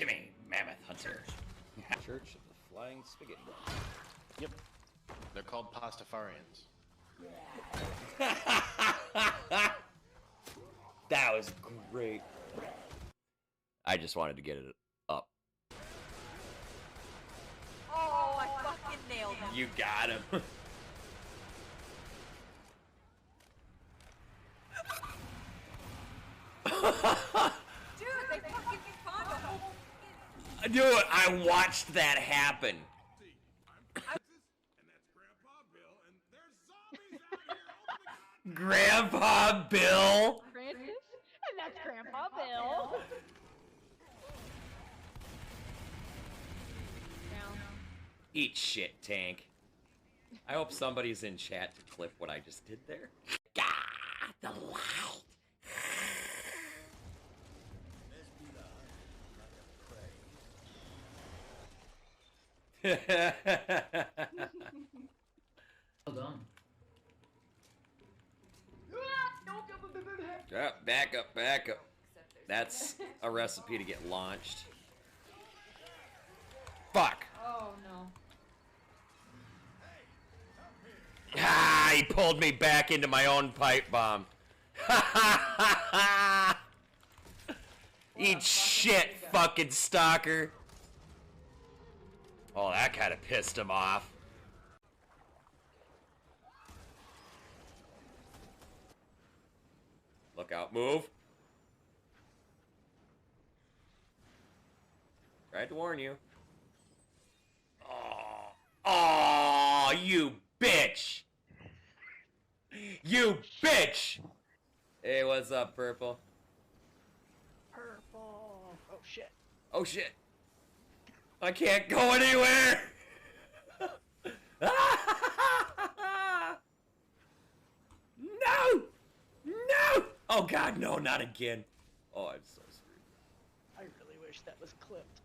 Timmy, Mammoth Hunter. Church of the Flying Spaghetti. Yep. They're called Pastafarians. That was great. I just wanted to get it up. Oh, I fucking nailed him. You got him. Dude, they fucking spawned a whole fucking... Dude, I watched that happen. Grandpa Bill? Francis? And that's Grandpa Bill. Down. Eat shit, Tank. I hope somebody's in chat to clip what I just did there. God, the light. Well done. Back up, back up. That's a recipe to get launched. Fuck. Oh no. Ah, he pulled me back into my own pipe bomb. Eat shit, fucking stalker. Oh, that kind of pissed him off. Look out, move. Tried to warn you. Oh, you bitch! You bitch! Hey, what's up, Purple? Purple. Oh shit. Oh shit. I can't go anywhere! No! No! Oh god, no, not again. Oh, I'm so screwed. I really wish that was clipped.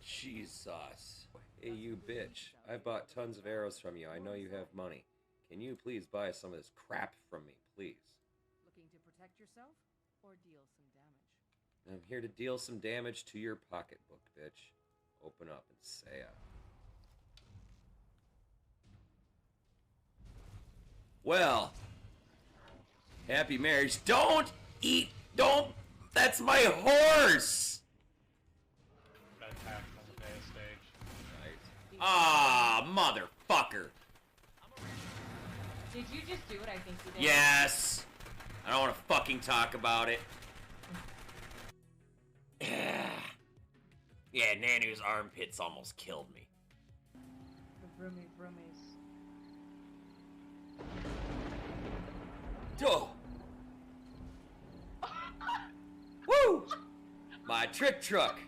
Jesus. Hey, you bitch. I bought tons of arrows from you. I know you have money. Can you please buy some of this crap from me, please? Looking to protect yourself or deal some damage? I'm here to deal some damage to your pocketbook, bitch. Open up and say it. Well, happy marriage. Don't eat. Don't. That's my horse. Got attacked on the base stage. Right. Ah, motherfucker. Did you just do what I think you did? Yes. I don't want to fucking talk about it. Yeah, Nanu's armpits almost killed me. The broomy broomies. Oh. Woo! My trick truck.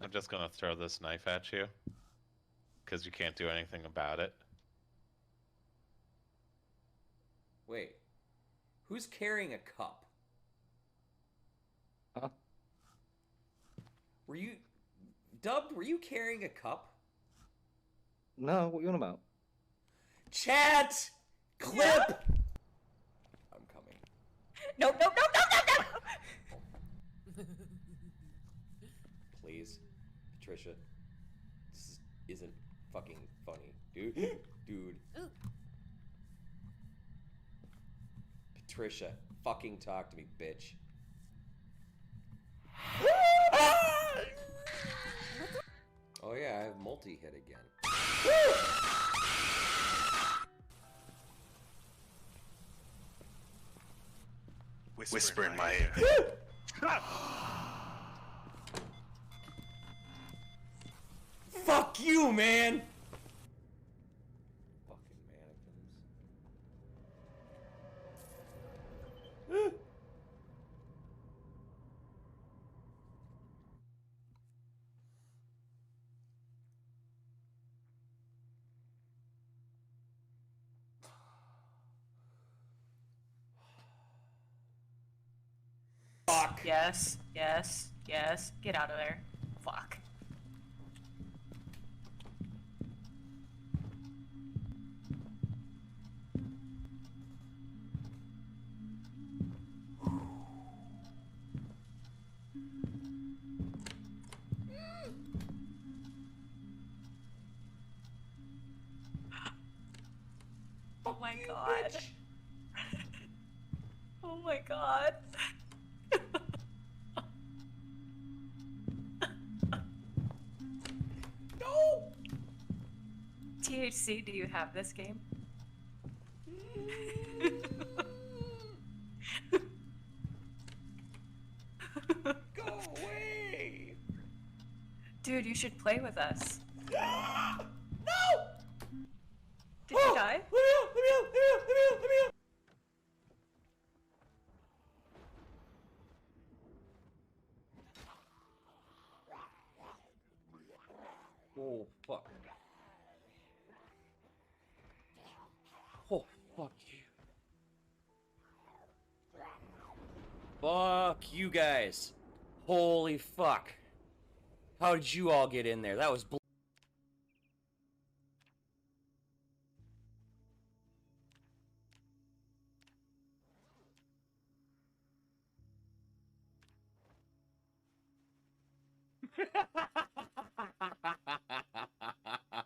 I'm just gonna throw this knife at you. Because you can't do anything about it. Wait. Who's carrying a cup? Huh? Were you... Dubbed, were you carrying a cup? No, what are you on about? Chat! Clip! I'm coming. No, no, no, no, no, no! Please. Patricia. This isn't fucking funny. Dude. Dude. Ooh. Patricia, fucking talk to me, bitch. Oh yeah, I have multi-hit again. Whisper in my ear. Fuck you, man! Fucking mannequins. Fuck. Yes, yes, yes. Get out of there. Fuck. Oh my god. Oh my god. No! THC, do you have this game? Go away! Dude, you should play with us. No! Did you die? Let me out! Let me out! Let me out! Let me out! Let me out! Oh, fuck. Oh, fuck you. Fuck you guys. Holy fuck. How did you all get in there? That was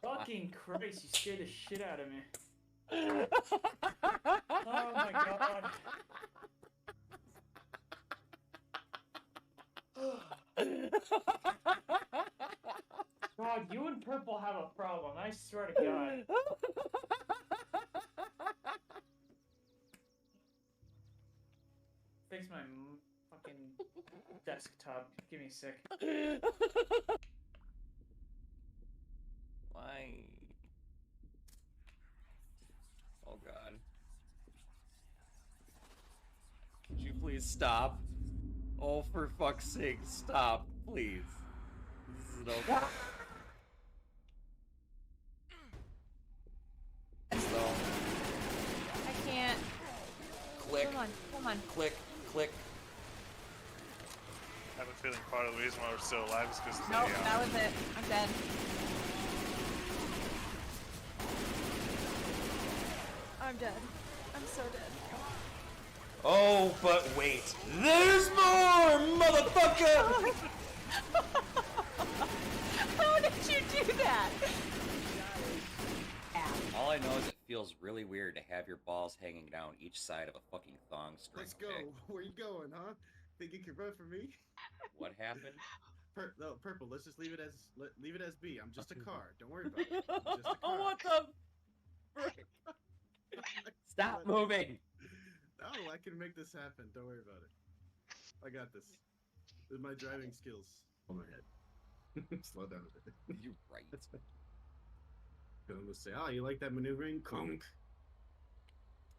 Fucking Christ, you scared the shit out of me. Oh my god. God, you and Purple have a problem, I swear to God. Fix my fucking desktop. Give me a sec. Why? Oh god. Could you please stop? Oh, for fuck's sake, stop, please. This is no. So, I can't. click, Come on. click, click. I have a feeling part of the reason why we're still alive is because Nope, that was it. I'm dead. I'm dead. I'm so dead. Oh, but wait. There's more, motherfucker! How did you do that? All I know is it feels really weird to have your balls hanging down each side of a fucking thong string. Let's go. Okay? Where you going, huh? Think you can run for me? What happened? No, Purple. Let's just leave it as B. I'm just a car. Don't worry about it. I'm just a car. What the? Frick? Stop moving! No, I can make this happen. Don't worry about it. I got this. With my driving skills on my head. Slow down a bit. You're right. Gonna say, oh, you like that maneuvering? Conk.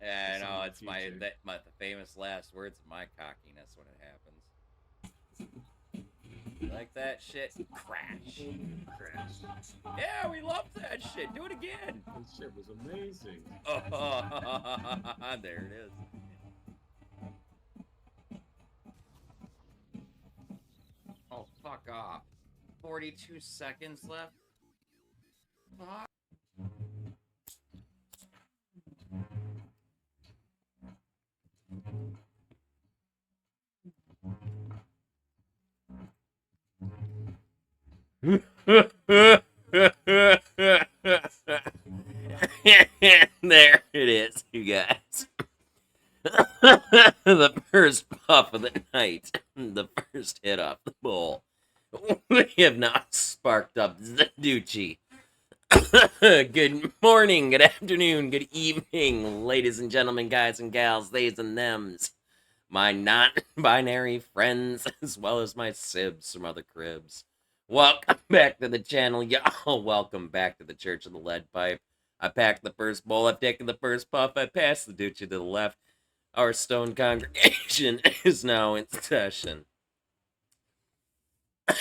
Yeah, I know, Some it's the future. famous last words of my cockiness when it happens. You like that shit? Crash. Crash. Yeah, we love that shit. Do it again. This shit was amazing. Oh, there it is. Oh, fuck off. 42 seconds left? Fuck. There it is, you guys. The first puff of the night. The first hit off the bowl. We have now sparked up the Ducci. Good morning, good afternoon, good evening, ladies and gentlemen, guys and gals, theys and thems. My non-binary friends, as well as my sibs from other cribs. Welcome back to the channel, y'all. Welcome back to the Church of the Lead Pipe. I packed the first bowl, I've taken the first puff, I passed the Duchy to the left. Our stone congregation is now in session.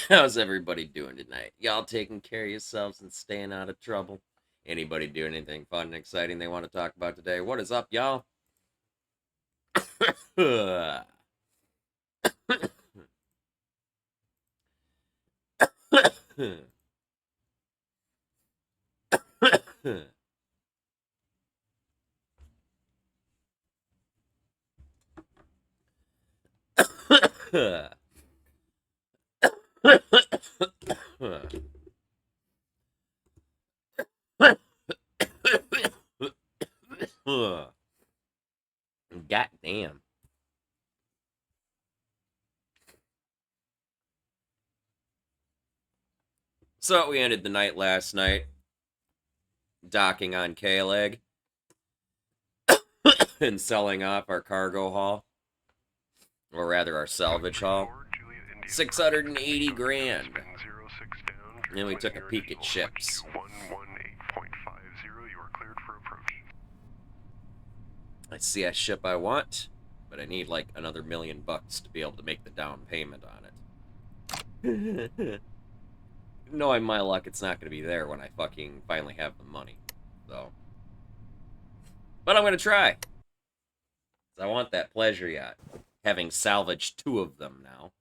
How's everybody doing tonight? Y'all taking care of yourselves and staying out of trouble? Anybody doing anything fun and exciting they want to talk about today? What is up, y'all? God damn. So we ended the night last night docking on K-Leg and selling off our cargo haul, or rather our salvage haul. 680 grand. And then we took a peek at ships. I see a ship I want, but I need like another $1 million to be able to make the down payment on it. Knowing my luck, it's not going to be there when I fucking finally have the money. So, but I'm going to try. I want that pleasure yacht. Having salvaged 2 of them now.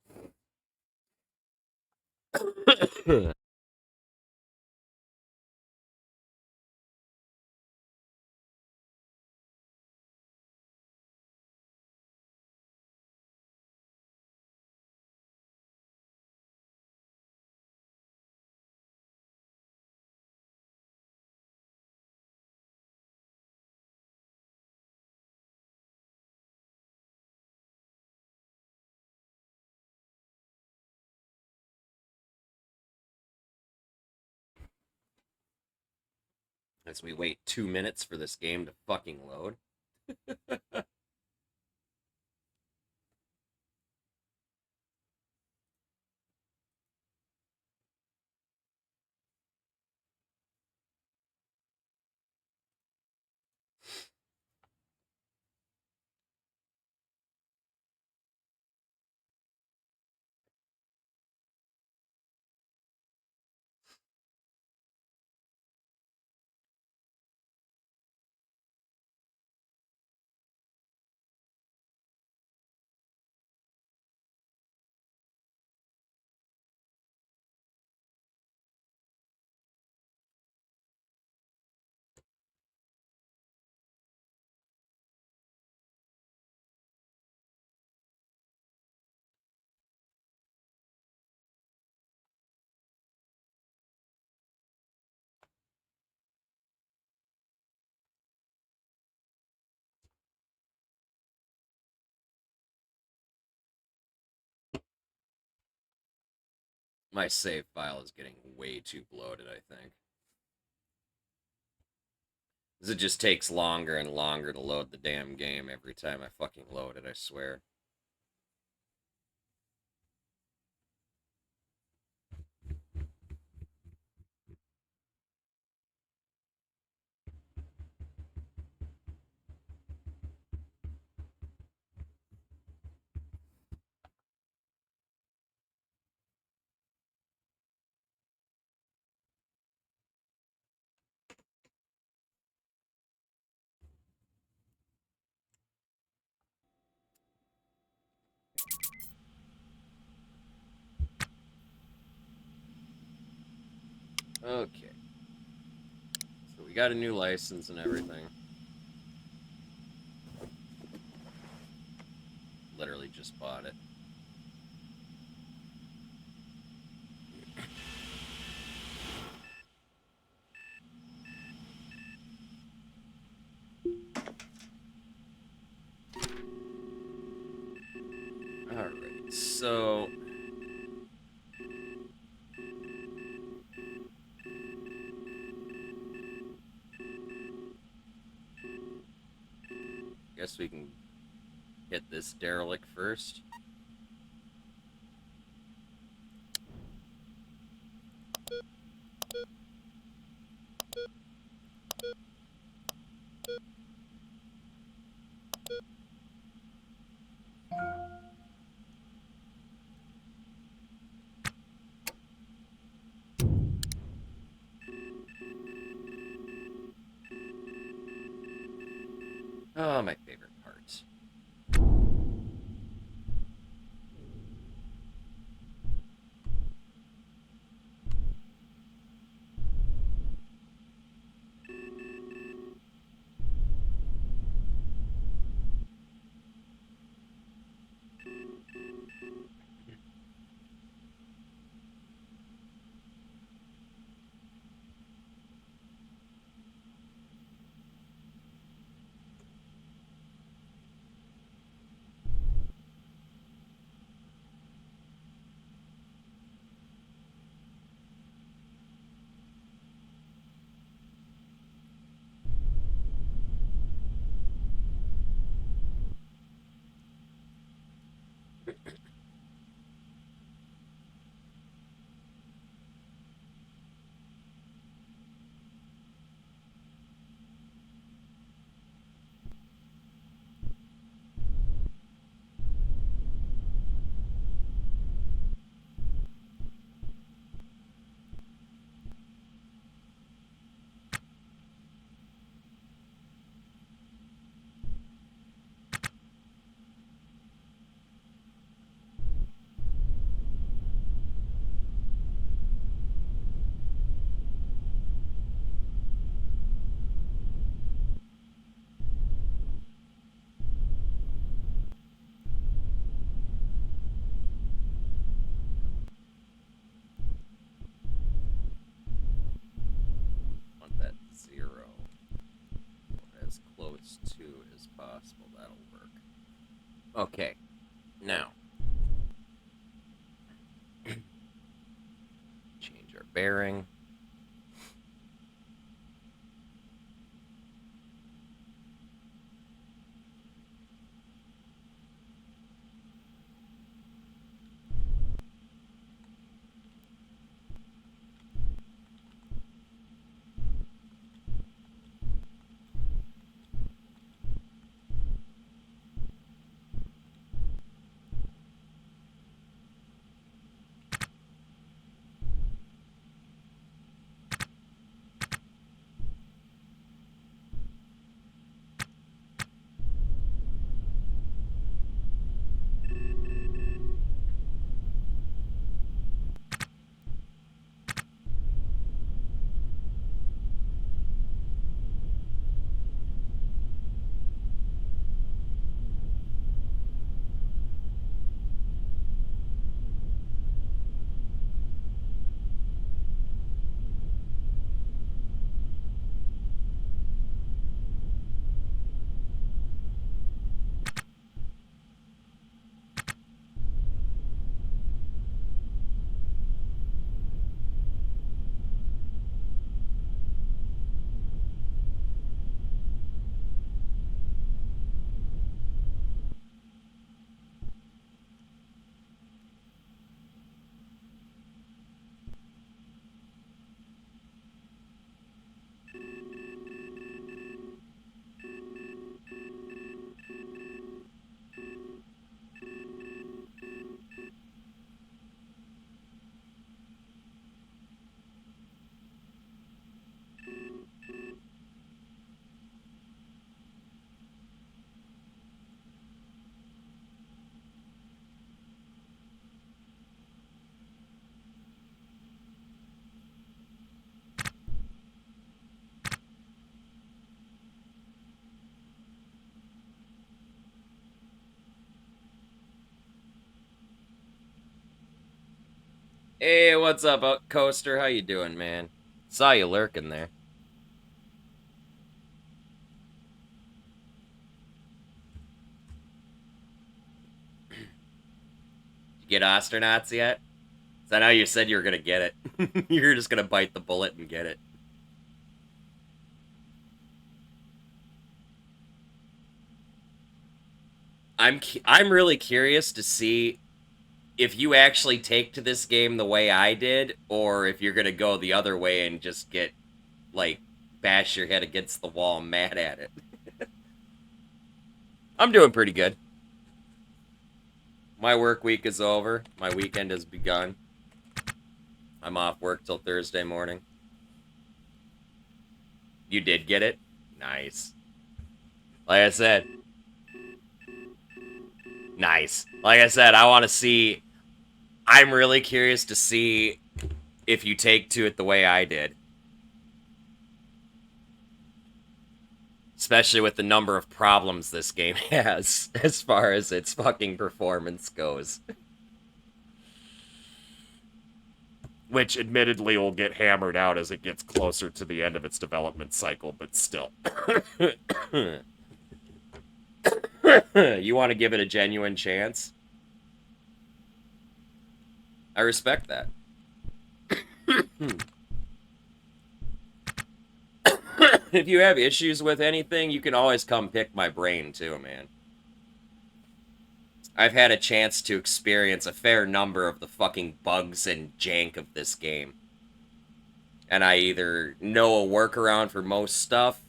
As we wait 2 minutes for this game to fucking load. My save file is getting way too bloated, I think. Because it just takes longer and longer to load the damn game every time I fucking load it, I swear. Okay. So we got a new license and everything. Literally just bought it. Alright, so... guess we can hit this derelict first. Oh, my favorite part. Want that 0. Or as close to as possible. That'll work. Okay. Now. Change our bearing. Hey, what's up, Coaster? How you doing, man? Saw you lurking there. Did you get Ostranauts yet? So I know you said you were gonna get it. You're just gonna bite the bullet and get it. I'm really curious to see if you actually take to this game the way I did, or if you're gonna go the other way and just get, like, bash your head against the wall mad at it. I'm doing pretty good. My work week is over. My weekend has begun. I'm off work till Thursday morning. You did get it? Nice. Like I said. Nice. Like I said, I want to see... I'm really curious to see if you take to it the way I did. Especially with the number of problems this game has, as far as its fucking performance goes. Which, admittedly, will get hammered out as it gets closer to the end of its development cycle, but still. You want to give it a genuine chance? I respect that. If you have issues with anything, you can always come pick my brain, too, man. I've had a chance to experience a fair number of the fucking bugs and jank of this game. And I either know a workaround for most stuff,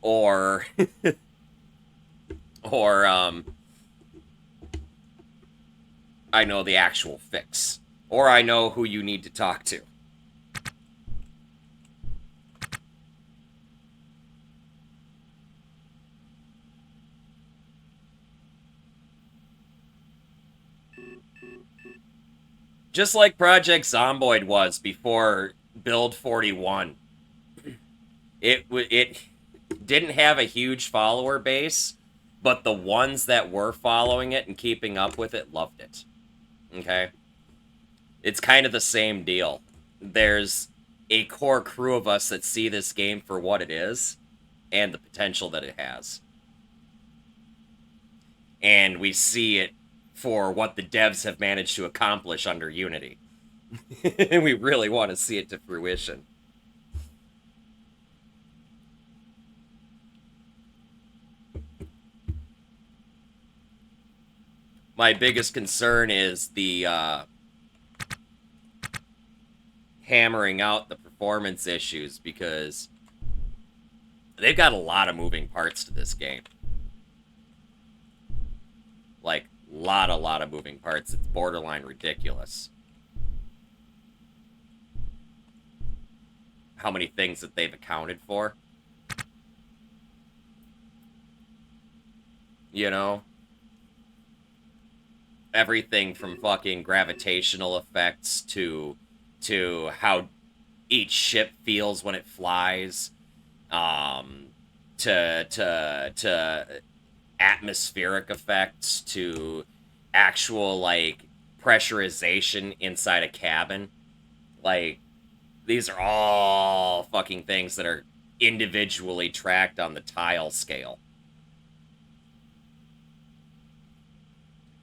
or... or, I know the actual fix. Or I know who you need to talk to. Just like Project Zomboid was before Build 41. It didn't have a huge follower base, but the ones that were following it and keeping up with it loved it. Okay? It's kind of the same deal. There's a core crew of us that see this game for what it is and the potential that it has. And we see it for what the devs have managed to accomplish under Unity. And we really want to see it to fruition. My biggest concern is the hammering out the performance issues, because they've got a lot of moving parts to this game. Like, a lot of moving parts. It's borderline ridiculous. How many things that they've accounted for. You know? Everything from fucking gravitational effects to how each ship feels when it flies, to atmospheric effects, to actual, like, pressurization inside a cabin. Like, these are all fucking things that are individually tracked on the tile scale.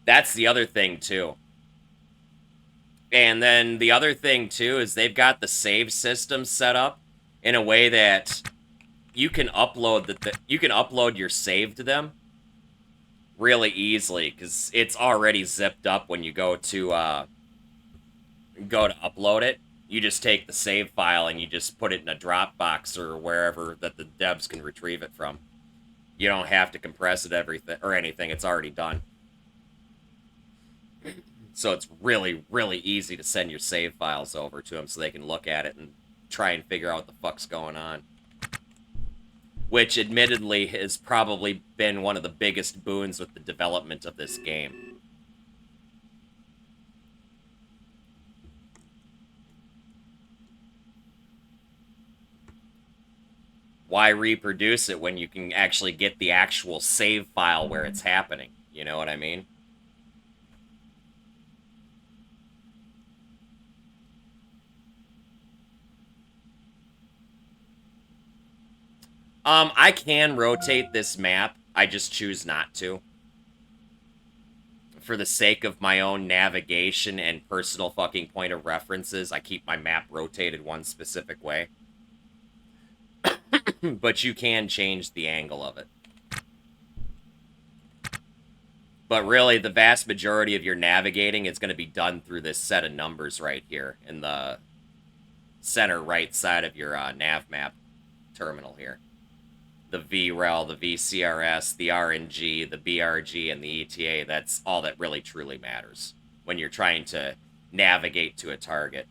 That's the other thing, too. And then the other thing, too, is they've got the save system set up in a way that you can upload your save to them really easily, because it's already zipped up when you go to upload it. You just take the save file and you just put it in a Dropbox or wherever that the devs can retrieve it from. You don't have to compress it or anything. It's already done. So it's really, really easy to send your save files over to them so they can look at it and try and figure out what the fuck's going on. Which, admittedly, has probably been one of the biggest boons with the development of this game. Why reproduce it when you can actually get the actual save file where it's happening? You know what I mean? I can rotate this map. I just choose not to. For the sake of my own navigation and personal fucking point of references, I keep my map rotated one specific way. But you can change the angle of it. But really, the vast majority of your navigating is going to be done through this set of numbers right here in the center right side of your nav map terminal here. The VREL, the VCRS, the RNG, the BRG, and the ETA, that's all that really truly matters when you're trying to navigate to a target.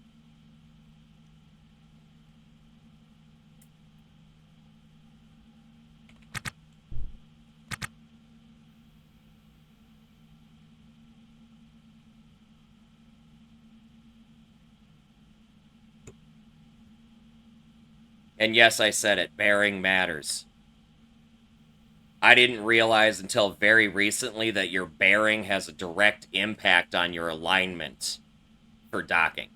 And yes, I said it. Bearing matters. I didn't realize until very recently that your bearing has a direct impact on your alignment for docking.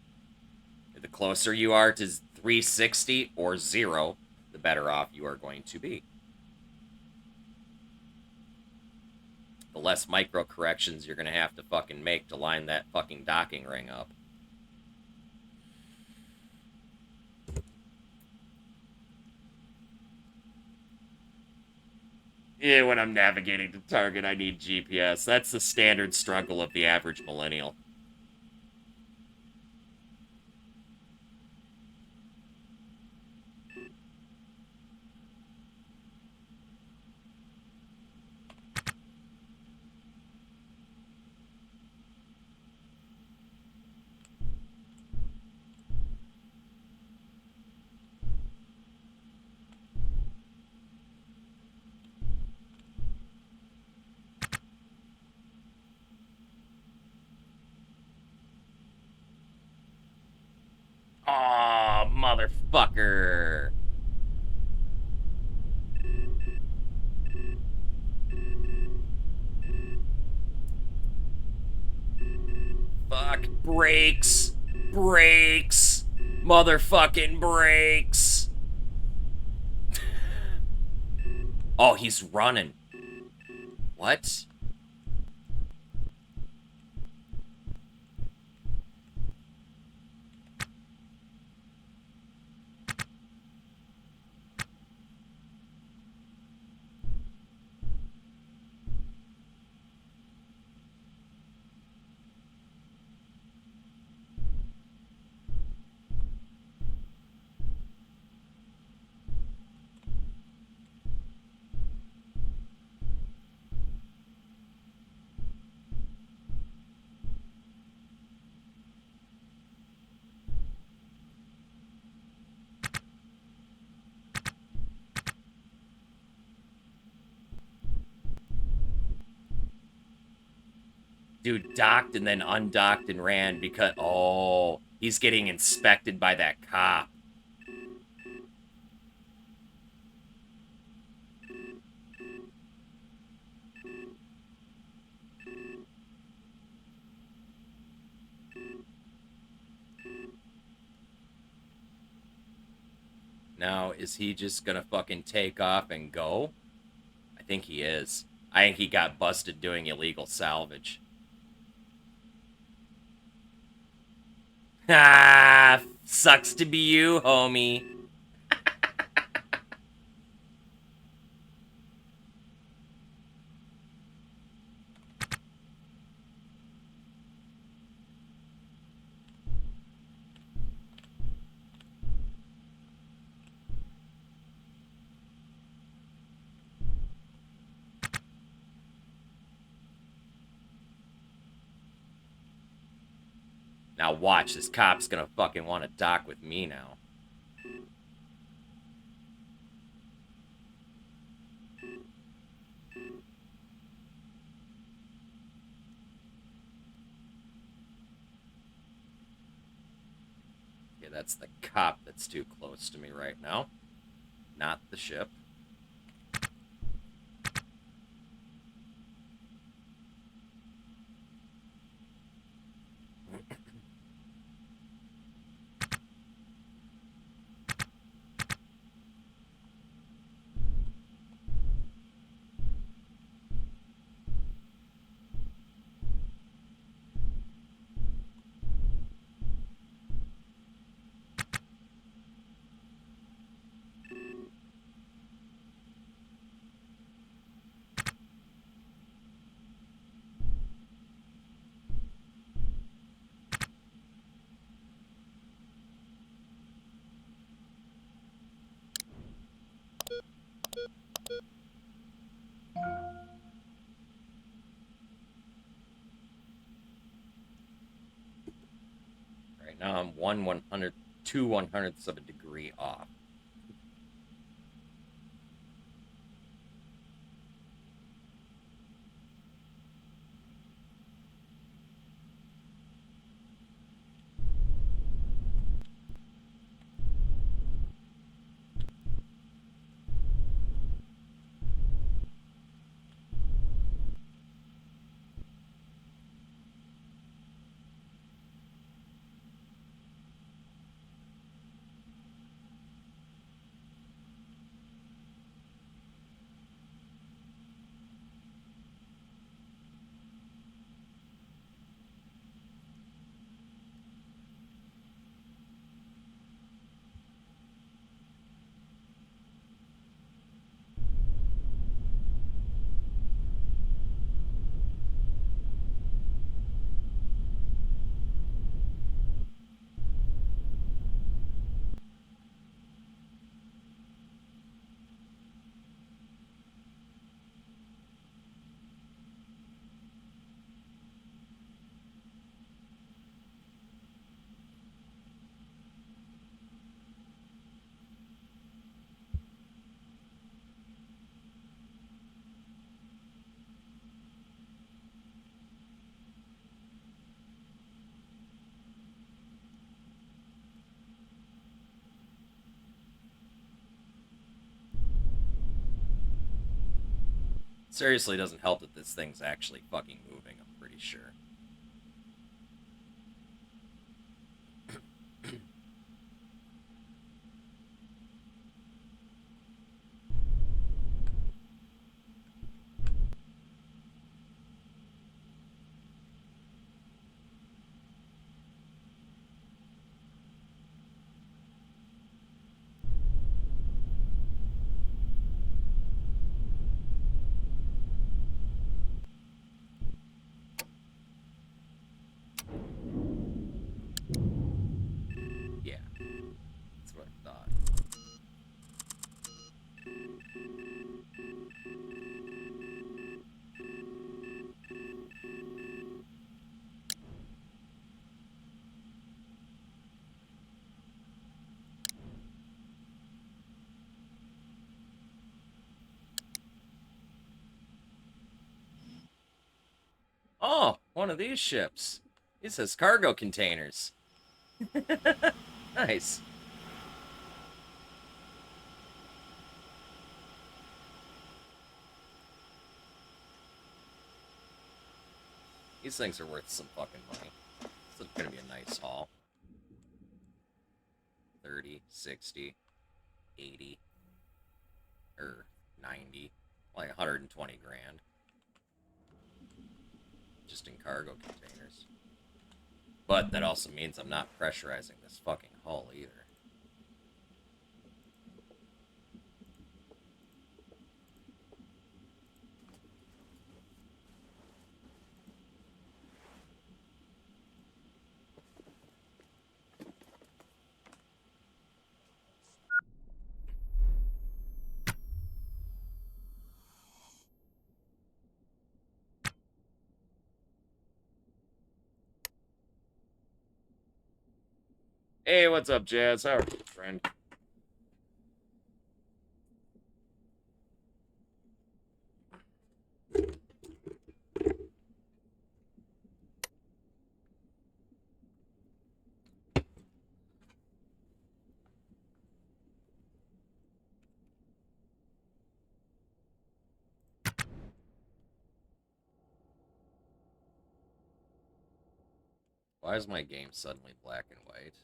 The closer you are to 360 or 0, the better off you are going to be. The less micro corrections you're going to have to fucking make to line that fucking docking ring up. Yeah, when I'm navigating to target, I need GPS. That's the standard struggle of the average millennial. Aw, motherfucker. Fuck. Brakes. Brakes. Motherfucking brakes. Oh, he's running. What? Dude docked and then undocked and ran because... Oh, he's getting inspected by that cop. Now, is he just gonna fucking take off and go? I think he is. I think he got busted doing illegal salvage. Ah, sucks to be you, homie. Now watch, this cop's gonna fucking want to dock with me now. Okay, that's the cop that's too close to me right now. Not the ship. Right now I'm 2/100ths of a degree off. Seriously, doesn't help that this thing's actually fucking moving, I'm pretty sure. Yeah, that's what I thought. Oh, one of these ships. It says cargo containers. Nice. These things are worth some fucking money. This is gonna be a nice haul. 30, 60, 80, or 90, like 120 grand. Just in cargo containers. But that also means I'm not pressurizing this fucking hull either. Hey, what's up, Jazz? How are you, friend? Why is my game suddenly black and white?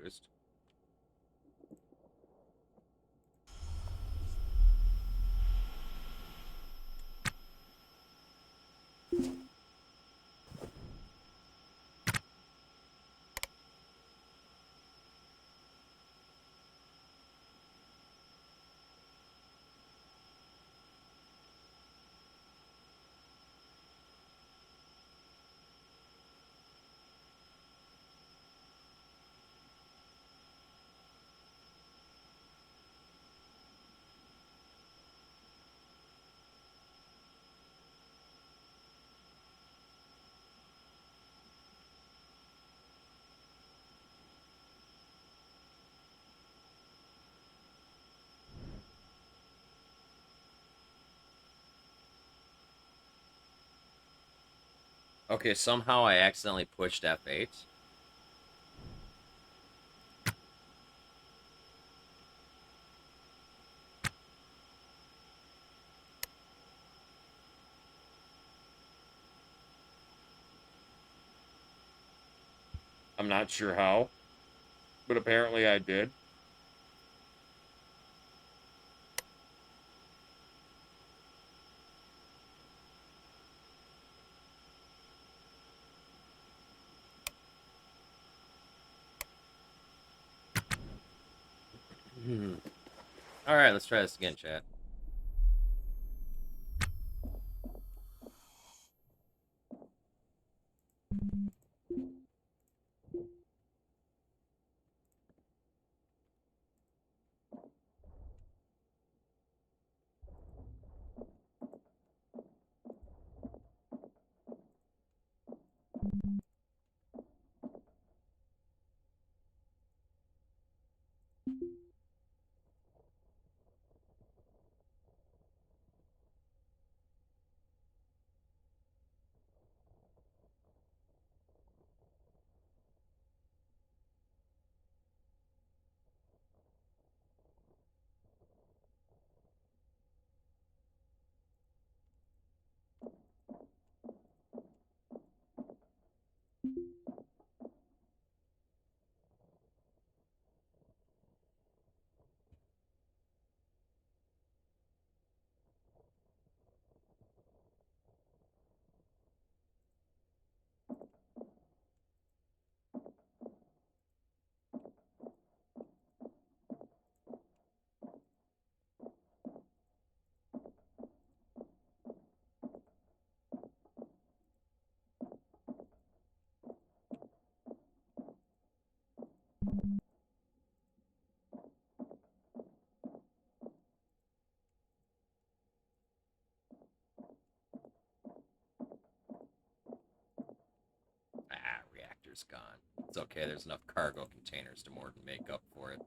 Confused. Okay, somehow I accidentally pushed F8. I'm not sure how, but apparently I did. Alright, let's try this again, chat. containers gone. It's okay, there's enough cargo containers to more than make up for it.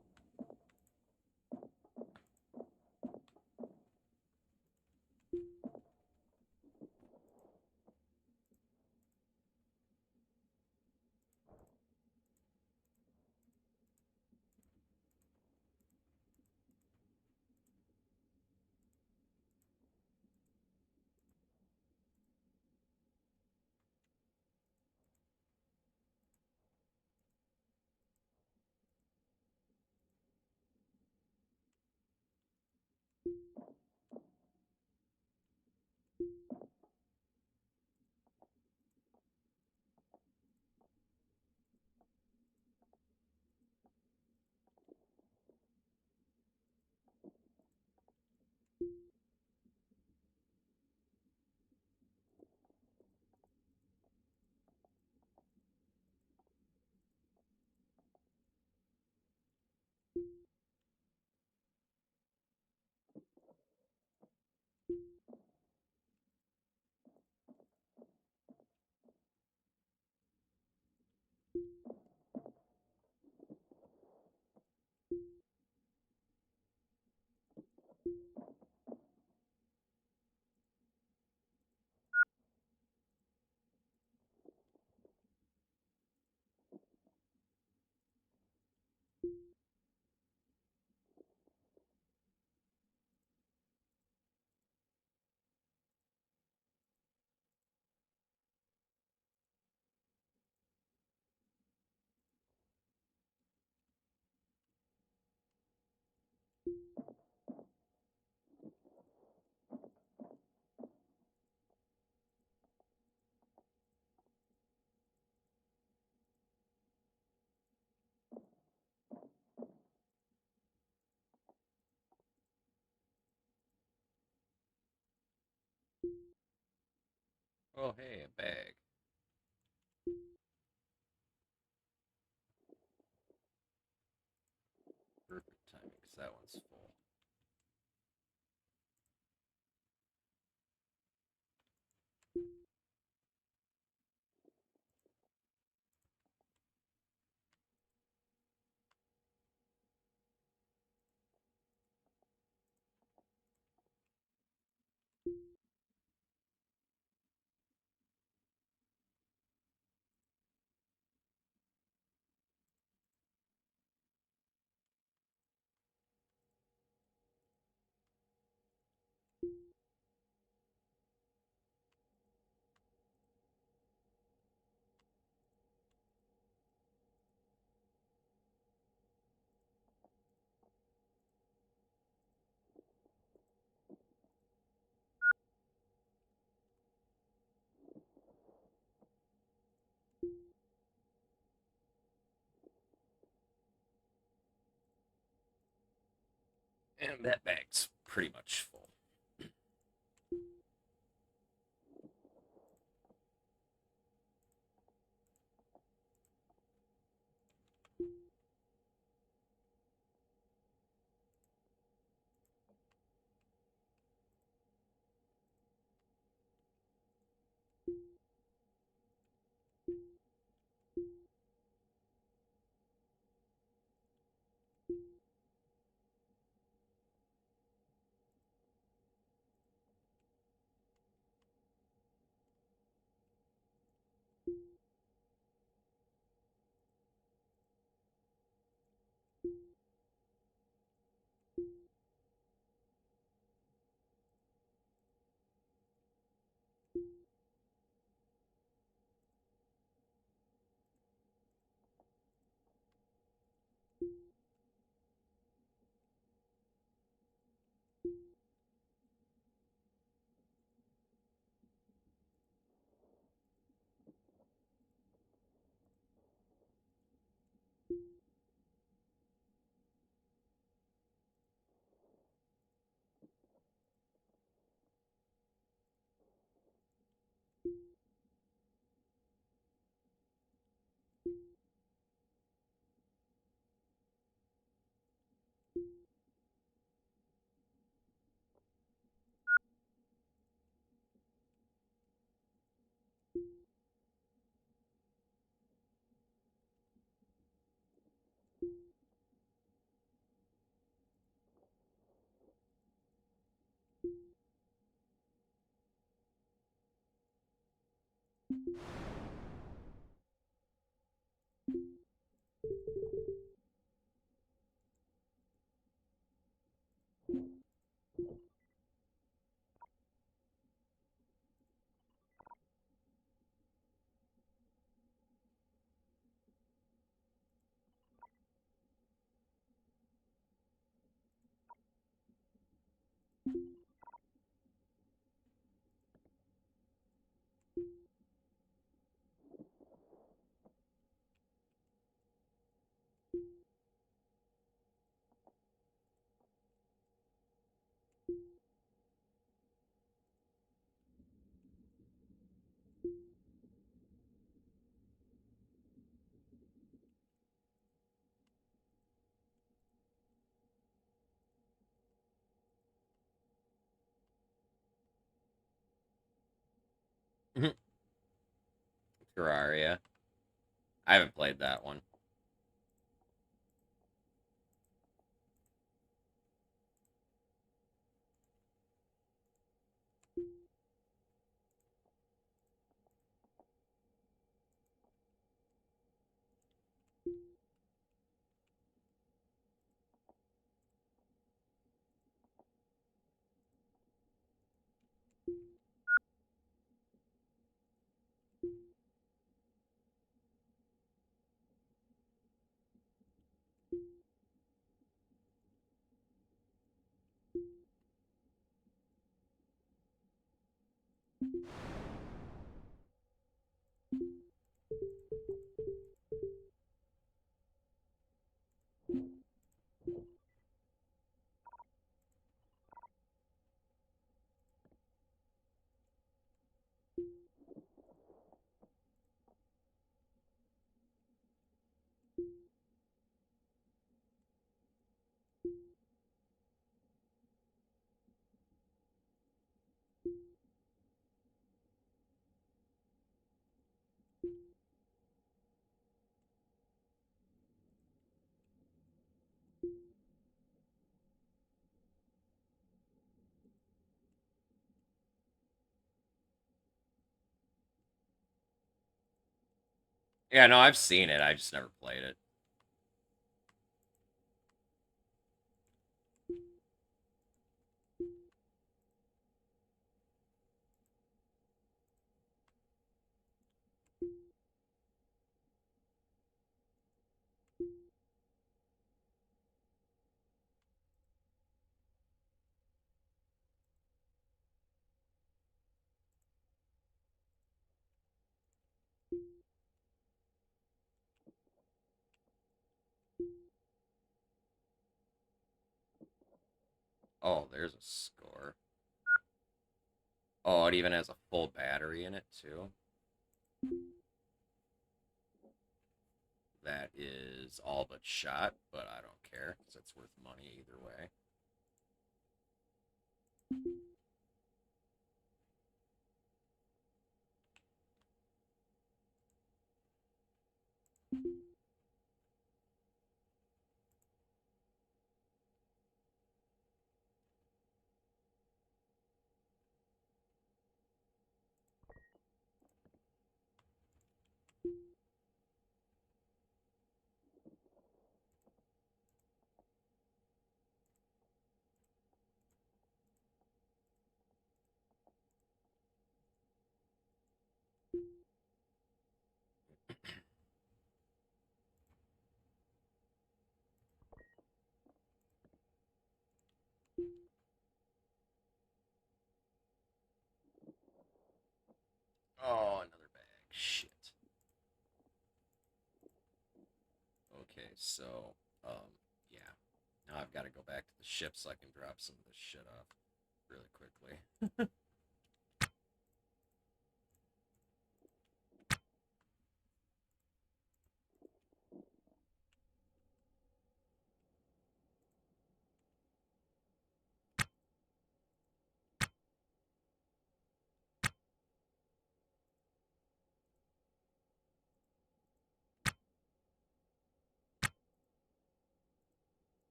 Oh, hey, a bag. Perfect timing, because that one's full. And that bag's pretty much full. Terraria. I haven't played that one. Yeah, no, I've seen it. I just never played it. Oh, there's a score. Oh, it even has a full battery in it, too. That is all but shot, but I don't care, because it's worth money either way. Oh, another bag. Shit. Okay, so, yeah. Now I've got to go back to the ship so I can drop some of this shit off really quickly.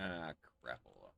Ah, crapola.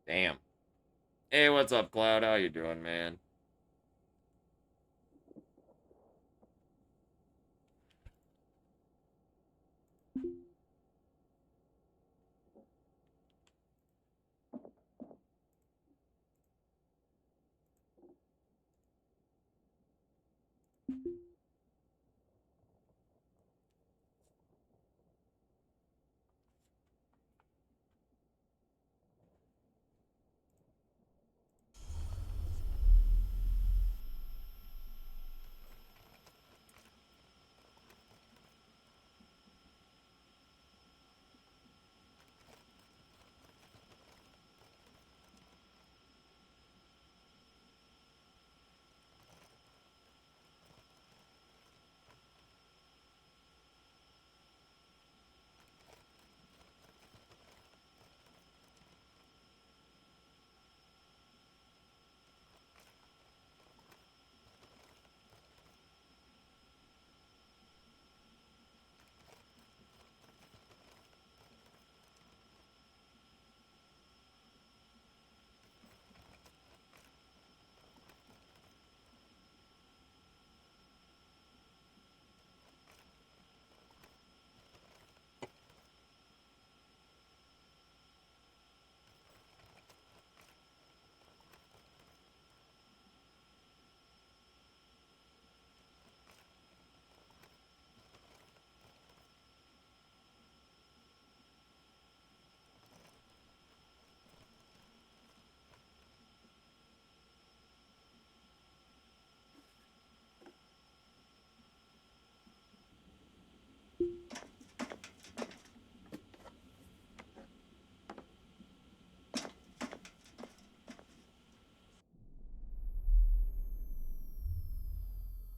Damn. Hey, what's up, Cloud? How you doing, man?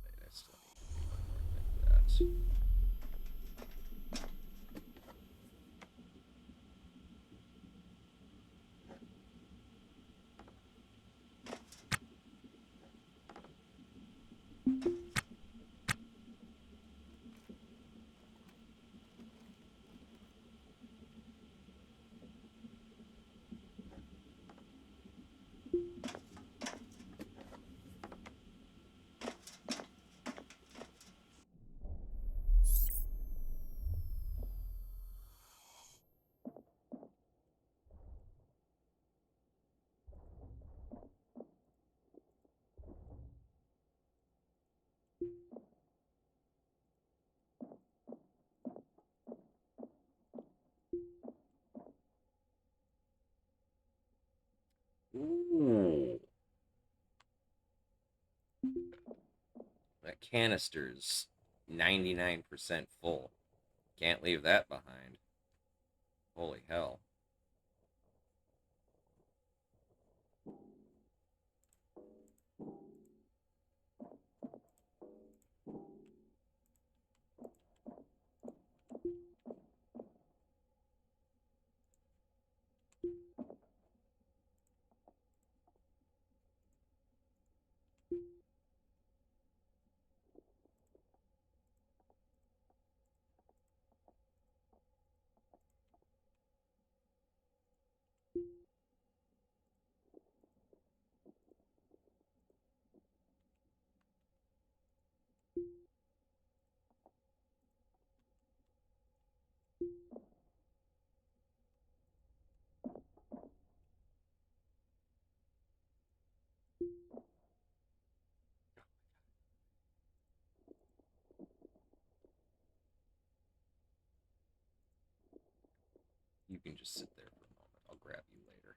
Wait, I still need to do one more thing of that. canister's 99% full. Can't leave that behind. Holy hell. You can just sit there for a moment. I'll grab you later.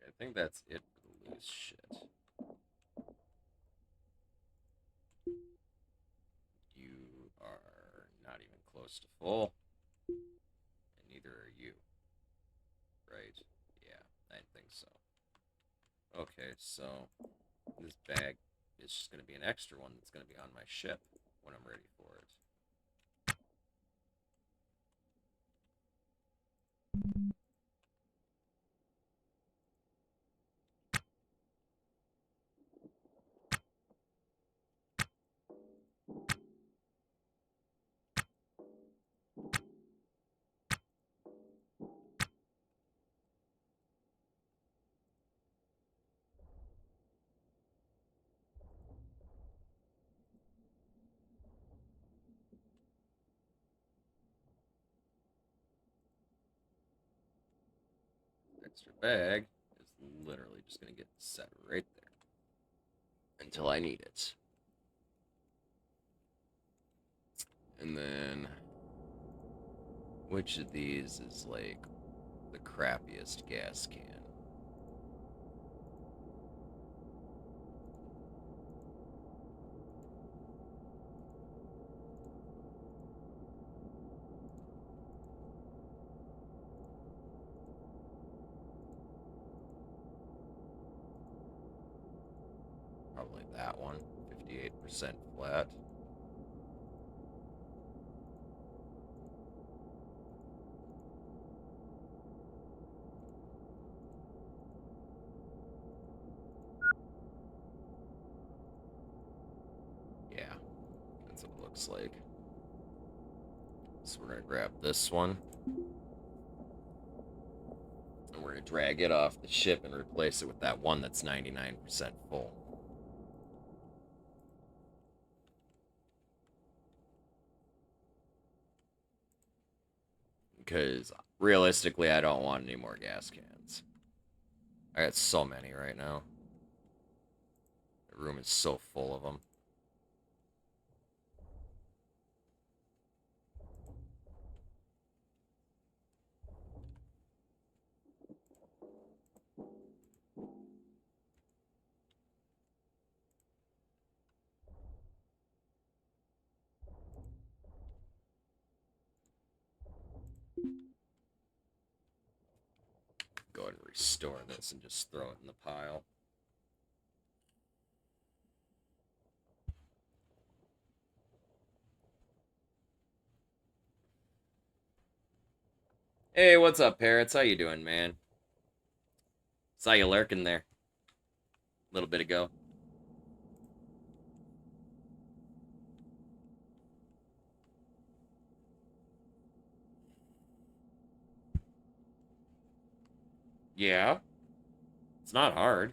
I think that's it for the loose shit. You are not even close to full. And neither are you. Right? Yeah, I think so. Okay, so this bag is just going to be an extra one that's going to be on my ship when I'm ready for it. Extra bag is literally just going to get set right there until I need it. And then, which of these is like the crappiest gas can? Probably that one, 58% flat. Yeah, that's what it looks like. So we're going to grab this one. And we're going to drag it off the ship and replace it with that one that's 99% full. Because realistically, I don't want any more gas cans. I got so many right now. I room is so full of them. Go ahead and restore this and just throw it in the pile. Hey, what's up, Parrots? How you doing, man? Saw you lurking there a little bit ago. Yeah, it's not hard.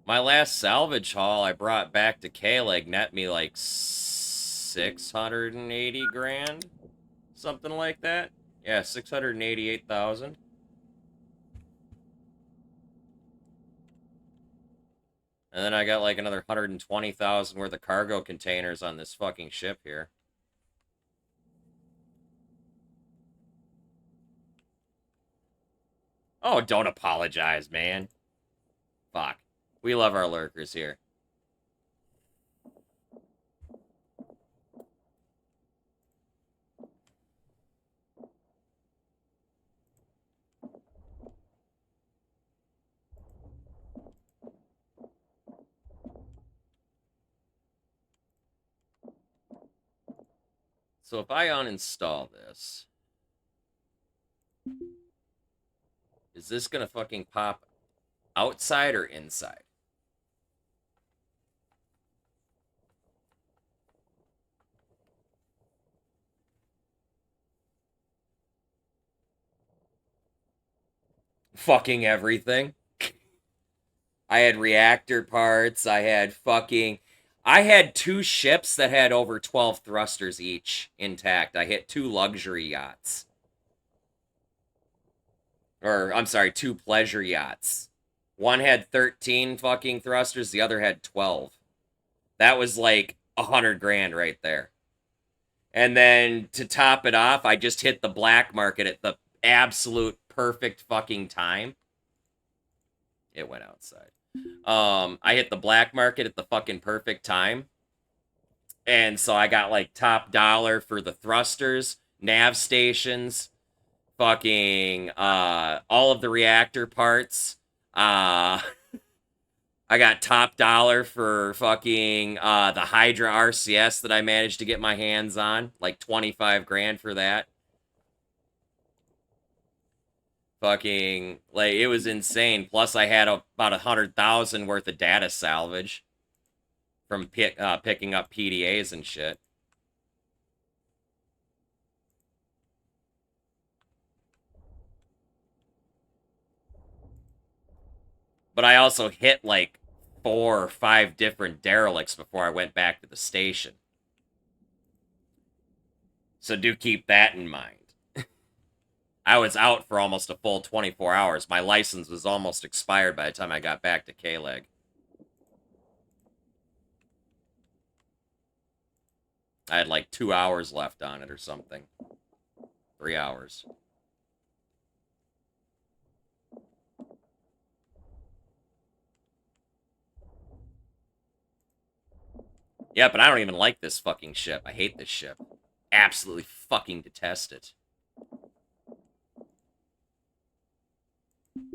My last salvage haul I brought back to K-Leg net me like 680 grand, something like that. Yeah, 688,000. And then I got like another 120,000 worth of cargo containers on this fucking ship here. Oh, don't apologize, man. Fuck. We love our lurkers here. So if I uninstall this, is this gonna fucking pop outside or inside? Fucking everything. I had reactor parts. I had 2 ships that had over 12 thrusters each intact. I hit 2 luxury yachts. Or, I'm sorry, 2 pleasure yachts. One had 13 fucking thrusters, the other had 12. That was like 100 grand right there. And then to top it off, I just hit the black market at the absolute perfect fucking time. It went outside. I hit the black market at the fucking perfect time. And so I got like top dollar for the thrusters, nav stations, fucking all of the reactor parts. I got top dollar for fucking the Hydra RCS that I managed to get my hands on, like 25 grand for that. Fucking, like, it was insane. Plus, I had about 100,000 worth of data salvage from picking up PDAs and shit. But I also hit, like, 4 or 5 different derelicts before I went back to the station. So do keep that in mind. I was out for almost a full 24 hours. My license was almost expired by the time I got back to K-Leg. I had like 2 hours left on it or something. 3 hours. Yeah, but I don't even like this fucking ship. I hate this ship. Absolutely fucking detest it.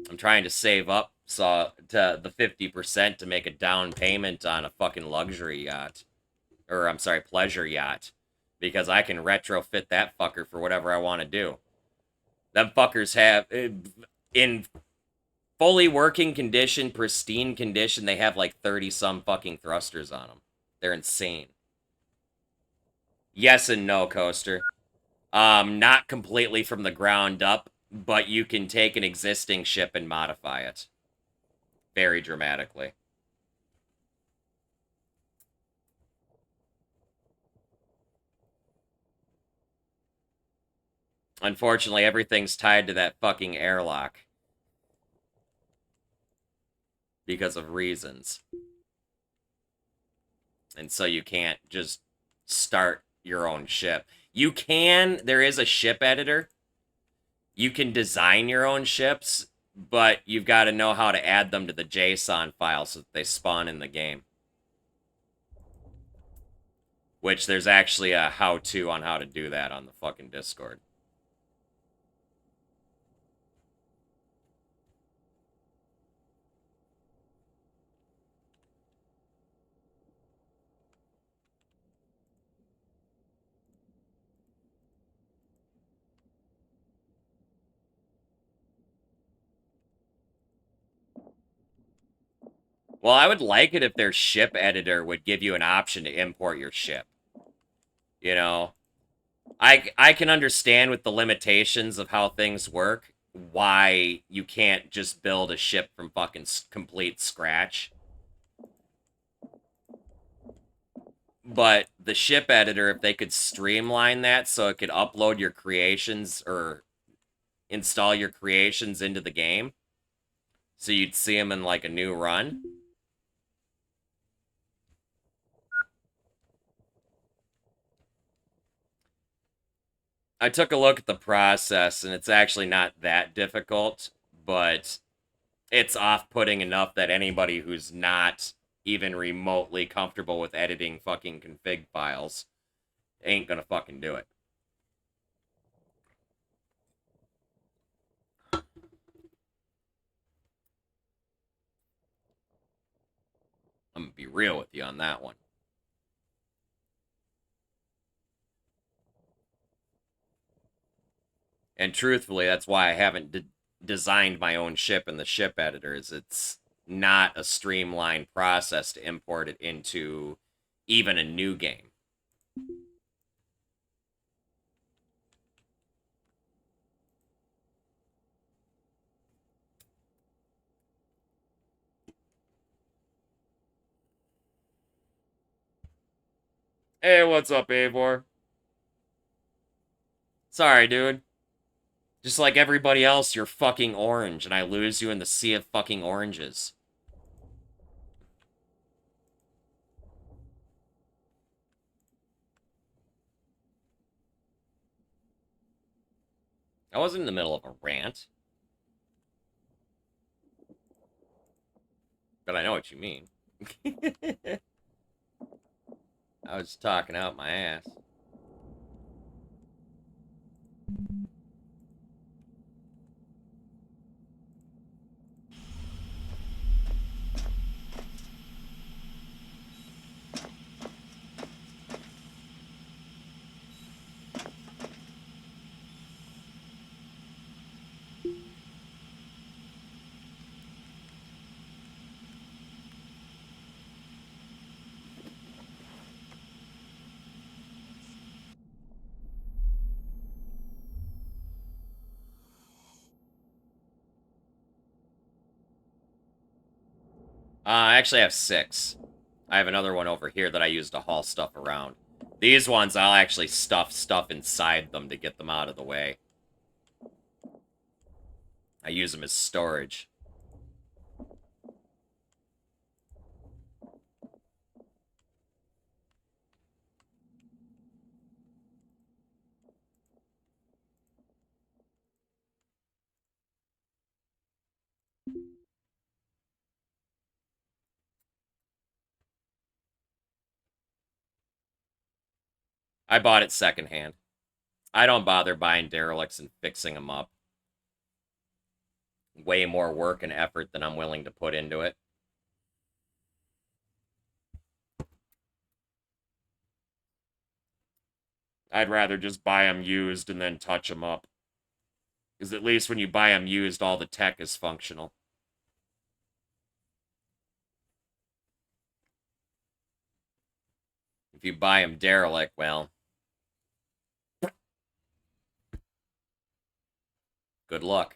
I'm trying to save up to the 50% to make a down payment on a fucking luxury yacht. Or, I'm sorry, pleasure yacht. Because I can retrofit that fucker for whatever I want to do. Them fuckers have, in fully working condition, pristine condition, they have like 30-some fucking thrusters on them. They're insane. Yes and no, Coaster. Not completely from the ground up, but you can take an existing ship and modify it. Very dramatically. Unfortunately, everything's tied to that fucking airlock. Because of reasons. And so you can't just start your own ship. You can, there is a ship editor. You can design your own ships, but you've got to know how to add them to the JSON file so that they spawn in the game. Which there's actually a how-to on how to do that on the fucking Discord. Well, I would like it if their ship editor would give you an option to import your ship. You know? I can understand with the limitations of how things work why you can't just build a ship from fucking complete scratch. But the ship editor, if they could streamline that so it could upload your creations or install your creations into the game, so you'd see them in like a new run. I took a look at the process, and it's actually not that difficult, but it's off-putting enough that anybody who's not even remotely comfortable with editing fucking config files ain't gonna fucking do it. I'm gonna be real with you on that one. And truthfully, that's why I haven't designed my own ship in the ship editor, is it's not a streamlined process to import it into even a new game. Hey, what's up, Eivor? Sorry, dude. Just like everybody else, you're fucking orange, and I lose you in the sea of fucking oranges. I wasn't in the middle of a rant. But I know what you mean. I was talking out my ass. I actually have 6. I have another one over here that I use to haul stuff around. These ones, I'll actually stuff stuff inside them to get them out of the way. I use them as storage. I bought it secondhand. I don't bother buying derelicts and fixing them up. Way more work and effort than I'm willing to put into it. I'd rather just buy them used and then touch them up. Because at least when you buy them used, all the tech is functional. If you buy them derelict, well, good luck.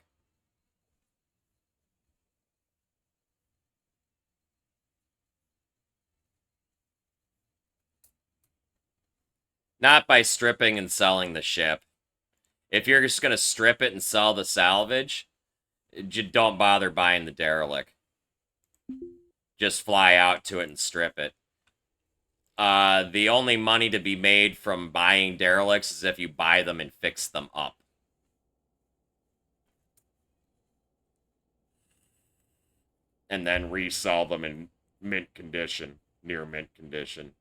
Not by stripping and selling the ship. If you're just gonna strip it and sell the salvage, don't bother buying the derelict. Just fly out to it and strip it. The only money to be made from buying derelicts is if you buy them and fix them up. And then resell them in mint condition, near mint condition.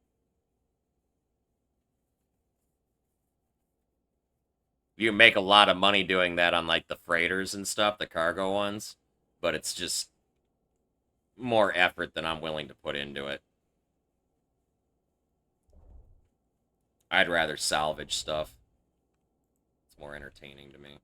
You make a lot of money doing that on like the freighters and stuff, the cargo ones, but it's just more effort than I'm willing to put into it. I'd rather salvage stuff. It's more entertaining to me.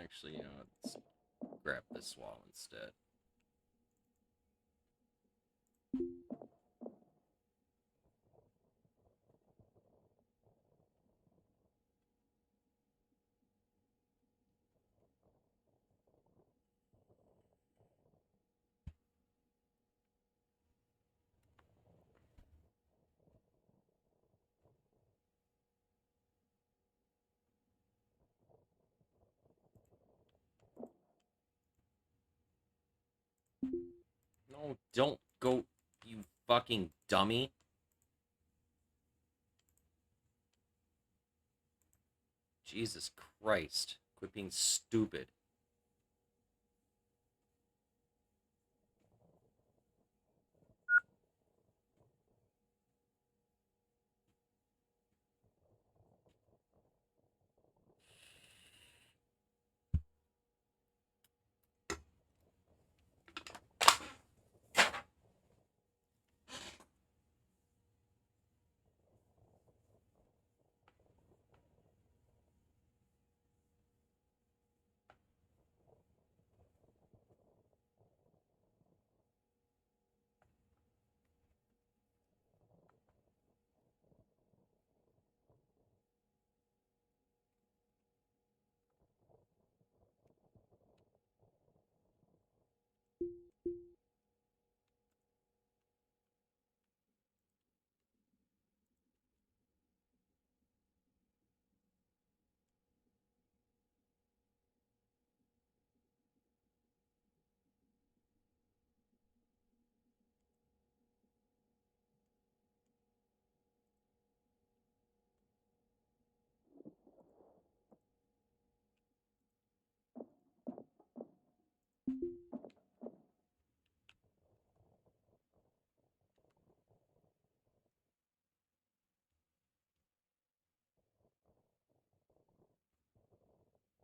Actually, let's grab this wall instead. No, don't go, you fucking dummy. Jesus Christ. Quit being stupid.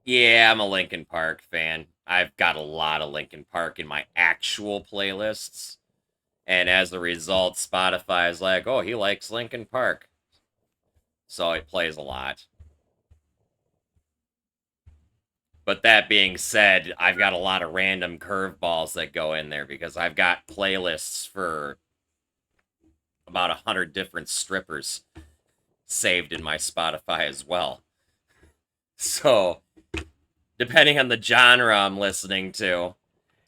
Yeah, I'm a Linkin Park fan. I've got a lot of Linkin Park in my actual playlists. And as a result, Spotify is like, oh, he likes Linkin Park. So it plays a lot. But that being said, I've got a lot of random curveballs that go in there because I've got playlists for about 100 different strippers saved in my Spotify as well. So, depending on the genre I'm listening to,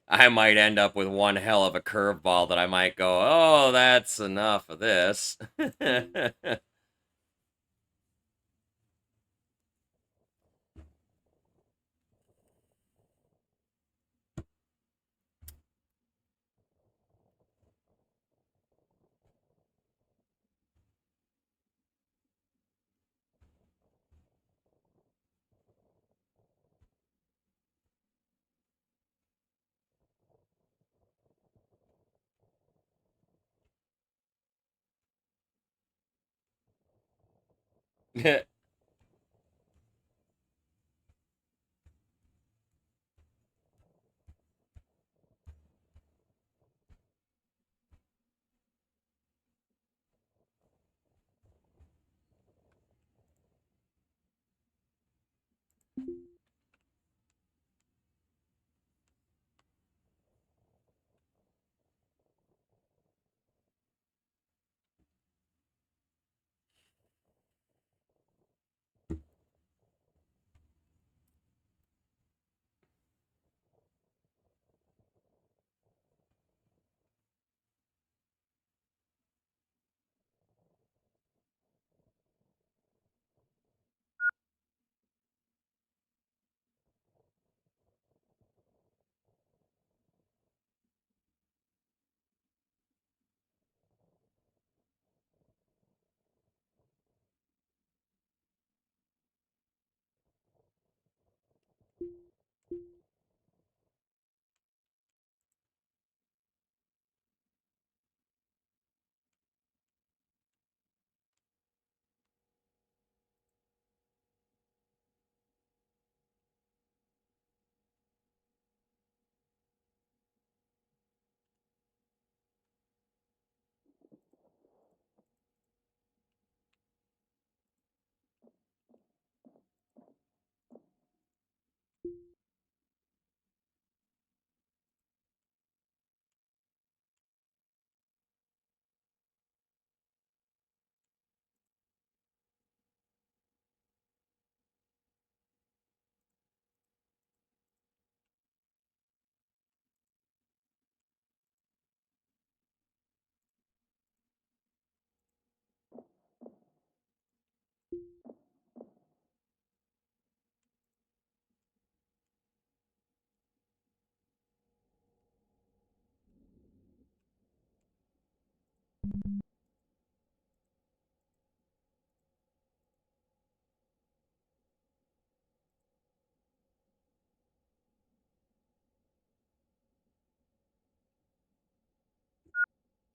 I might end up with one hell of a curveball that I might go, oh, that's enough of this.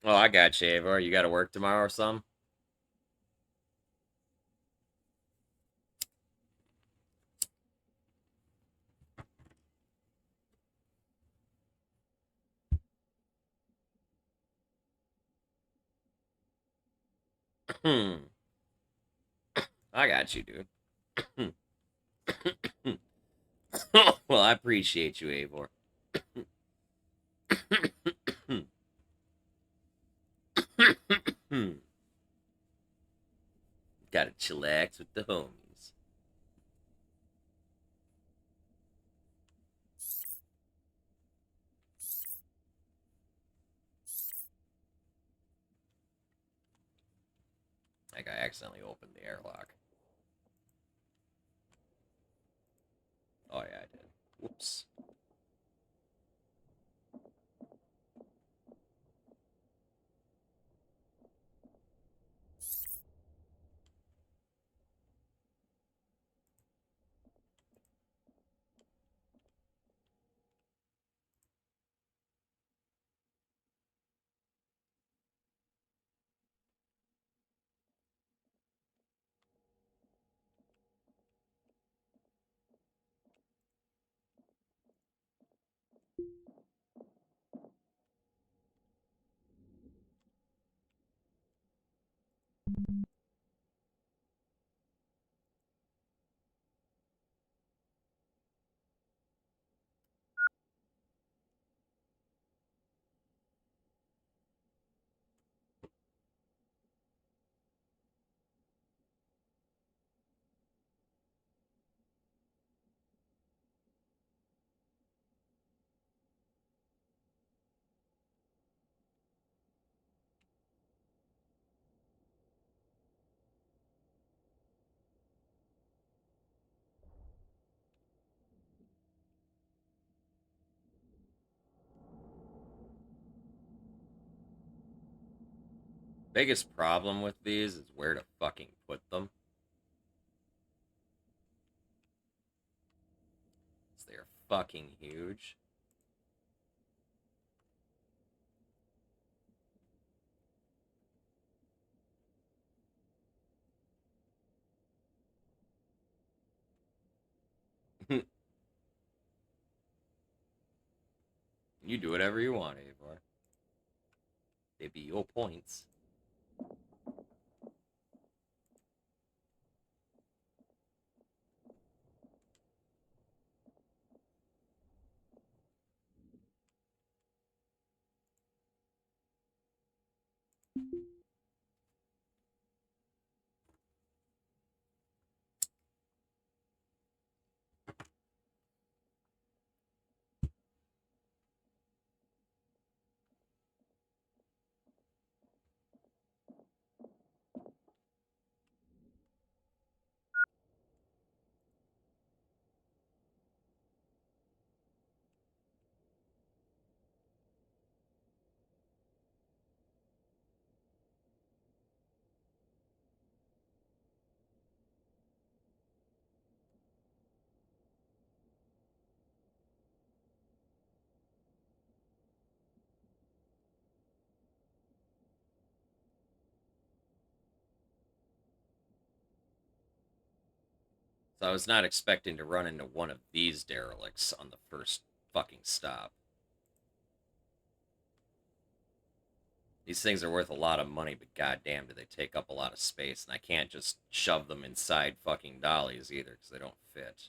Oh, I got you, Eivor. You got to work tomorrow or something? I got you, dude. Well, I appreciate you, Eivor. Gotta chillax with the homies. Like I accidentally opened the airlock. Oh yeah, I did. Whoops. Biggest problem with these is where to fucking put them. They're fucking huge. You do whatever you want, Eivor. They be your points. So I was not expecting to run into one of these derelicts on the first fucking stop. These things are worth a lot of money, but goddamn do they take up a lot of space, and I can't just shove them inside fucking dollies either, because they don't fit.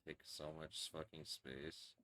Take so much fucking space.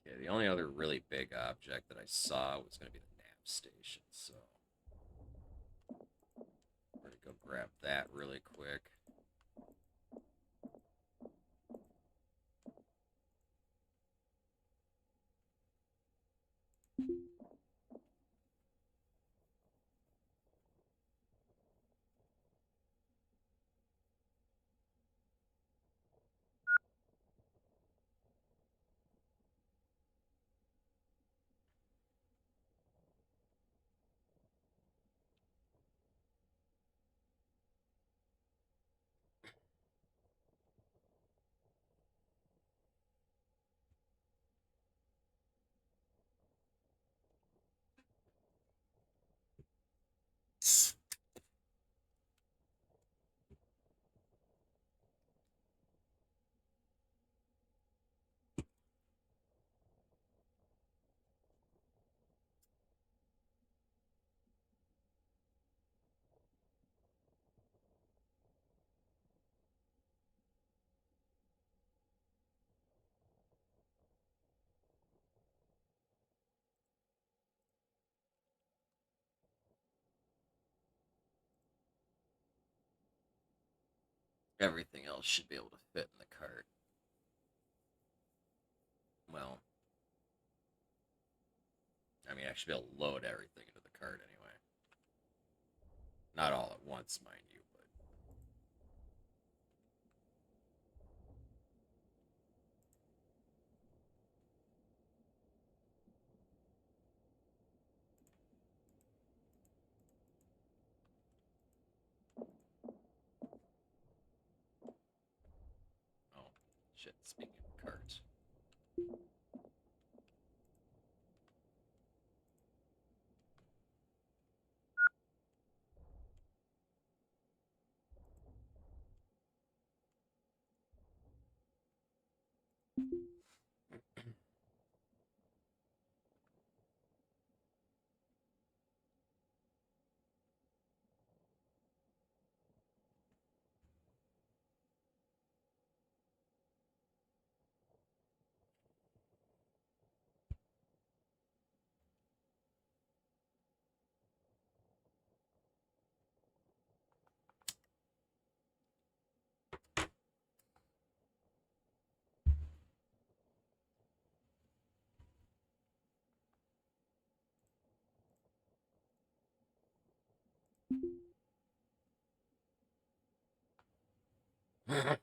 Okay, the only other really big object that I saw was going to be the nav station, so we're going to go grab that really quick. Everything else should be able to fit in the cart. Well, I mean, I should be able to load everything into the cart anyway. Not all at once, mind you, but... Oh, shit, speaking of carts. I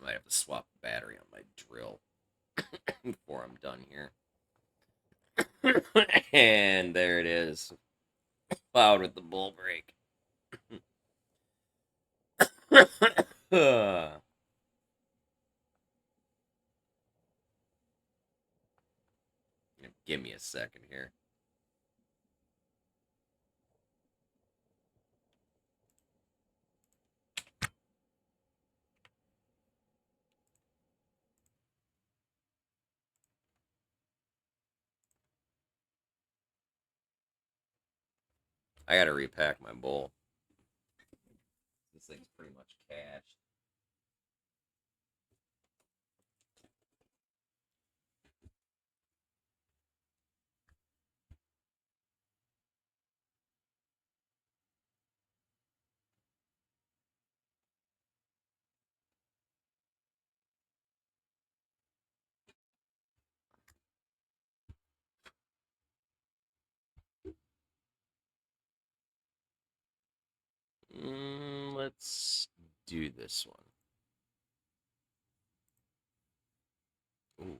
might have to swap the battery on my drill before I'm done here. And there it is. Plowed with the bull brake. Give me a second here. I gotta repack my bowl. This thing's pretty much cashed. Let's do this one. Ooh.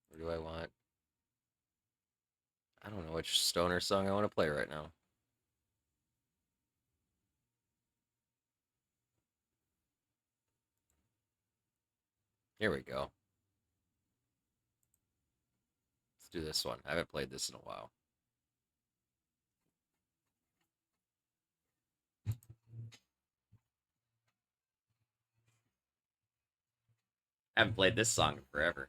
What do I want? I don't know which stoner song I want to play right now. Here we go. Let's do this one. I haven't played this in a while. I haven't played this song in forever.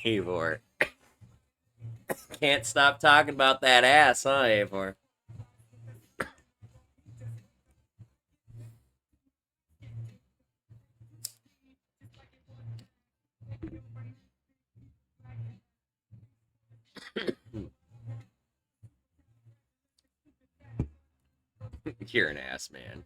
Eivor. Can't stop talking about that ass, huh, Eivor? You're an ass, man.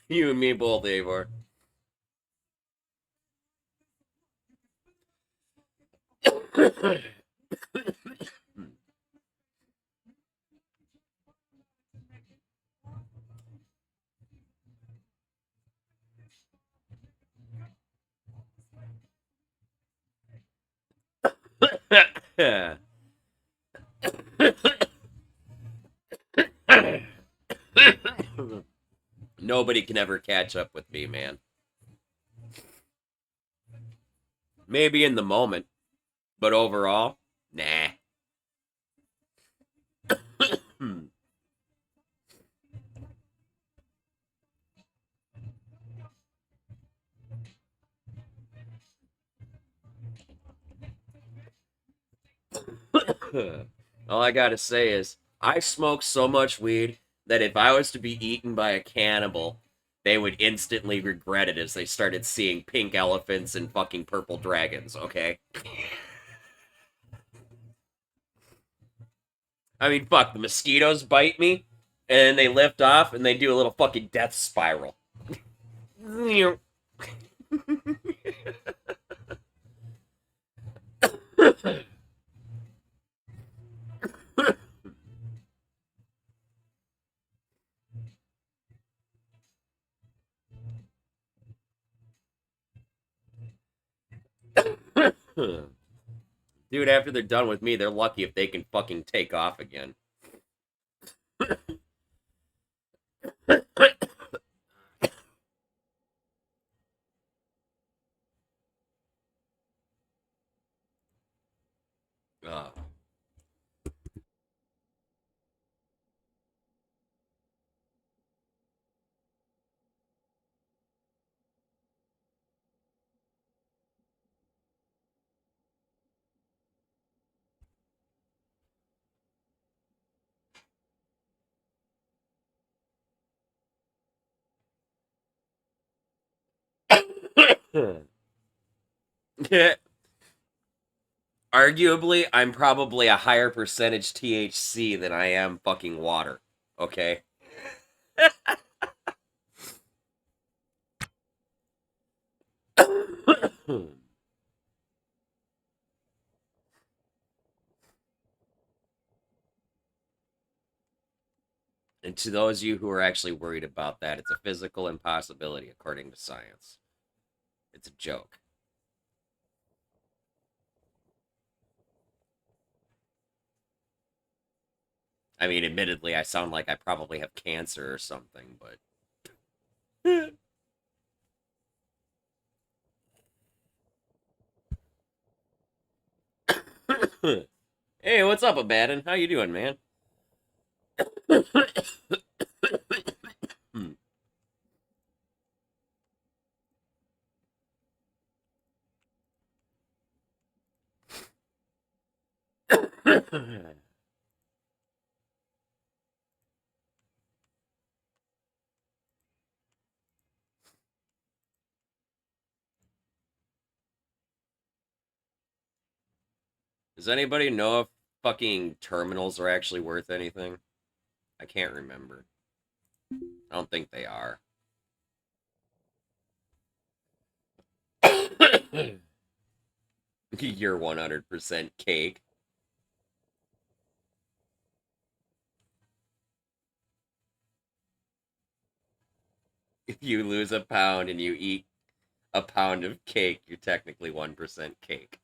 You and me both, Avor. Nobody can ever catch up with me, man. Maybe in the moment, but overall, nah. All I gotta say is, I smoke so much weed that if I was to be eaten by a cannibal, they would instantly regret it as they started seeing pink elephants and fucking purple dragons, okay? I mean, fuck, the mosquitoes bite me, and they lift off, and they do a little fucking death spiral. Dude, after they're done with me, they're lucky if they can fucking take off again. uh. Arguably, I'm probably a higher percentage THC than I am fucking water. Okay? And to those of you who are actually worried about that, it's a physical impossibility according to science. It's a joke. I mean, admittedly, I sound like I probably have cancer or something, but... Hey, what's up, Abaddon? How you doing, man? Does anybody know if fucking terminals are actually worth anything? I can't remember. I don't think they are. You're 100% cake. If you lose a pound and you eat a pound of cake, you're technically 1% cake.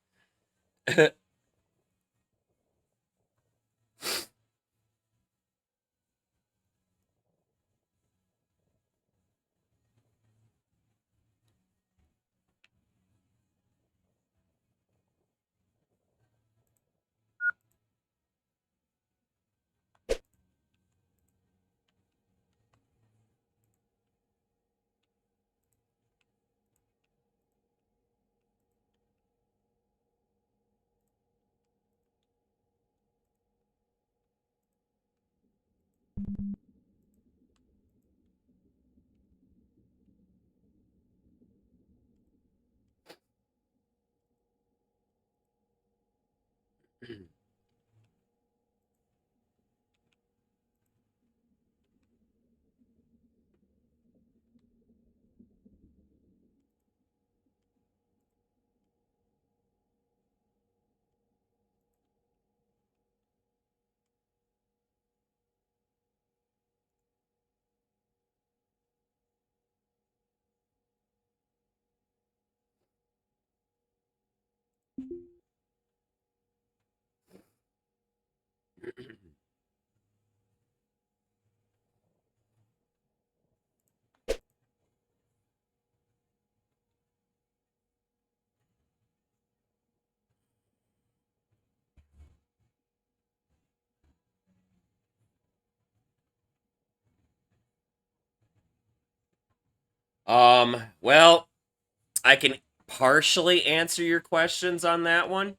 Well, I can partially answer your questions on that one.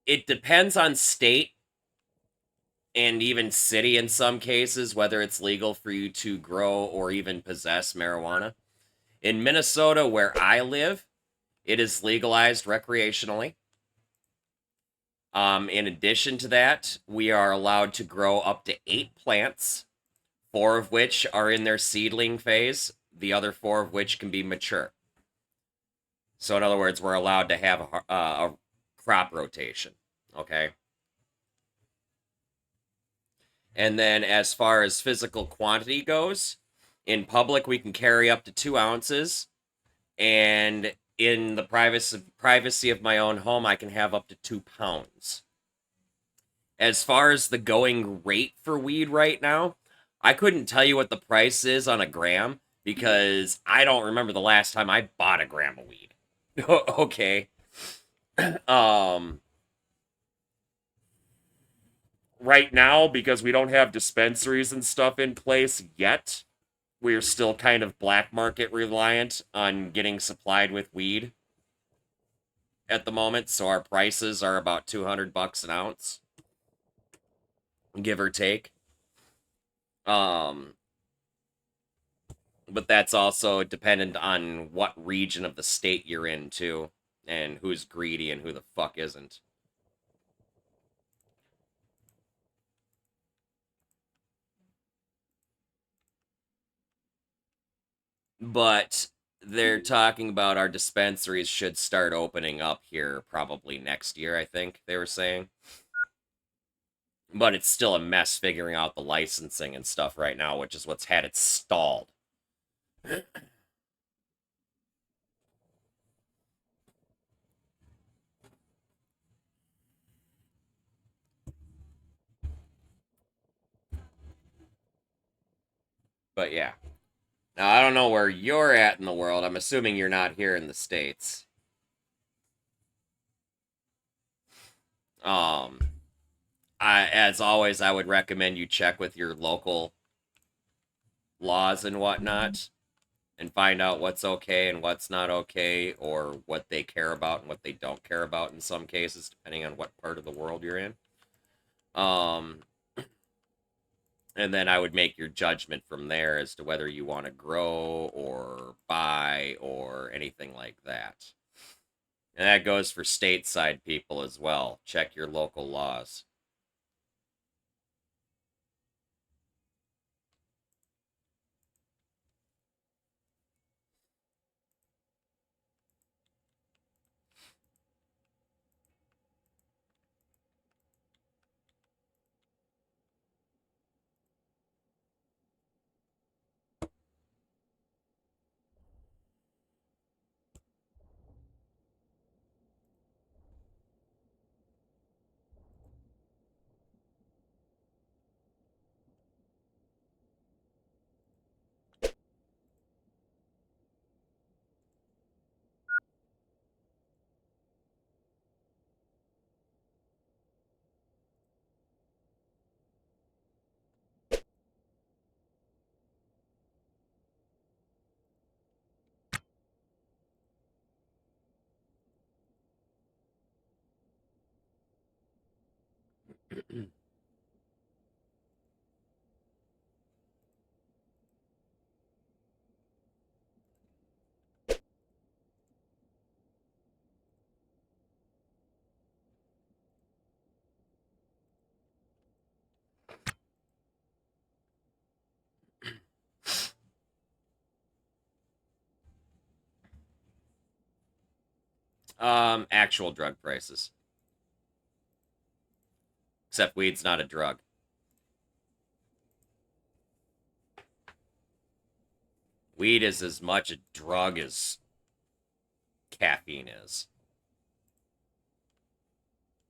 It depends on state and even city in some cases, whether it's legal for you to grow or even possess marijuana. In Minnesota, where I live, it is legalized recreationally. In addition to that, we are allowed to grow up to 8 plants, 4 of which are in their seedling phase, the other 4 of which can be mature. So in other words, we're allowed to have a crop rotation, okay? And then as far as physical quantity goes, in public we can carry up to 2 ounces, and in the privacy of my own home, I can have up to 2 pounds. As far as the going rate for weed right now, I couldn't tell you what the price is on a gram because I don't remember the last time I bought a gram of weed. Okay. Right now, because we don't have dispensaries and stuff in place yet, we're still kind of black market reliant on getting supplied with weed at the moment, so our prices are about $200 an ounce, give or take. But that's also dependent on what region of the state you're in, too, and who's greedy and who the fuck isn't. But they're talking about our dispensaries should start opening up here probably next year, I think they were saying. But it's still a mess figuring out the licensing and stuff right now, which is what's had it stalled. But yeah. Now, I don't know where you're at in the world. I'm assuming you're not here in the States. As always, I would recommend you check with your local laws and whatnot and find out what's okay and what's not okay, or what they care about and what they don't care about in some cases, depending on what part of the world you're in. And then I would make your judgment from there as to whether you want to grow or buy or anything like that. And that goes for stateside people as well. Check your local laws. Actual drug prices. Except weed's not a drug. Weed is as much a drug as caffeine is.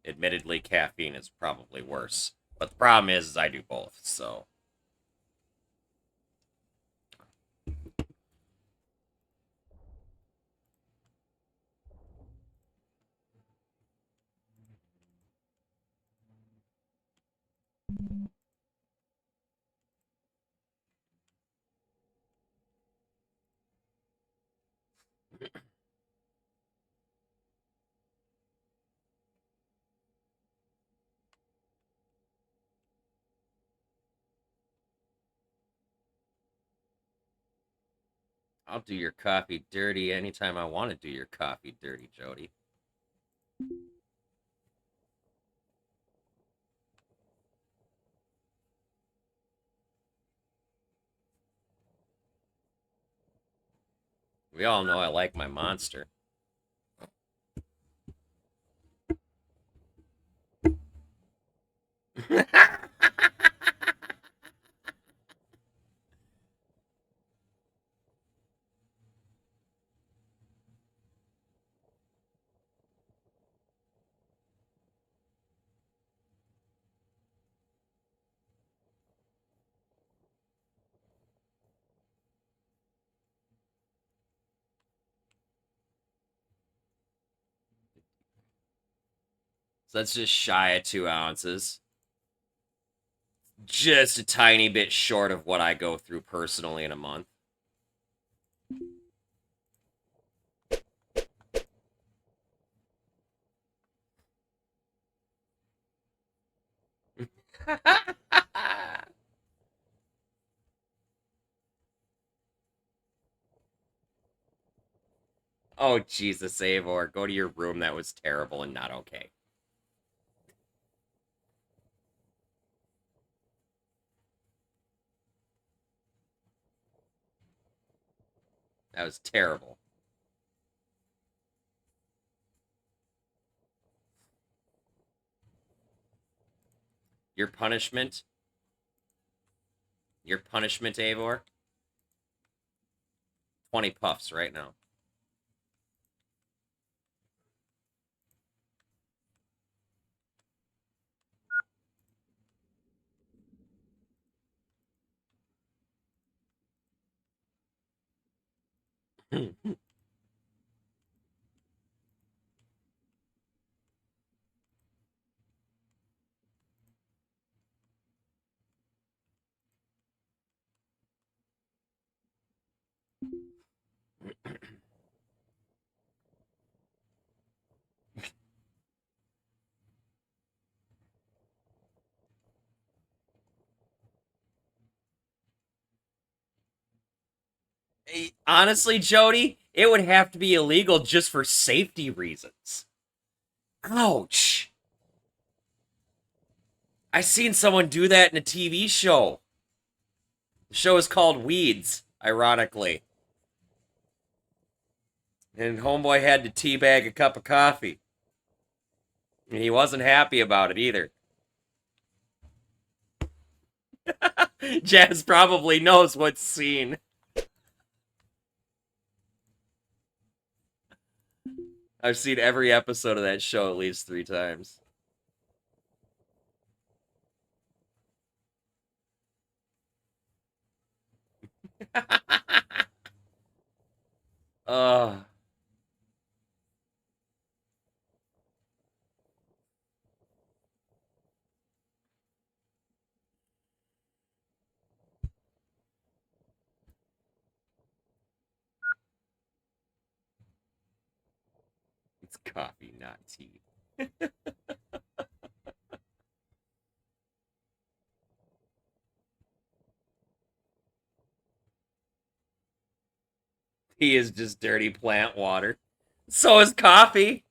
Admittedly, caffeine is probably worse. But the problem is I do both, so. I'll do your coffee dirty anytime I want to do your coffee dirty, Jody. We all know I like my monster. So that's just shy of 2 ounces. Just a tiny bit short of what I go through personally in a month. Oh, Jesus, Eivor. Go to your room. That was terrible and not okay. That was terrible. Your punishment? Your punishment, Eivor? 20 puffs right now. Honestly, Jody, it would have to be illegal just for safety reasons. Ouch. I seen someone do that in a TV show. The show is called Weeds, ironically. And homeboy had to teabag a cup of coffee. And he wasn't happy about it either. Jazz probably knows what scene. I've seen every episode of that show at least 3 times. Ugh. It's coffee, not tea. Tea is just dirty plant water. So is coffee.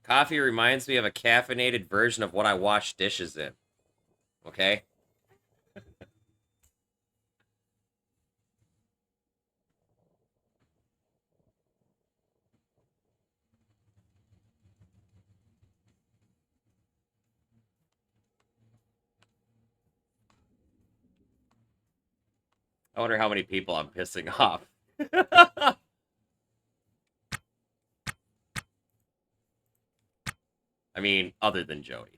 Coffee reminds me of a caffeinated version of what I wash dishes in. Okay? I wonder how many people I'm pissing off. I mean, other than Jody.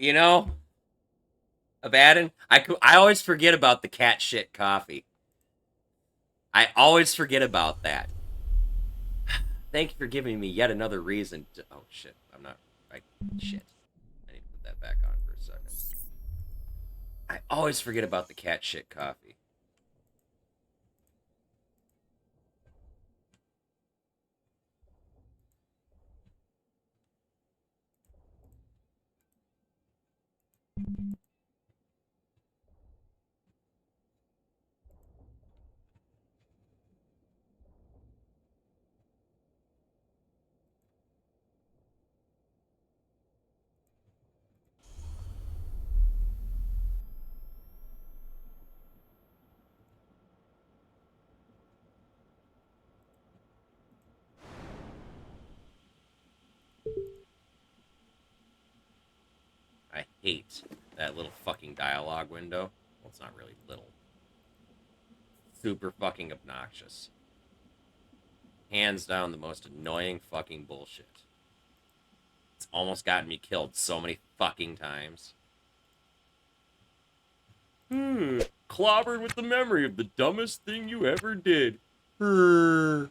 You know? Abaddon? I always forget about the cat shit coffee. I always forget about that. Thank you for giving me yet another reason to... Oh, shit. Shit. I need to put that back on for a second. I always forget about the cat shit coffee. I hate that little fucking dialogue window. Well, it's not really little. Super fucking obnoxious. Hands down the most annoying fucking bullshit. It's almost gotten me killed so many fucking times. Clobbered with the memory of the dumbest thing you ever did. No,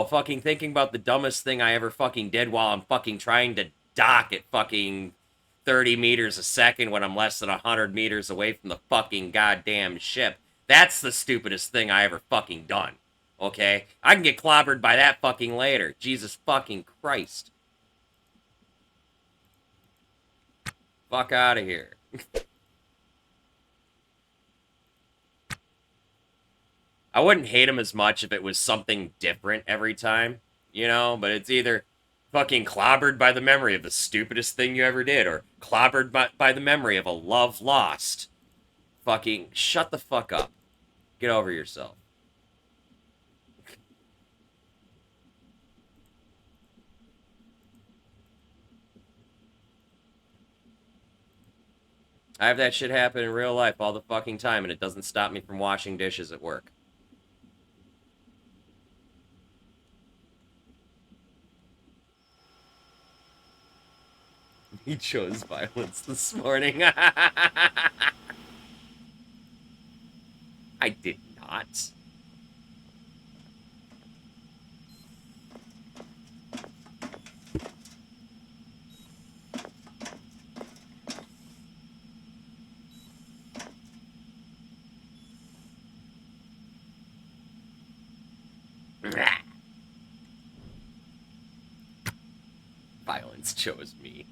fucking thinking about the dumbest thing I ever fucking did while I'm fucking trying to dock at fucking 30 meters a second when I'm less than 100 meters away from the fucking goddamn ship. That's the stupidest thing I ever fucking done. Okay? I can get clobbered by that fucking later. Jesus fucking Christ. Fuck out of here. I wouldn't hate him as much if it was something different every time, you know? But it's either fucking clobbered by the memory of the stupidest thing you ever did, or clobbered by the memory of a love lost. Fucking shut the fuck up. Get over yourself. I have that shit happen in real life all the fucking time, and it doesn't stop me from washing dishes at work. He chose violence this morning. I did not. Violence chose me.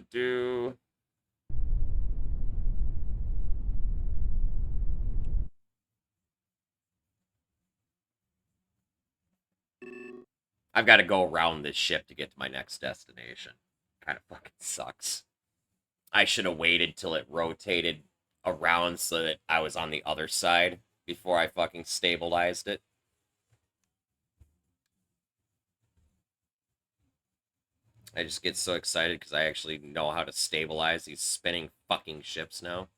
Do. I've got to go around this ship to get to my next destination. Kind of fucking sucks. I should have waited till it rotated around so that I was on the other side before I fucking stabilized it. I just get so excited because I actually know how to stabilize these spinning fucking ships now.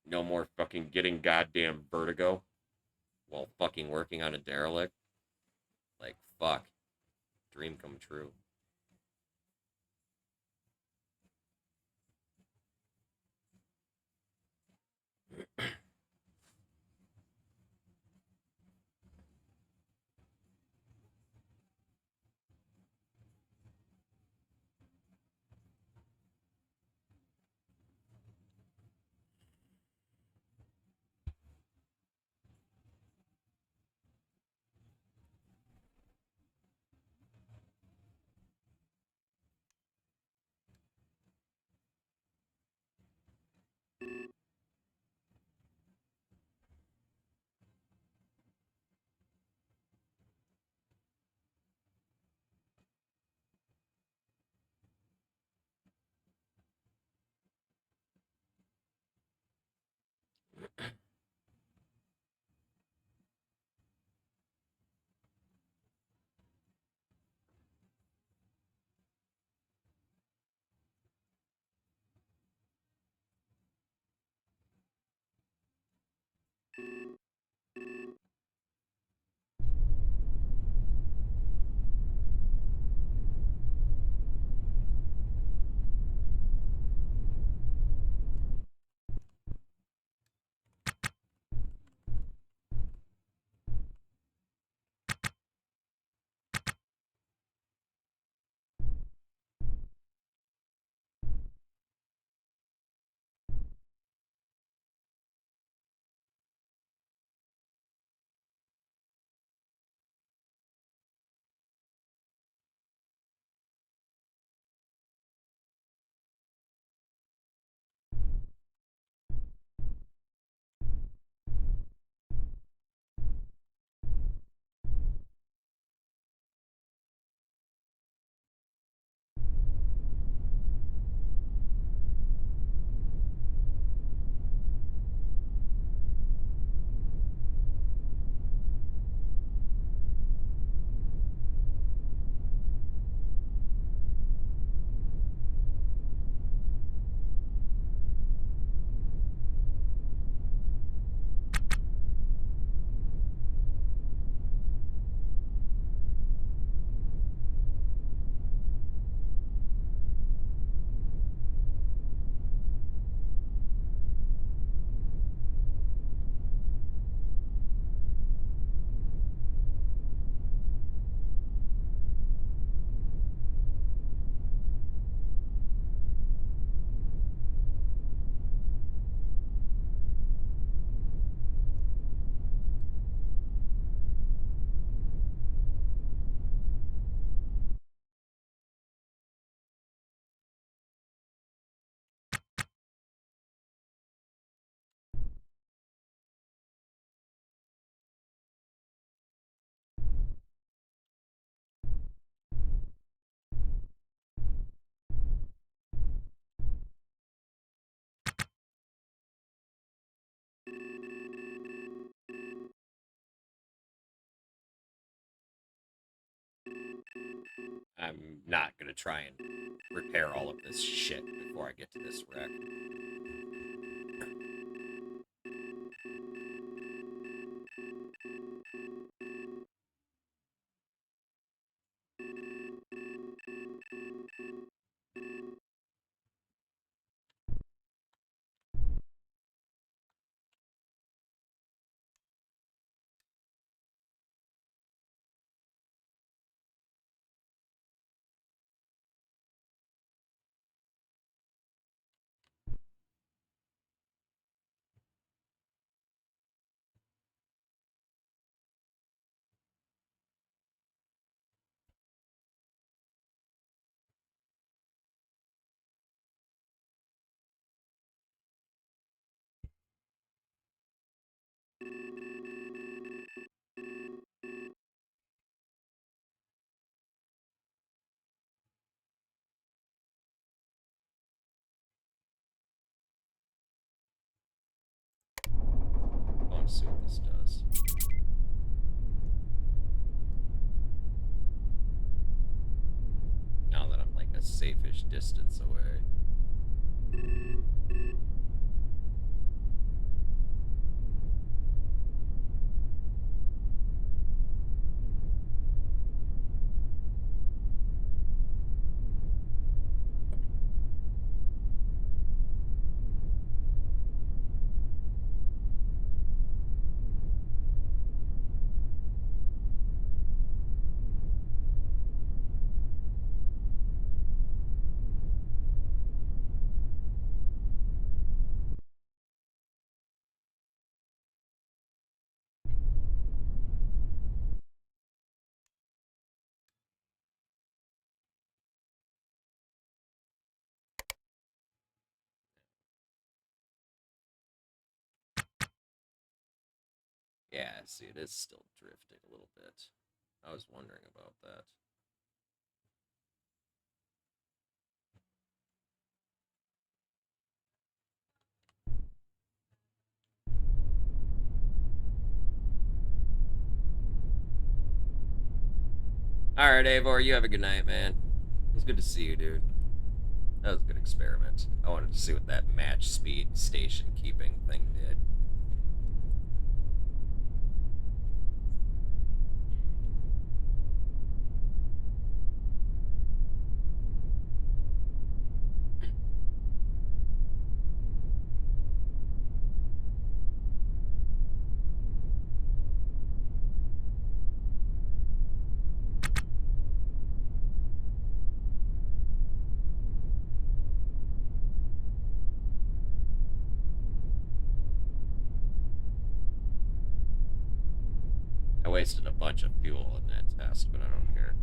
No more fucking getting goddamn vertigo while fucking working on a derelict. Like, fuck. Dream come true. I'm not gonna try and repair all of this shit before I get to this wreck. I want to see what this does. safe-ish distance away. Yeah, see, it is still drifting a little bit. I was wondering about that. Alright, Avor, you have a good night, man. It was good to see you, dude. That was a good experiment. I wanted to see what that match speed station keeping thing did. I wasted a bunch of fuel in that test, but I don't care.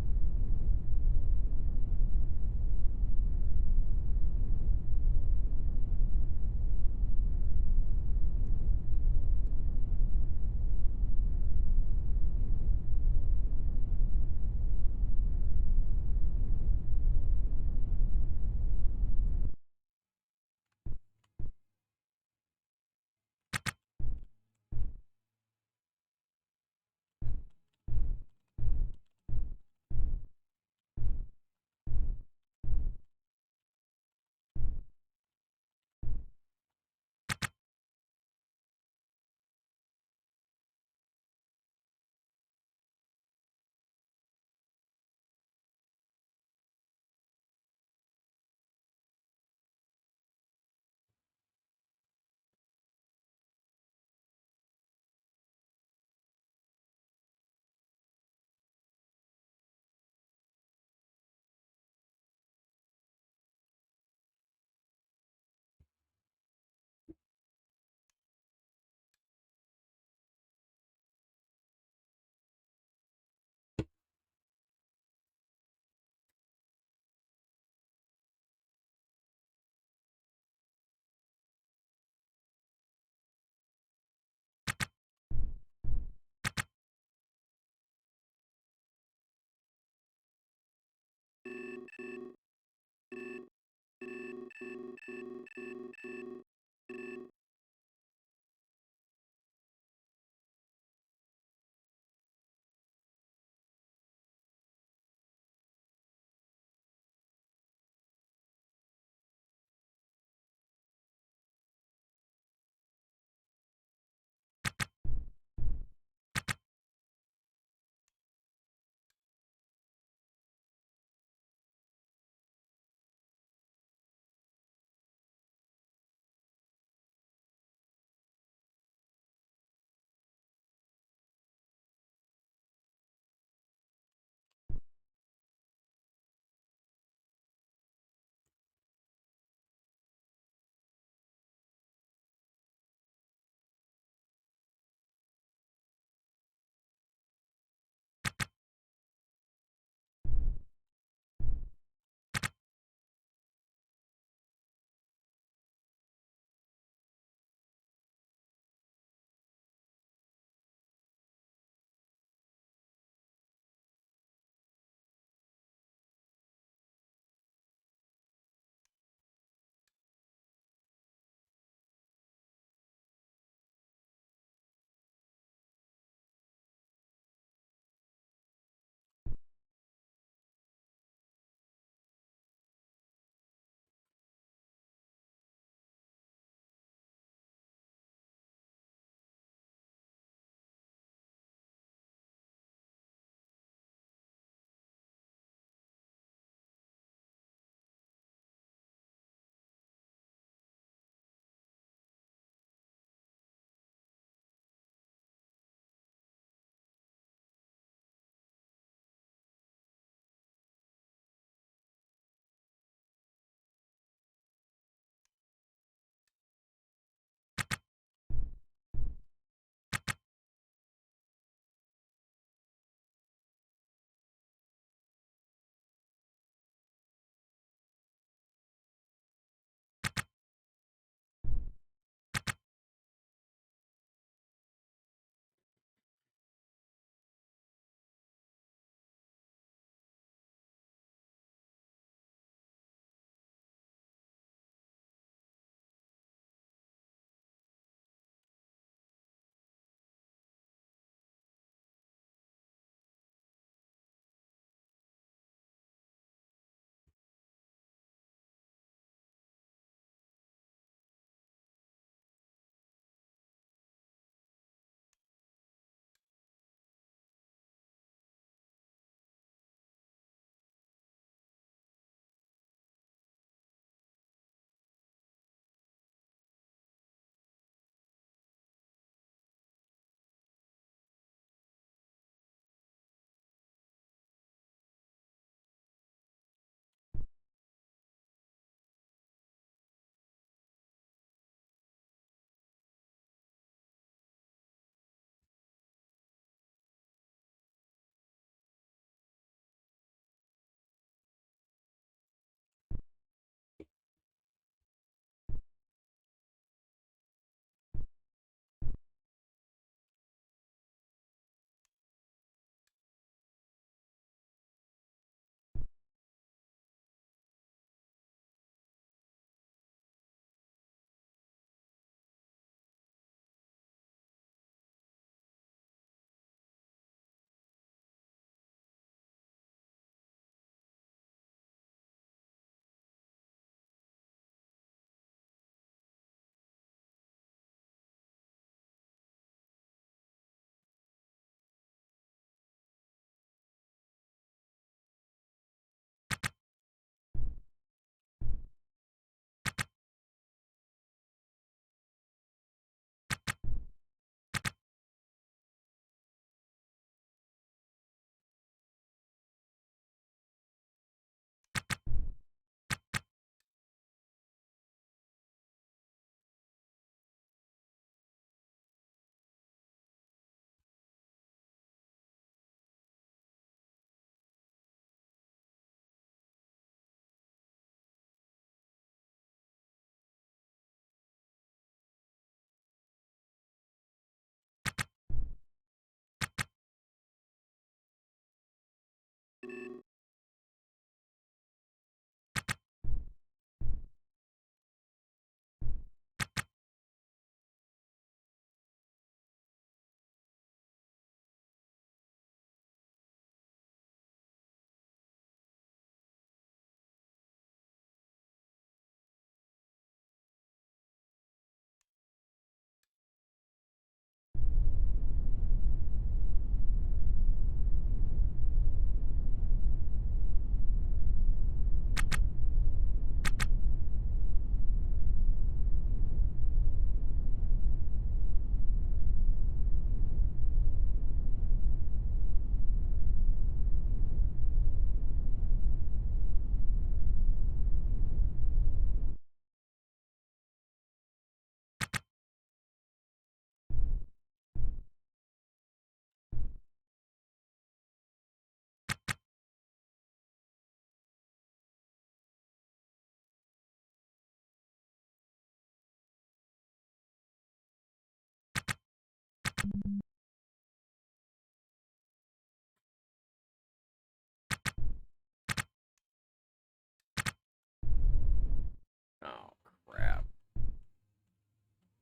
Oh, crap.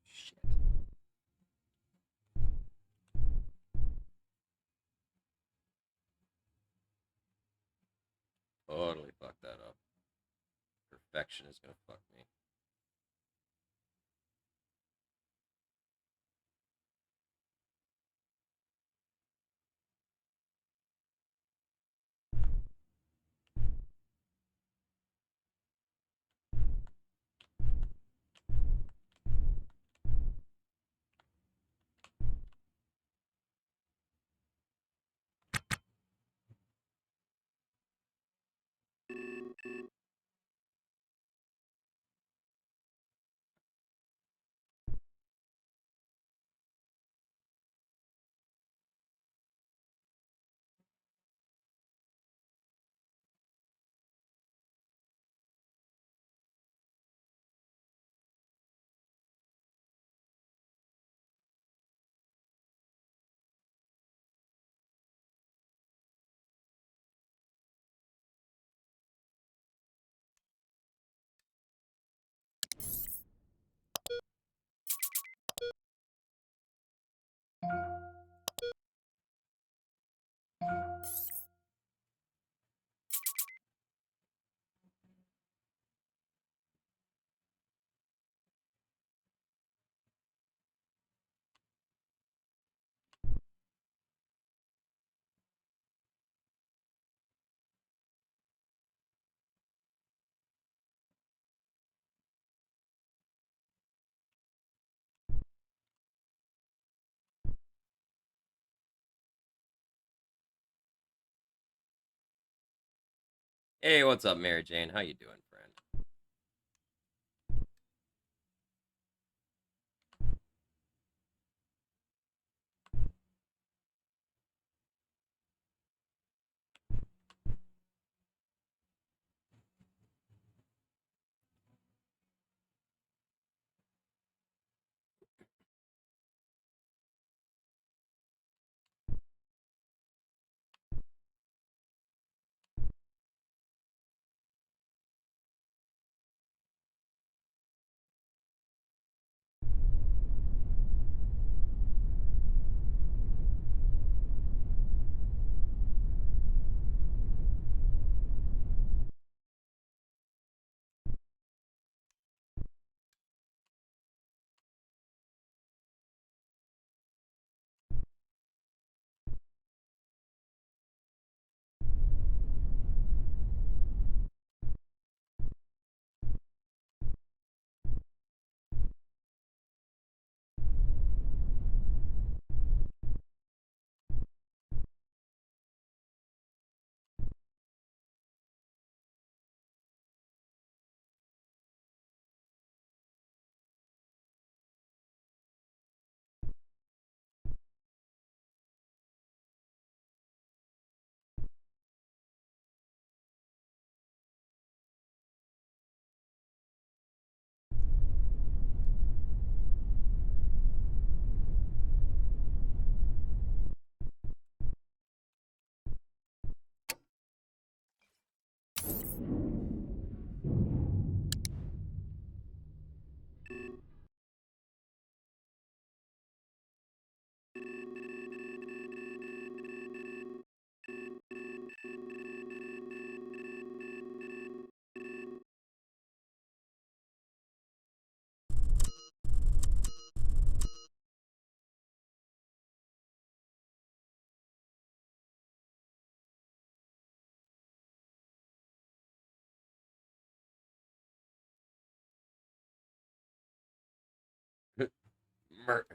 Shit. Totally fucked that up. Perfection is gonna fuck me. Hey, what's up, Mary Jane? How you doing, friend?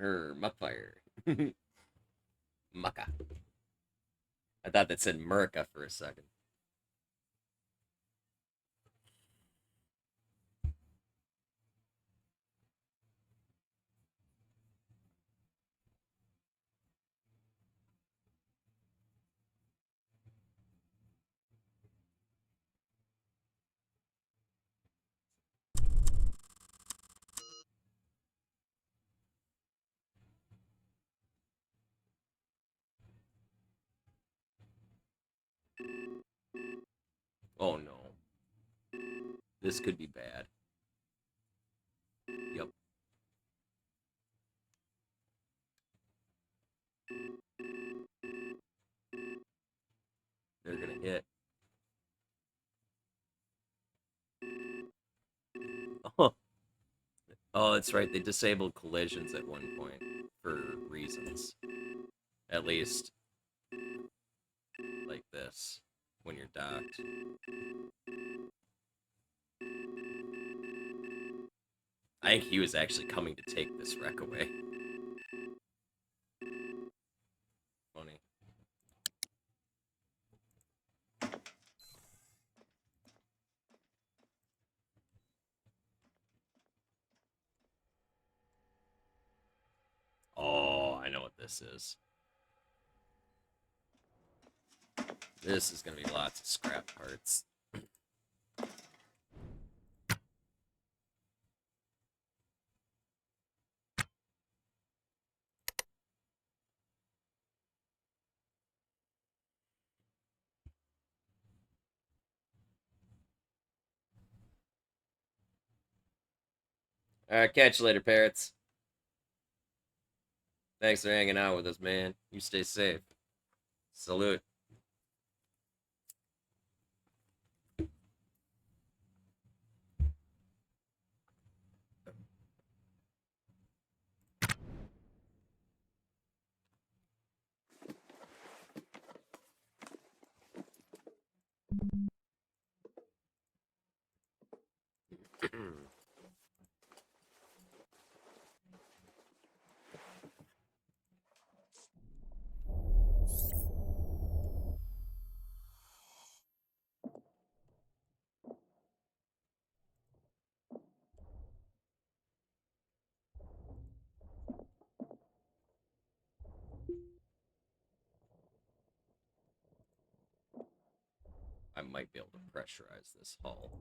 Muckfire. Mucka. I thought that said Murica for a second. Oh no. This could be bad. Yep. They're gonna hit. Oh. Oh, that's right. They disabled collisions at one point for reasons. At least like this when you're docked. I think he was actually coming to take this wreck away. Funny. Oh, I know what this is. This is going to be lots of scrap parts. Alright, catch you later, parrots. Thanks for hanging out with us, man. You stay safe. Salute. I might be able to pressurize this hull.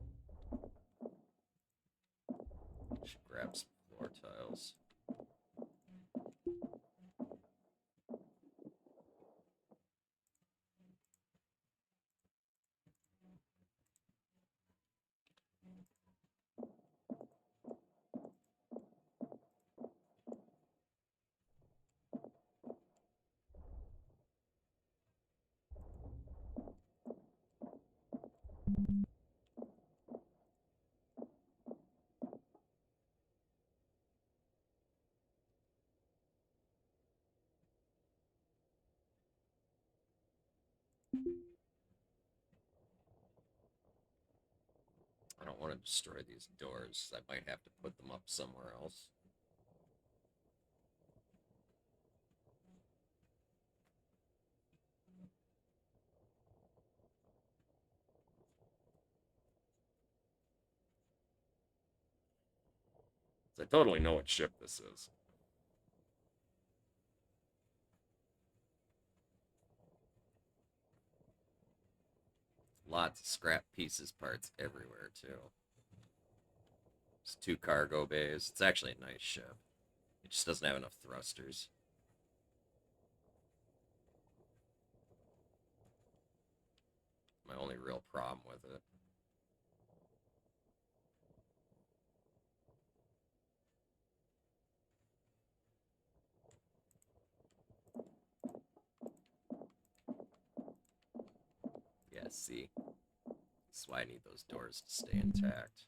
Should grab some floor tiles. I don't want to destroy these doors. I might have to put them up somewhere else. I totally know what ship this is. Lots of scrap pieces, parts everywhere, too. There's 2 cargo bays. It's actually a nice ship. It just doesn't have enough thrusters. My only real problem with it. Yeah, see? That's why I need those doors to stay intact.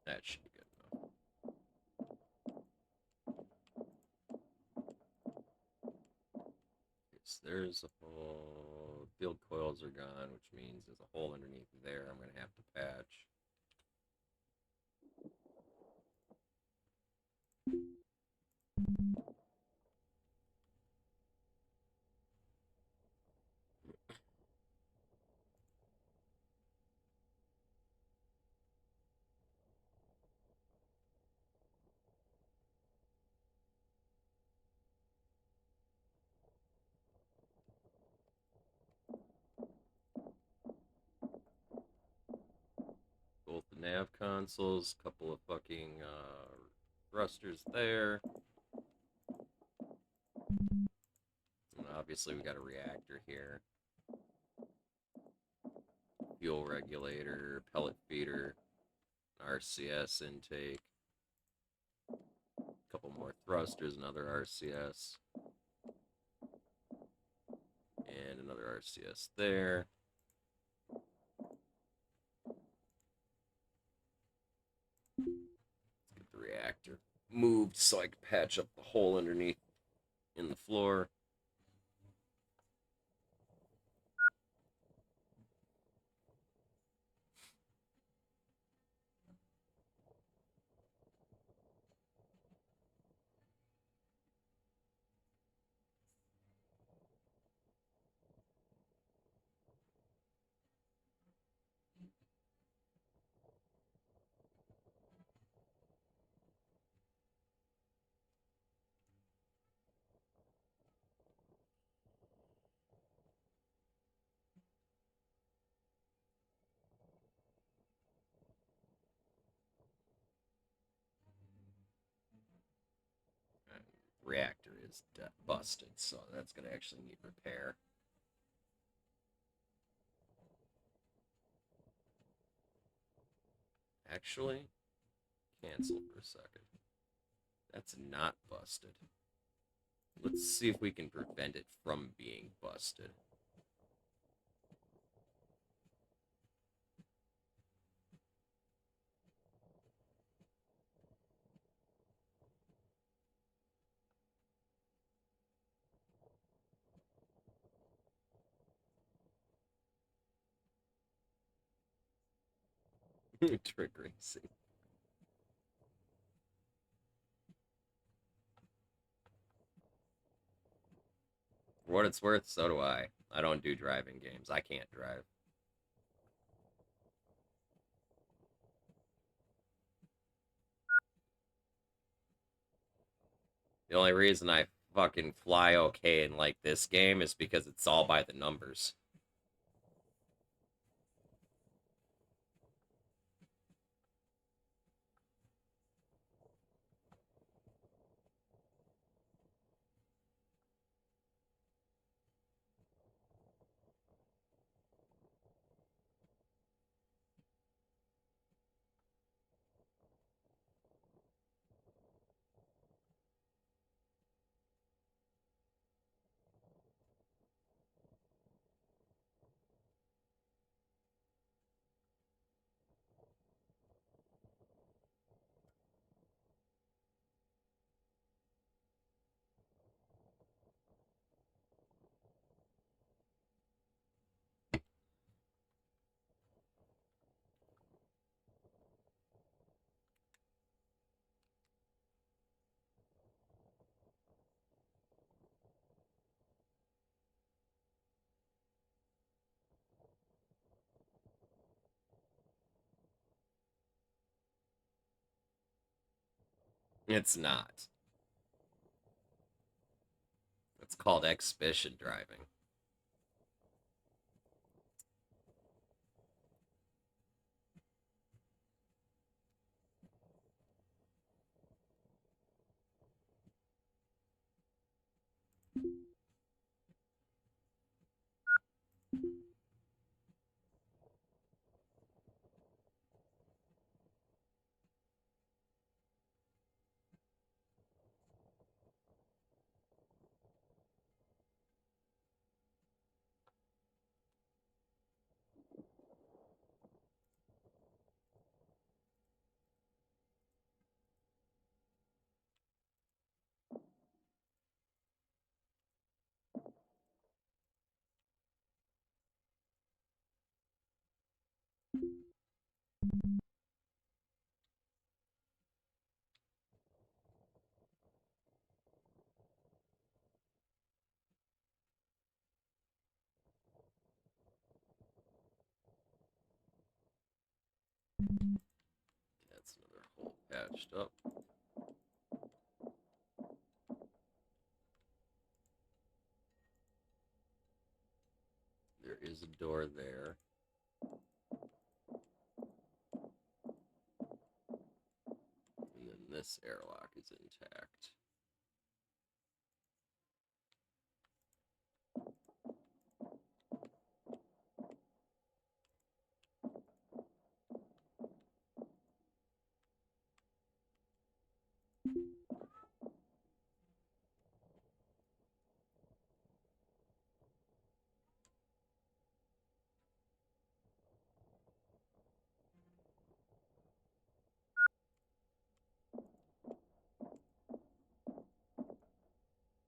That should be good enough. So there's a hole. Field coils are gone, which means there's a hole underneath there I'm going to have to patch. Both the nav consoles, couple of fucking thrusters there. And obviously we got a reactor here. Fuel regulator, pellet feeder, RCS intake. A couple more thrusters, another RCS. And another RCS there. Let's get the reactor moved so I can patch up the hole underneath in the floor. Reactor is busted, so that's going to actually need repair. Actually, cancel for a second. That's not busted. Let's see if we can prevent it from being busted. Trick racing. For what it's worth, so do I. I don't do driving games. I can't drive. The only reason I fucking fly okay in like this game is because it's all by the numbers. It's not. It's called exhibition driving. That's another hole patched up. There is a door there. And then this airlock is intact.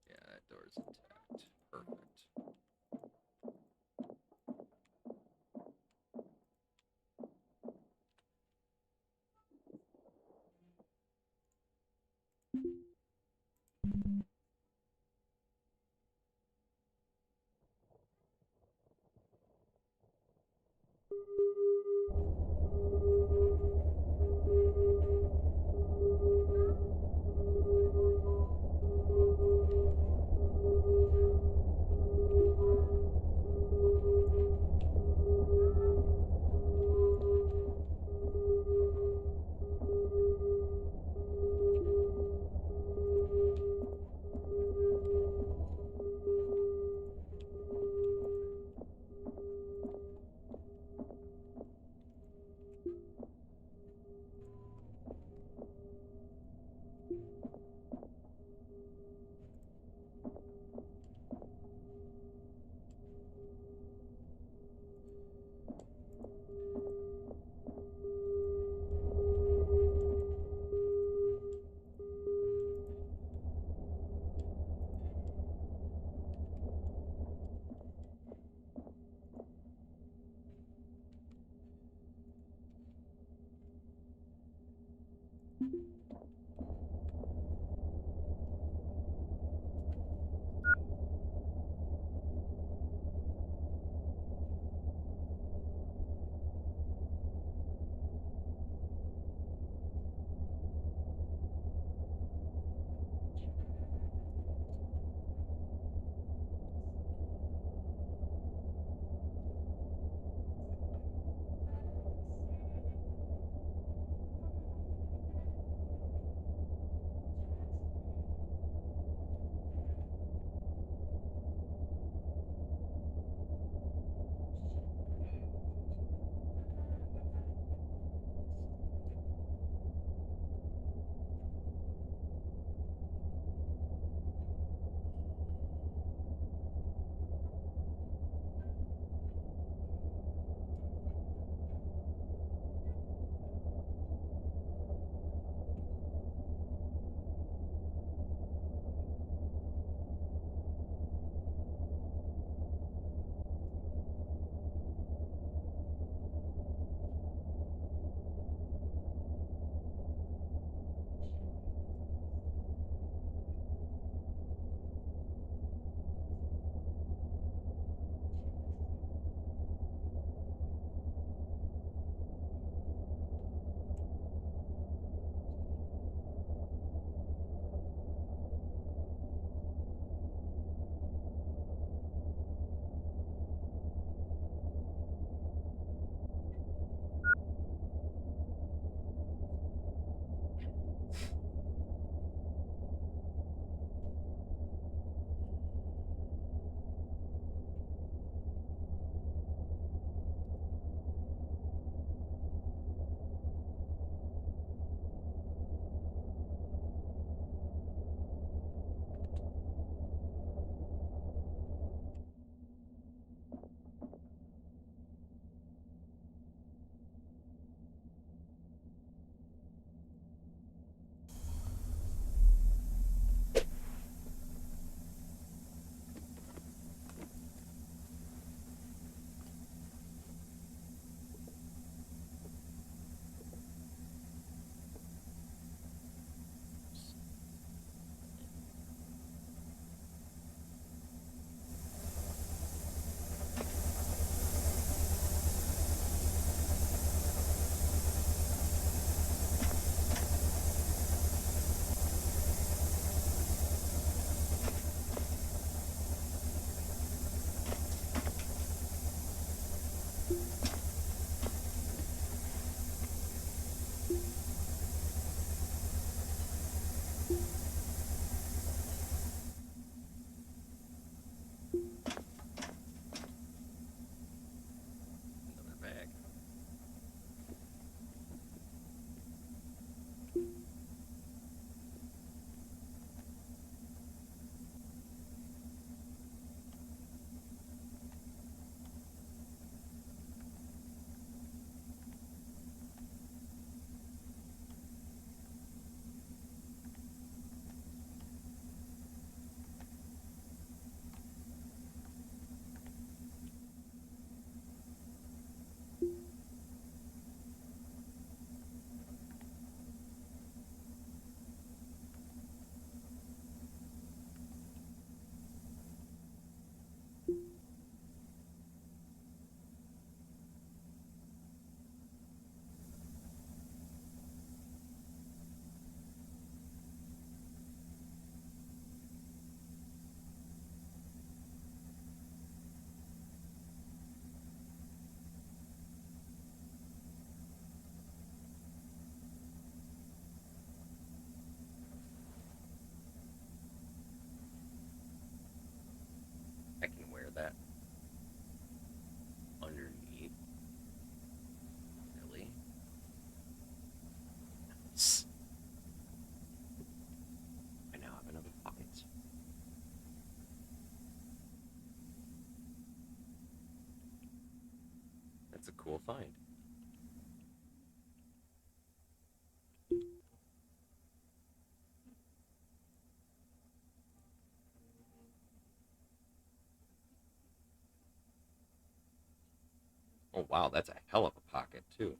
Yeah, that door's intact. Perfect. That's a cool find. Oh wow, that's a hell of a pocket too.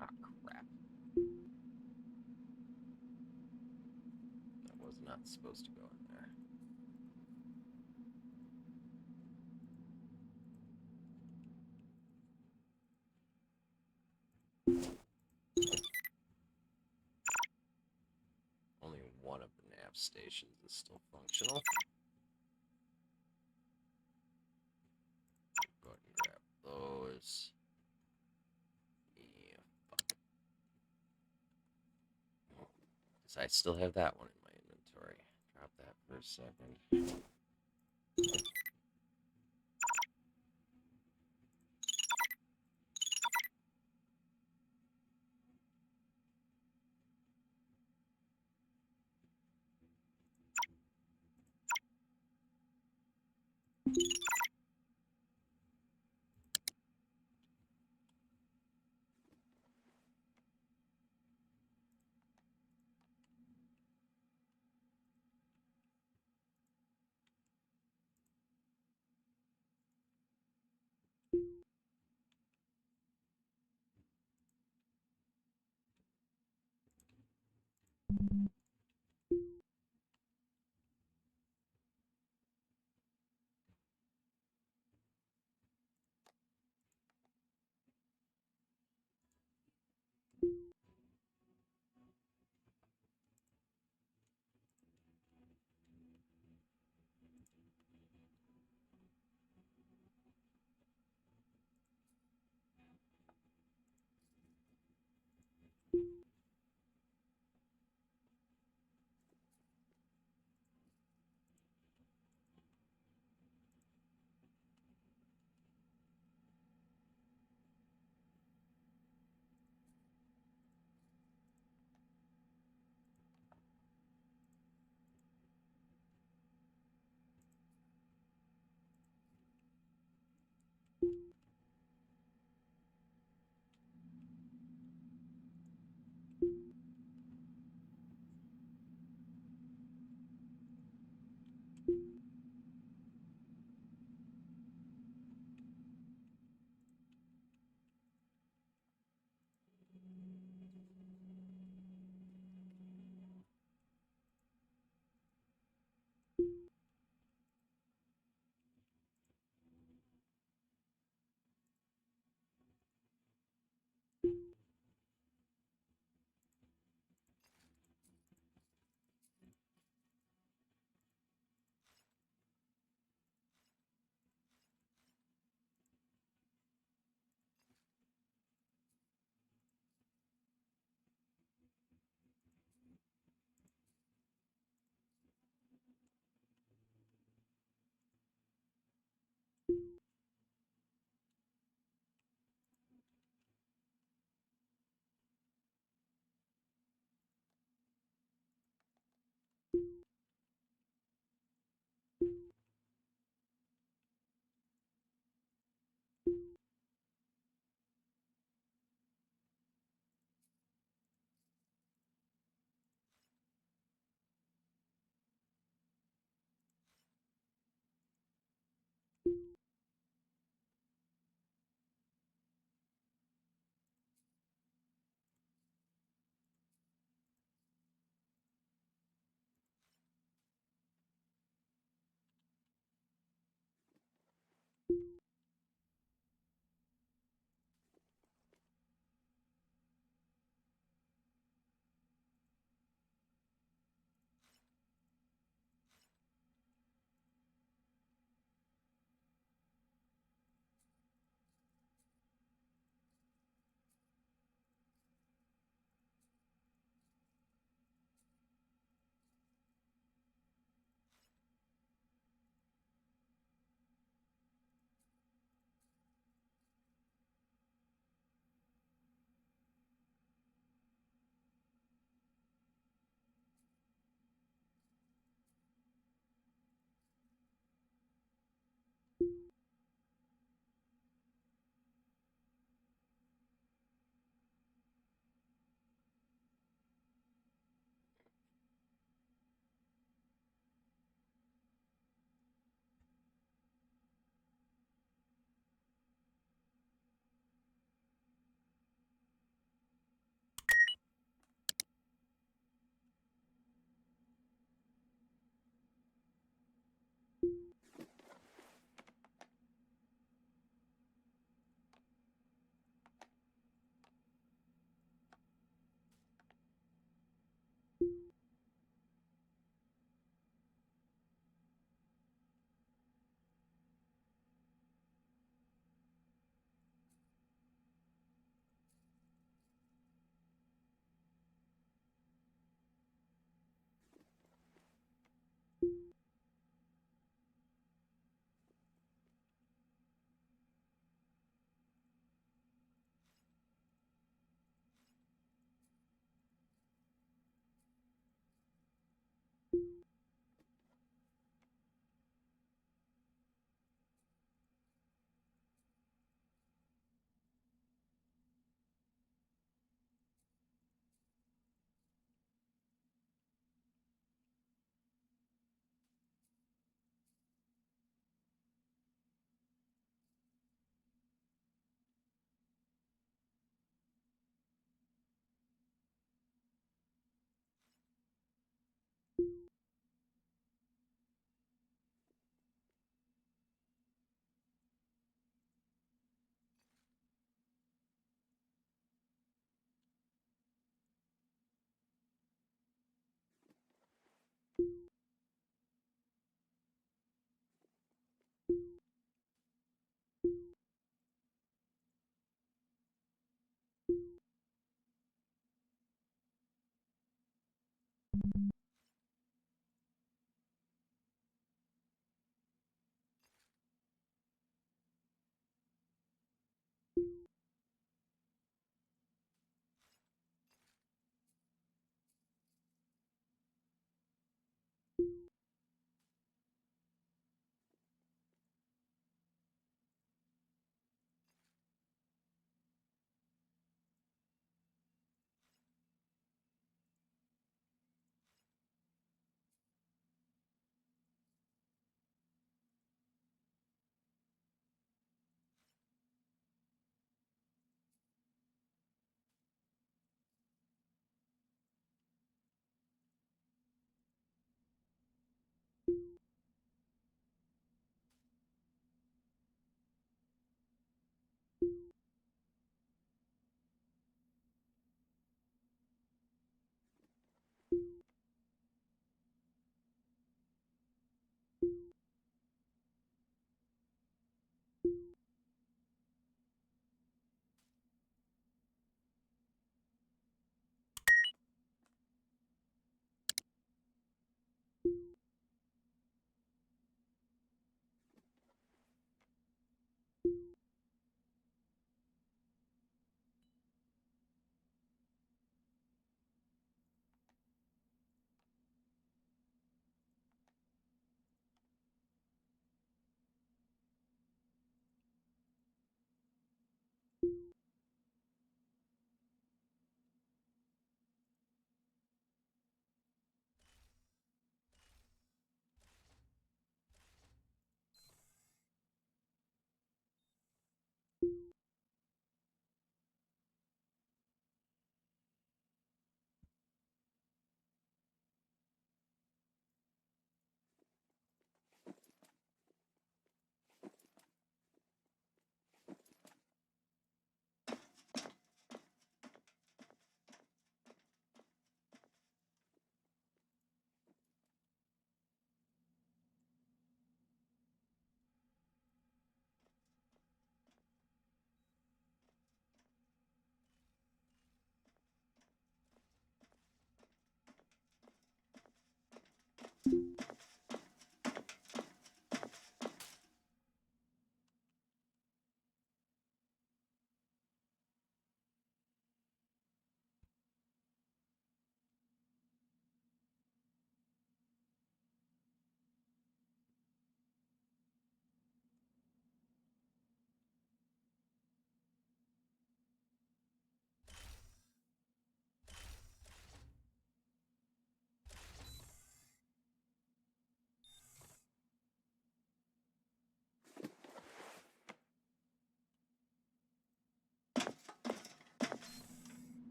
Ah, crap. That was not supposed to go in there. Only one of the nav stations is still functional. Go ahead and grab those. Yeah, fuck. 'Cause I still have that one in my inventory. Drop that for a second.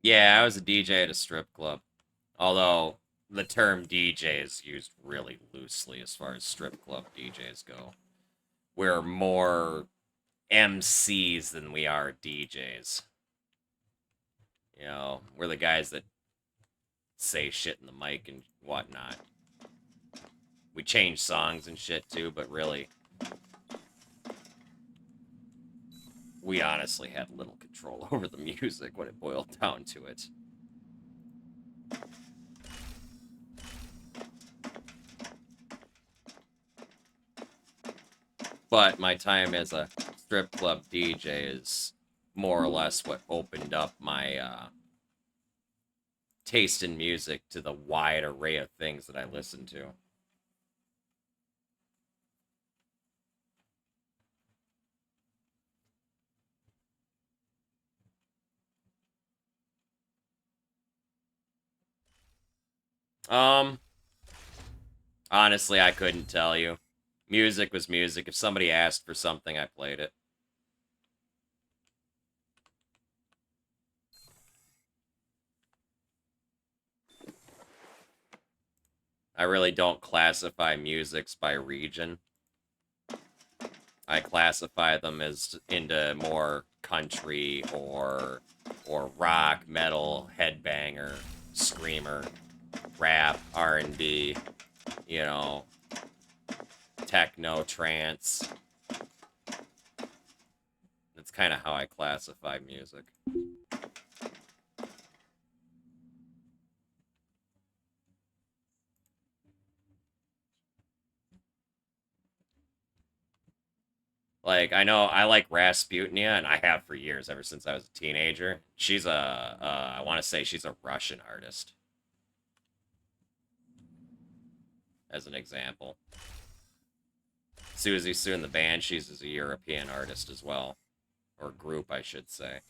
Yeah, I was a DJ at a strip club. Although the term DJ is used really loosely as far as strip club DJs go. We're more MCs than we are DJs. You know, we're the guys that say shit in the mic and whatnot. We change songs and shit too, but really, we honestly had little control over the music when it boiled down to it. But my time as a strip club DJ is more or less what opened up my taste in music to the wide array of things that I listen to. Honestly, I couldn't tell you. Music was music. If somebody asked for something, I played it. I really don't classify musics by region. I classify them as into more country or rock, metal, headbanger, screamer, rap, R&B, you know, techno, trance. That's kind of how I classify music. Like, I know I like Rasputia, and I have for years, ever since I was a teenager. She's I want to say she's a Russian artist. As an example. Susie Sue in the band, she's a European artist as well. Or group, I should say.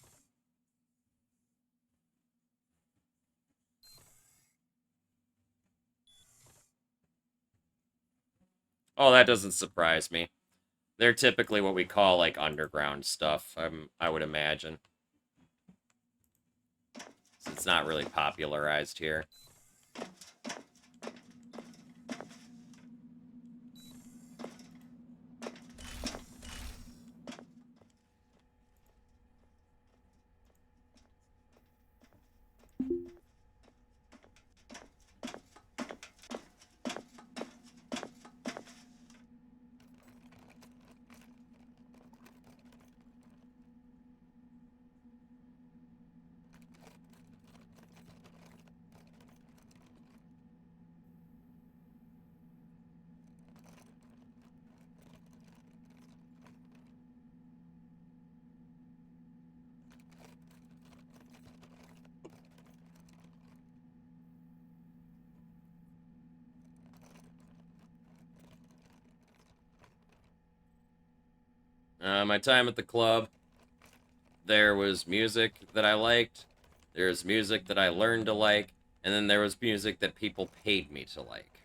Oh, that doesn't surprise me. They're typically what we call, like, underground stuff, I would imagine. So it's not really popularized here. My time at the club, there was music that I liked, there was music that I learned to like, and then there was music that people paid me to like.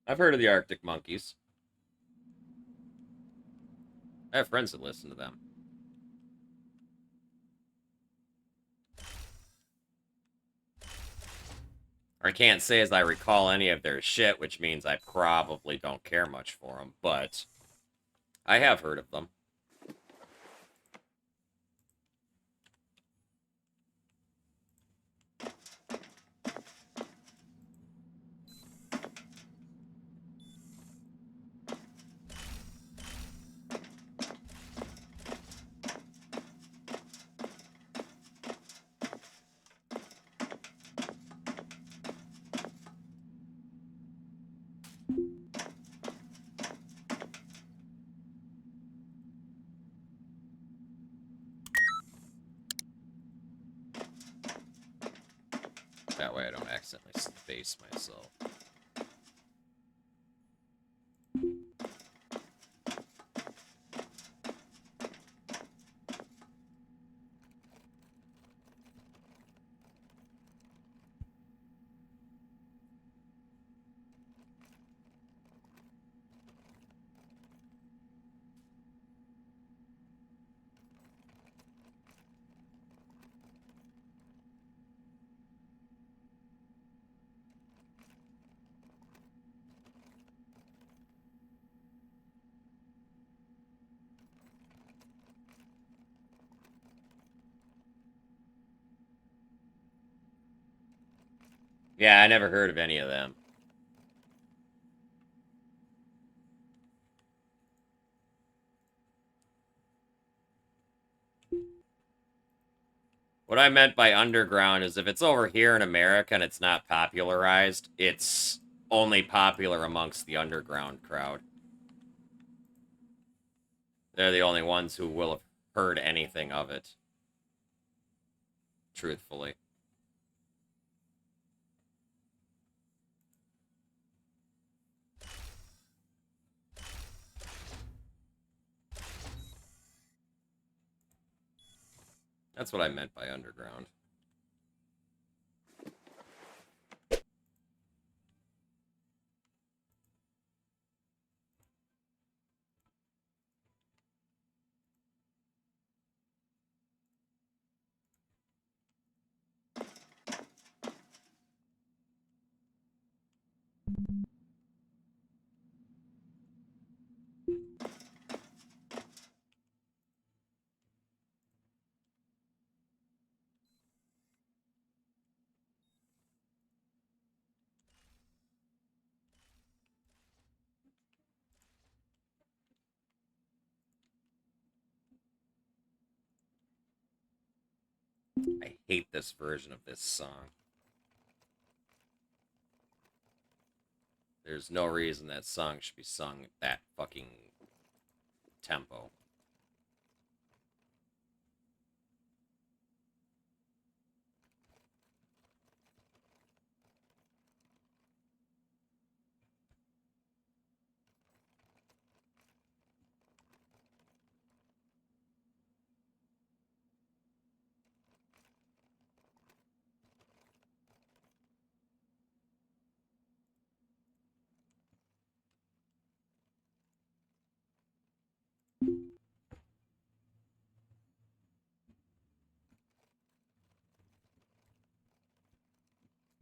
I've heard of the Arctic monkeys. I have friends that listen to them. I can't say as I recall any of their shit, which means I probably don't care much for them, but I have heard of them. That way I don't accidentally space myself. Yeah, I never heard of any of them. What I meant by underground is if it's over here in America and it's not popularized, it's only popular amongst the underground crowd. They're the only ones who will have heard anything of it. Truthfully. That's what I meant by underground. I hate this version of this song. There's no reason that song should be sung at that fucking tempo.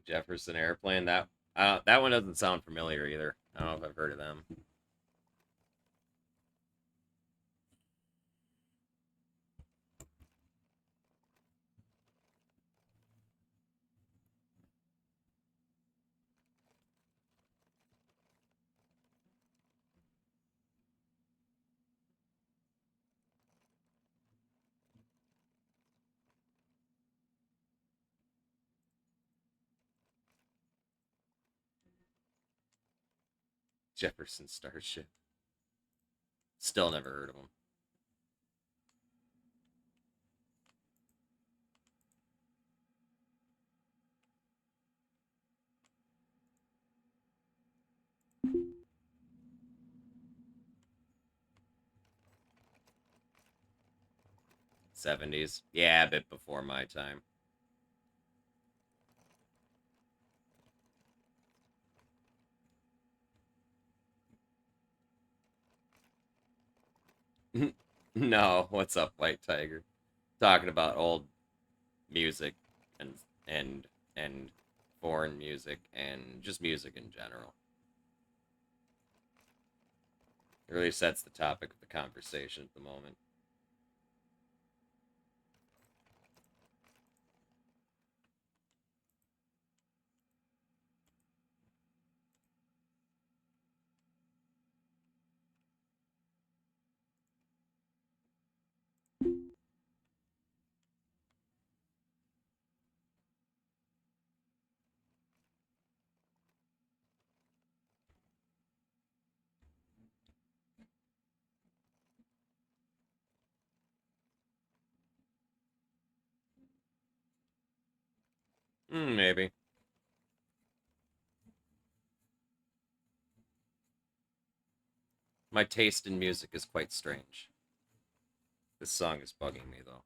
Jefferson Airplane, that one doesn't sound familiar either. I don't know if I've heard of them. Jefferson Starship. Still never heard of them. '70s. Yeah, a bit before my time. No, what's up, White Tiger? Talking about old music and and and foreign music and just music in general. It really sets the topic of the conversation at the moment. Maybe. My taste in music is quite strange. This song is bugging me, though.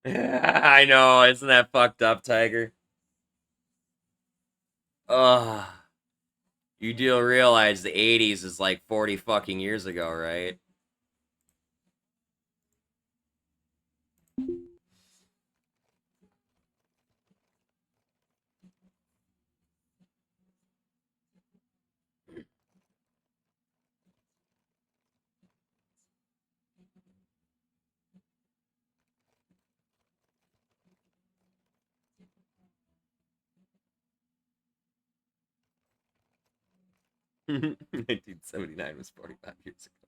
I know, isn't that fucked up, Tiger? Ugh. You do realize the 80s is like 40 fucking years ago, right? Nineteen 1979 was 45 years ago.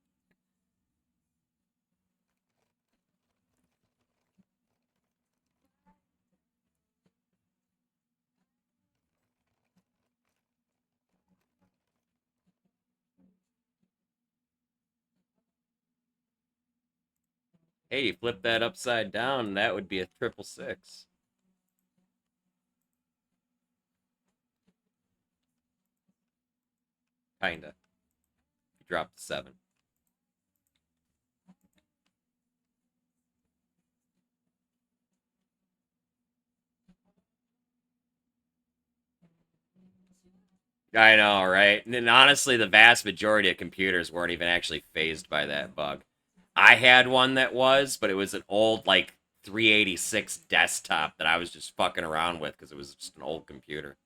Hey, you flip that upside down, that would be a 666. Kinda. You dropped the 7. I know, right? And honestly, the vast majority of computers weren't even actually phased by that bug. I had one that was, but it was an old, like, 386 desktop that I was just fucking around with because it was just an old computer.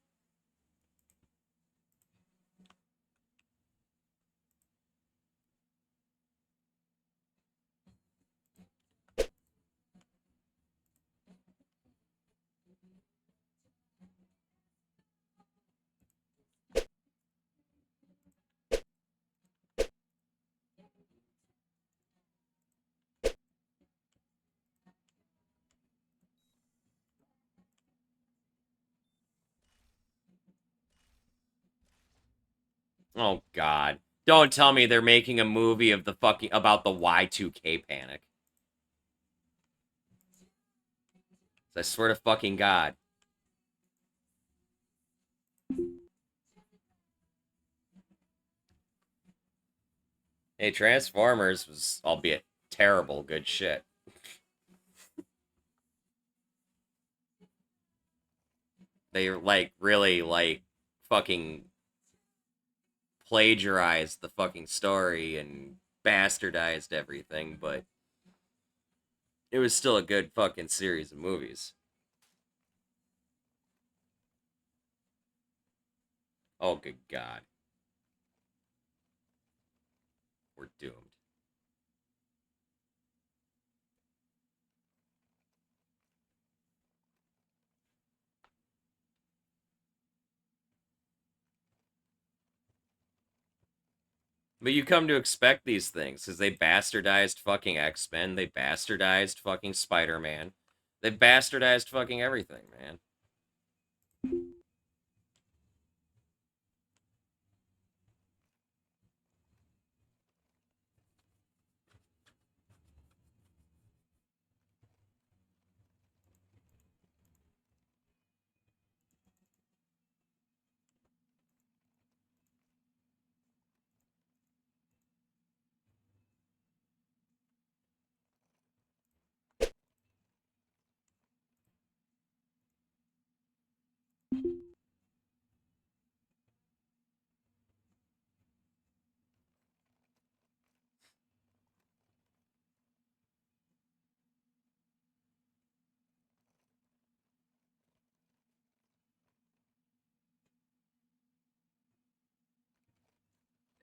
Oh, God. Don't tell me they're making a movie of the fucking about the Y2K panic. I swear to fucking God. Hey, Transformers was, albeit terrible, good shit. They, like, really, like, fucking plagiarized the fucking story and bastardized everything, but it was still a good fucking series of movies. Oh, good God. We're doomed. But you come to expect these things, because they bastardized fucking X-Men, they bastardized fucking Spider-Man, they bastardized fucking everything, man.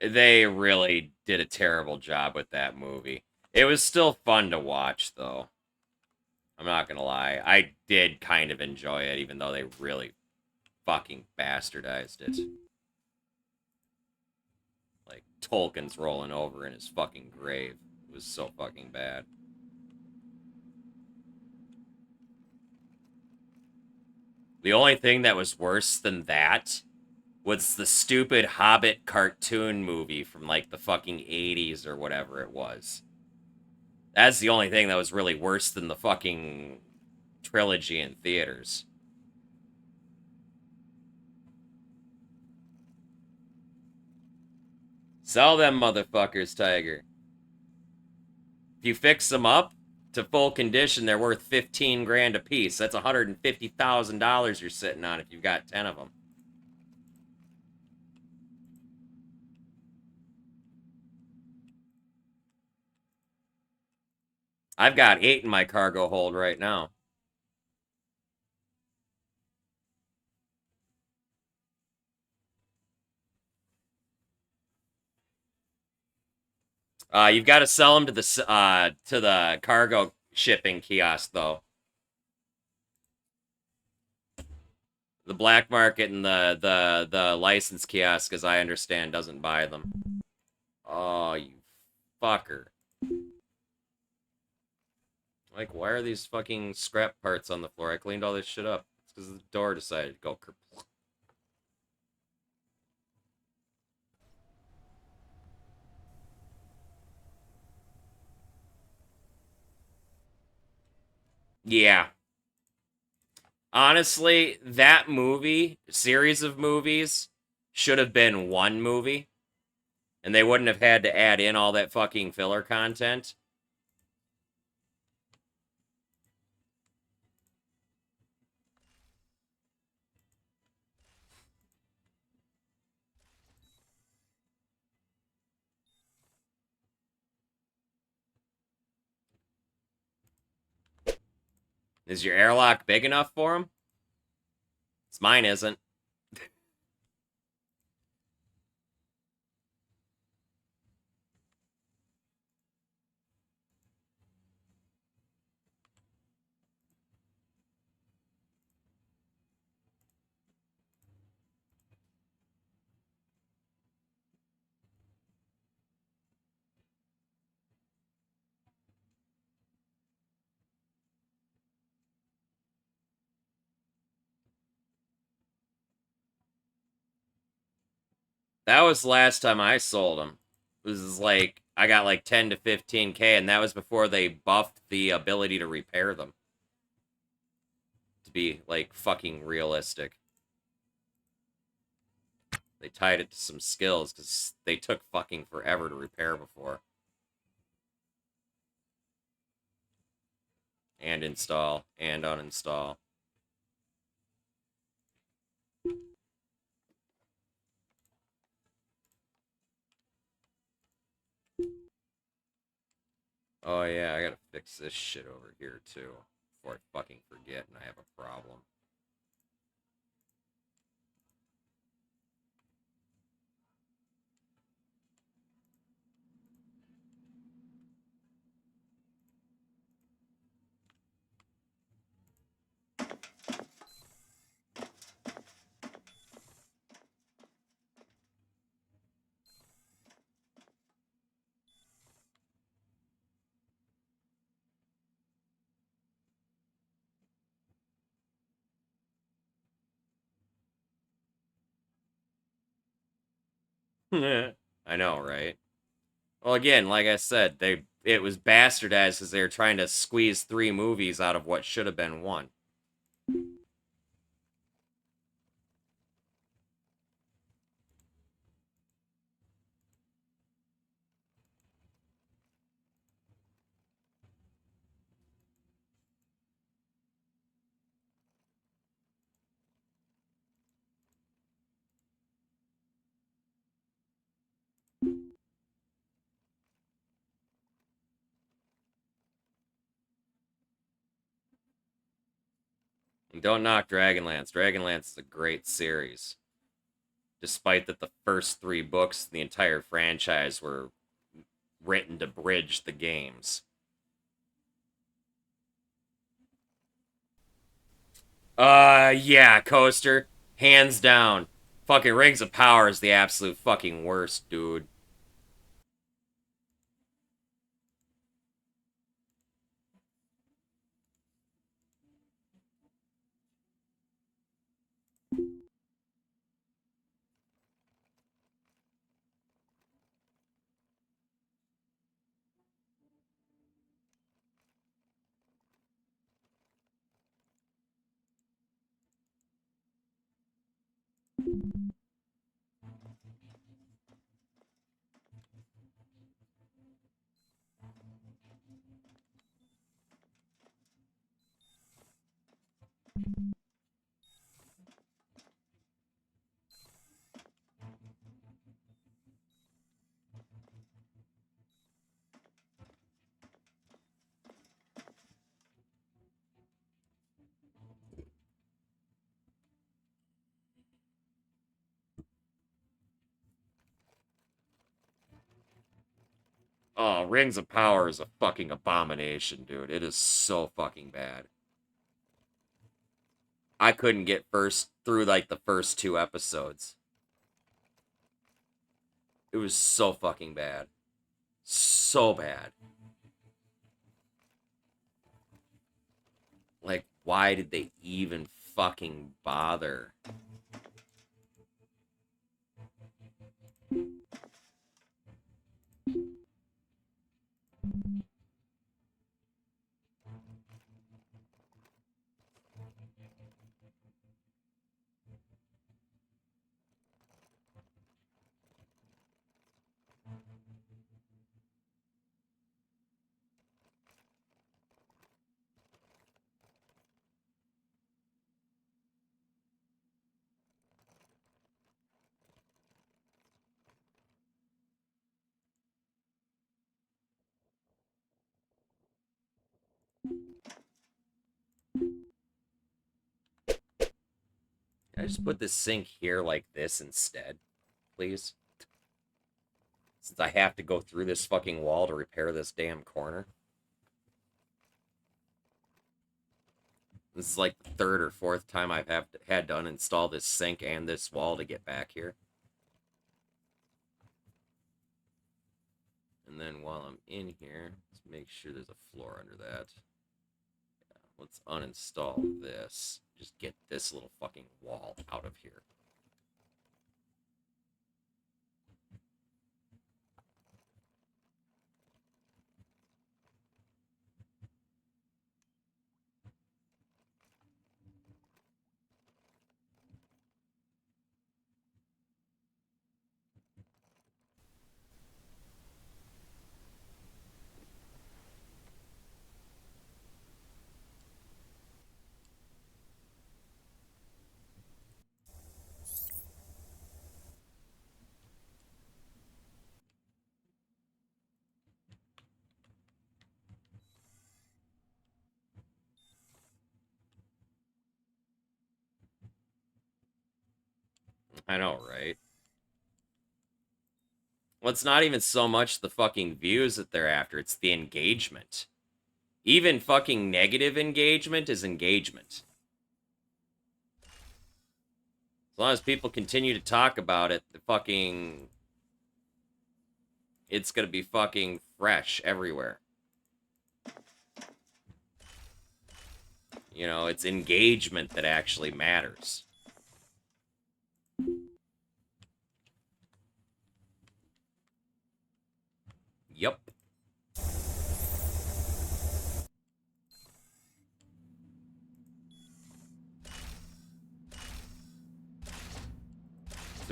They really did a terrible job with that movie. It was still fun to watch, though. I'm not gonna lie. I did kind of enjoy it, even though they really fucking bastardized it. Like, Tolkien's rolling over in his fucking grave. It was so fucking bad. The only thing that was worse than that was the stupid Hobbit cartoon movie from, like, the fucking 80s or whatever it was. That's the only thing that was really worse than the fucking trilogy in theaters. Sell them motherfuckers, Tiger. If you fix them up to full condition, they're worth 15 grand a piece. That's $150,000 you're sitting on if you've got 10 of them. I've got 8 in my cargo hold right now. You've got to sell them to the cargo shipping kiosk, though. The black market and the license kiosk, as I understand, doesn't buy them. Oh, you fucker. Like, why are these fucking scrap parts on the floor? I cleaned all this shit up. It's because the door decided to go kerplunk. Yeah. Honestly, that series of movies, should have been one movie. And they wouldn't have had to add in all that fucking filler content. Is your airlock big enough for them? Mine isn't. That was the last time I sold them. It was like, I got like 10 to 15K, and that was before they buffed the ability to repair them. To be, like, fucking realistic. They tied it to some skills, because they took fucking forever to repair before. And install, and uninstall. Oh yeah, I gotta fix this shit over here too, before I fucking forget and I have a problem. I know, right? Well, again, like I said, it was bastardized because they were trying to squeeze 3 movies out of what should have been 1. And don't knock Dragonlance. Dragonlance is a great series. Despite that the first 3 books, the entire franchise were written to bridge the games. Yeah, Coaster. Hands down. Fucking Rings of Power is the absolute fucking worst, dude. Oh, Rings of Power is a fucking abomination, dude. It is so fucking bad. I couldn't get through like the first 2 episodes. It was so fucking bad. So bad. Like, why did they even fucking bother? Can I just put this sink here like this instead, please? Since I have to go through this fucking wall to repair this damn corner. This is like the 3rd or 4th time I've had to uninstall this sink and this wall to get back here. And then while I'm in here, let's make sure there's a floor under that. Yeah, let's uninstall this. Just get this little fucking wall out of here. I know, right? Well, it's not even so much the fucking views that they're after, it's the engagement. Even fucking negative engagement is engagement. As long as people continue to talk about it, it's gonna be fucking fresh everywhere. You know, it's engagement that actually matters.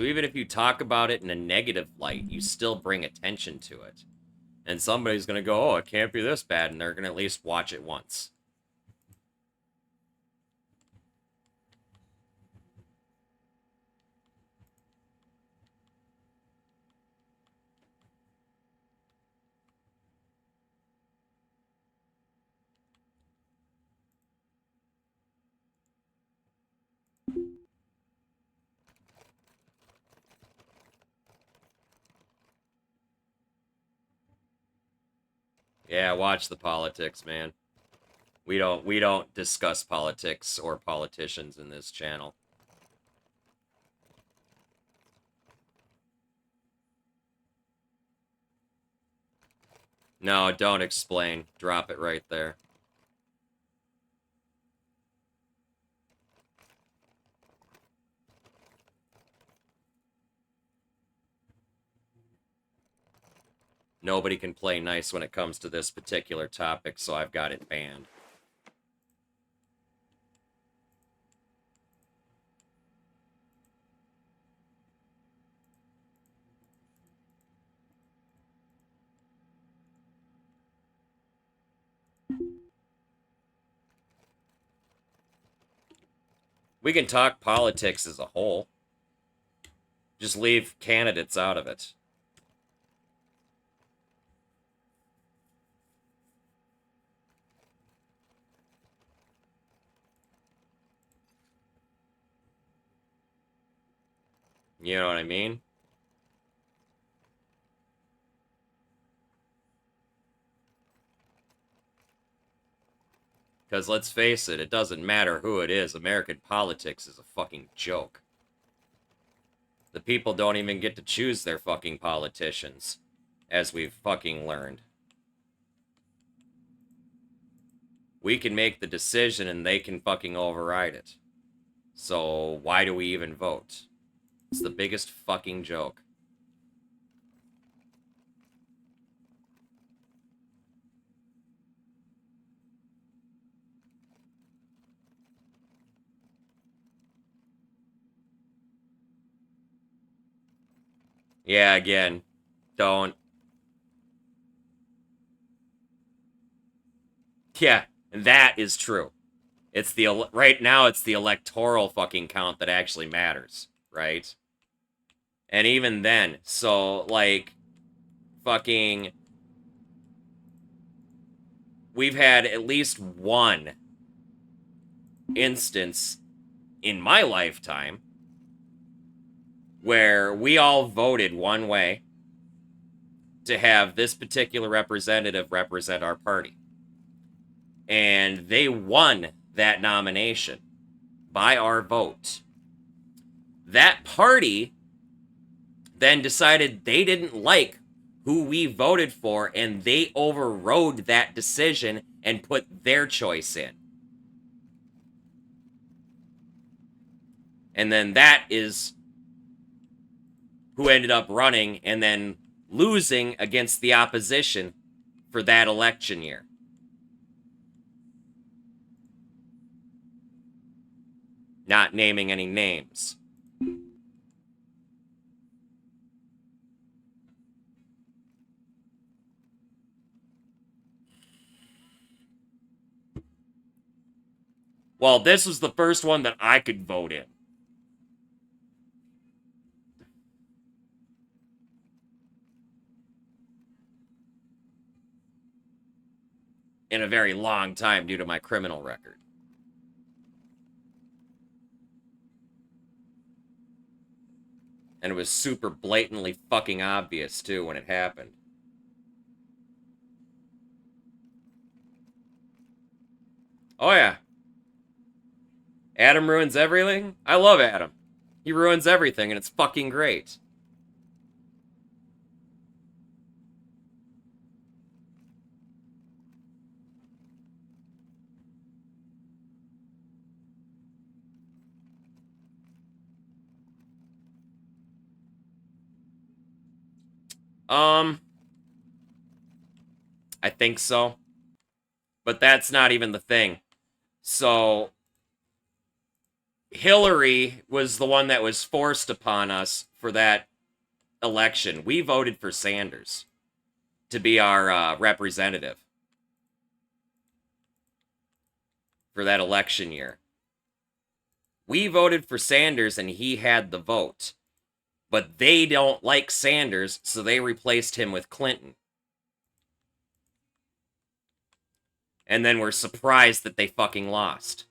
So even if you talk about it in a negative light, you still bring attention to it. And somebody's going to go, oh, it can't be this bad, and they're going to at least watch it once. Yeah, watch the politics, man. We don't discuss politics or politicians in this channel. No, don't explain. Drop it right there. Nobody can play nice when it comes to this particular topic, so I've got it banned. We can talk politics as a whole. Just leave candidates out of it. You know what I mean? Because let's face it, it doesn't matter who it is. American politics is a fucking joke. The people don't even get to choose their fucking politicians, as we've fucking learned. We can make the decision and they can fucking override it. So why do we even vote? It's the biggest fucking joke. Yeah, again, don't. Yeah, and that is true. It's the right now it's the electoral fucking count that actually matters, right? And even then, so like fucking we've had at least one instance in my lifetime where we all voted one way to have this particular representative represent our party. And they won that nomination by our vote. That party then decided they didn't like who we voted for, and they overrode that decision and put their choice in. And then that is who ended up running and then losing against the opposition for that election year. Not naming any names. Well, this was the first one that I could vote in. In a very long time due to my criminal record. And it was super blatantly fucking obvious, too, when it happened. Oh, yeah. Adam ruins everything? I love Adam. He ruins everything, and it's fucking great. I think so. But that's not even the thing. So, Hillary was the one that was forced upon us for that election. We voted for Sanders to be our representative for that election year. We voted for Sanders and he had the vote. But they don't like Sanders, so they replaced him with Clinton. And then we're surprised that they fucking lost.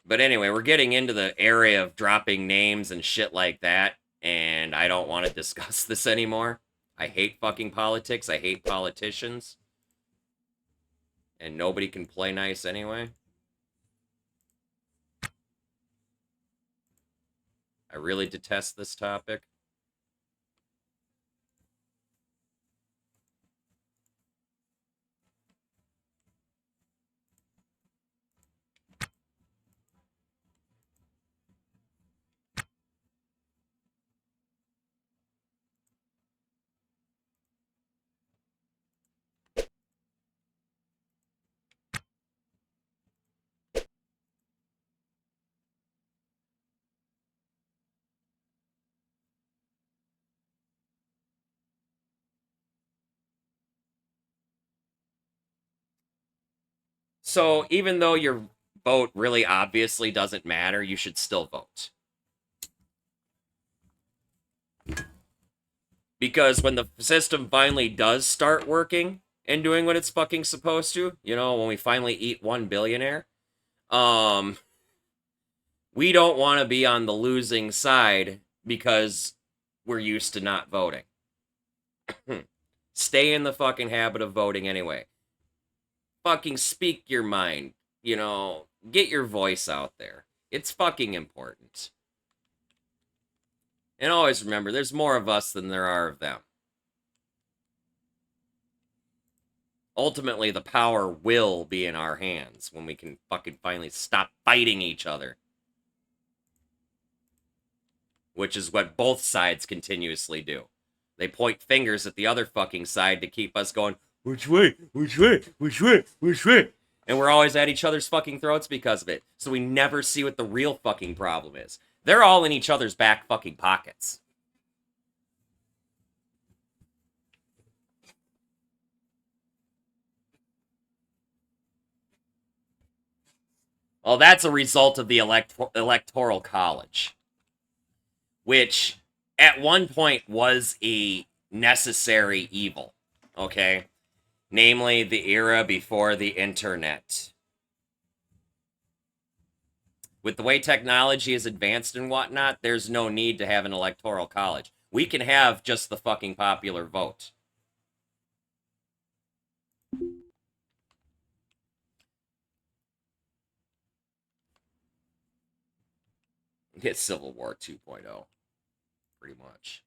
But anyway, we're getting into the area of dropping names and shit like that, and I don't want to discuss this anymore. I hate fucking politics. I hate politicians. And nobody can play nice anyway. I really detest this topic. So even though your vote really obviously doesn't matter, you should still vote. Because when the system finally does start working and doing what it's fucking supposed to, you know, when we finally eat one billionaire, we don't want to be on the losing side because we're used to not voting. Stay in the fucking habit of voting anyway. Fucking speak your mind, you know, get your voice out there. It's fucking important. And always remember, there's more of us than there are of them. Ultimately, the power will be in our hands when we can fucking finally stop fighting each other. Which is what both sides continuously do. They point fingers at the other fucking side to keep us going, which way, which way, which way, which way? And we're always at each other's fucking throats because of it. So we never see what the real fucking problem is. They're all in each other's back fucking pockets. Well, that's a result of the Electoral College. Which, at one point, was a necessary evil. Okay? Namely, the era before the internet. With the way technology has advanced and whatnot, there's no need to have an electoral college. We can have just the fucking popular vote. It's Civil War 2.0. Pretty much.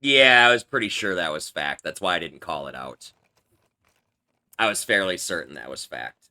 Yeah, I was pretty sure that was fact. That's why I didn't call it out. I was fairly certain that was fact.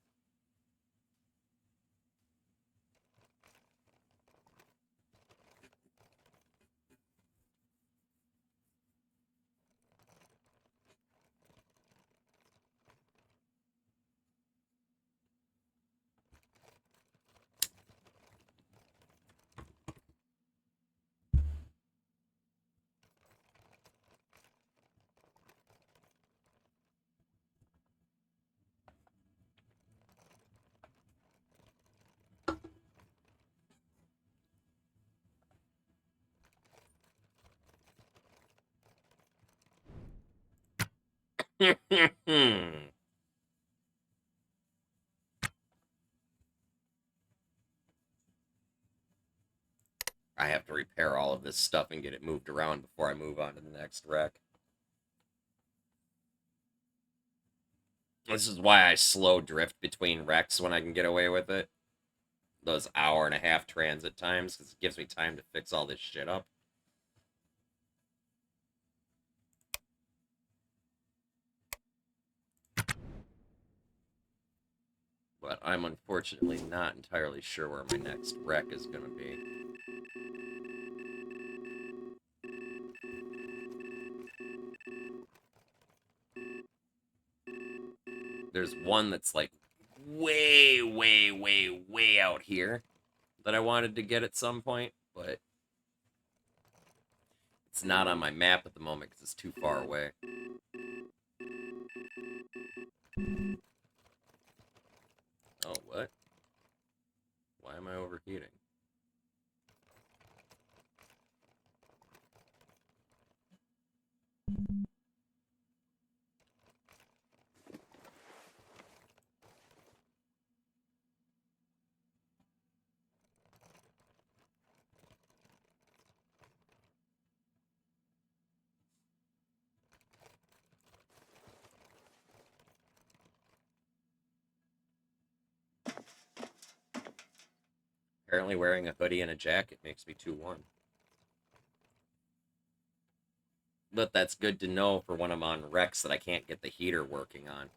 I have to repair all of this stuff and get it moved around before I move on to the next wreck. This is why I slow drift between wrecks when I can get away with it. Those hour-and-a-half transit times, because it gives me time to fix all this shit up. But I'm unfortunately not entirely sure where my next wreck is going to be. There's one that's like way, way, way, way out here that I wanted to get at some point, but it's not on my map at the moment because it's too far away. Oh, what? Why am I overheating? Apparently wearing a hoodie and a jacket makes me too warm. But that's good to know for when I'm on wrecks that I can't get the heater working on.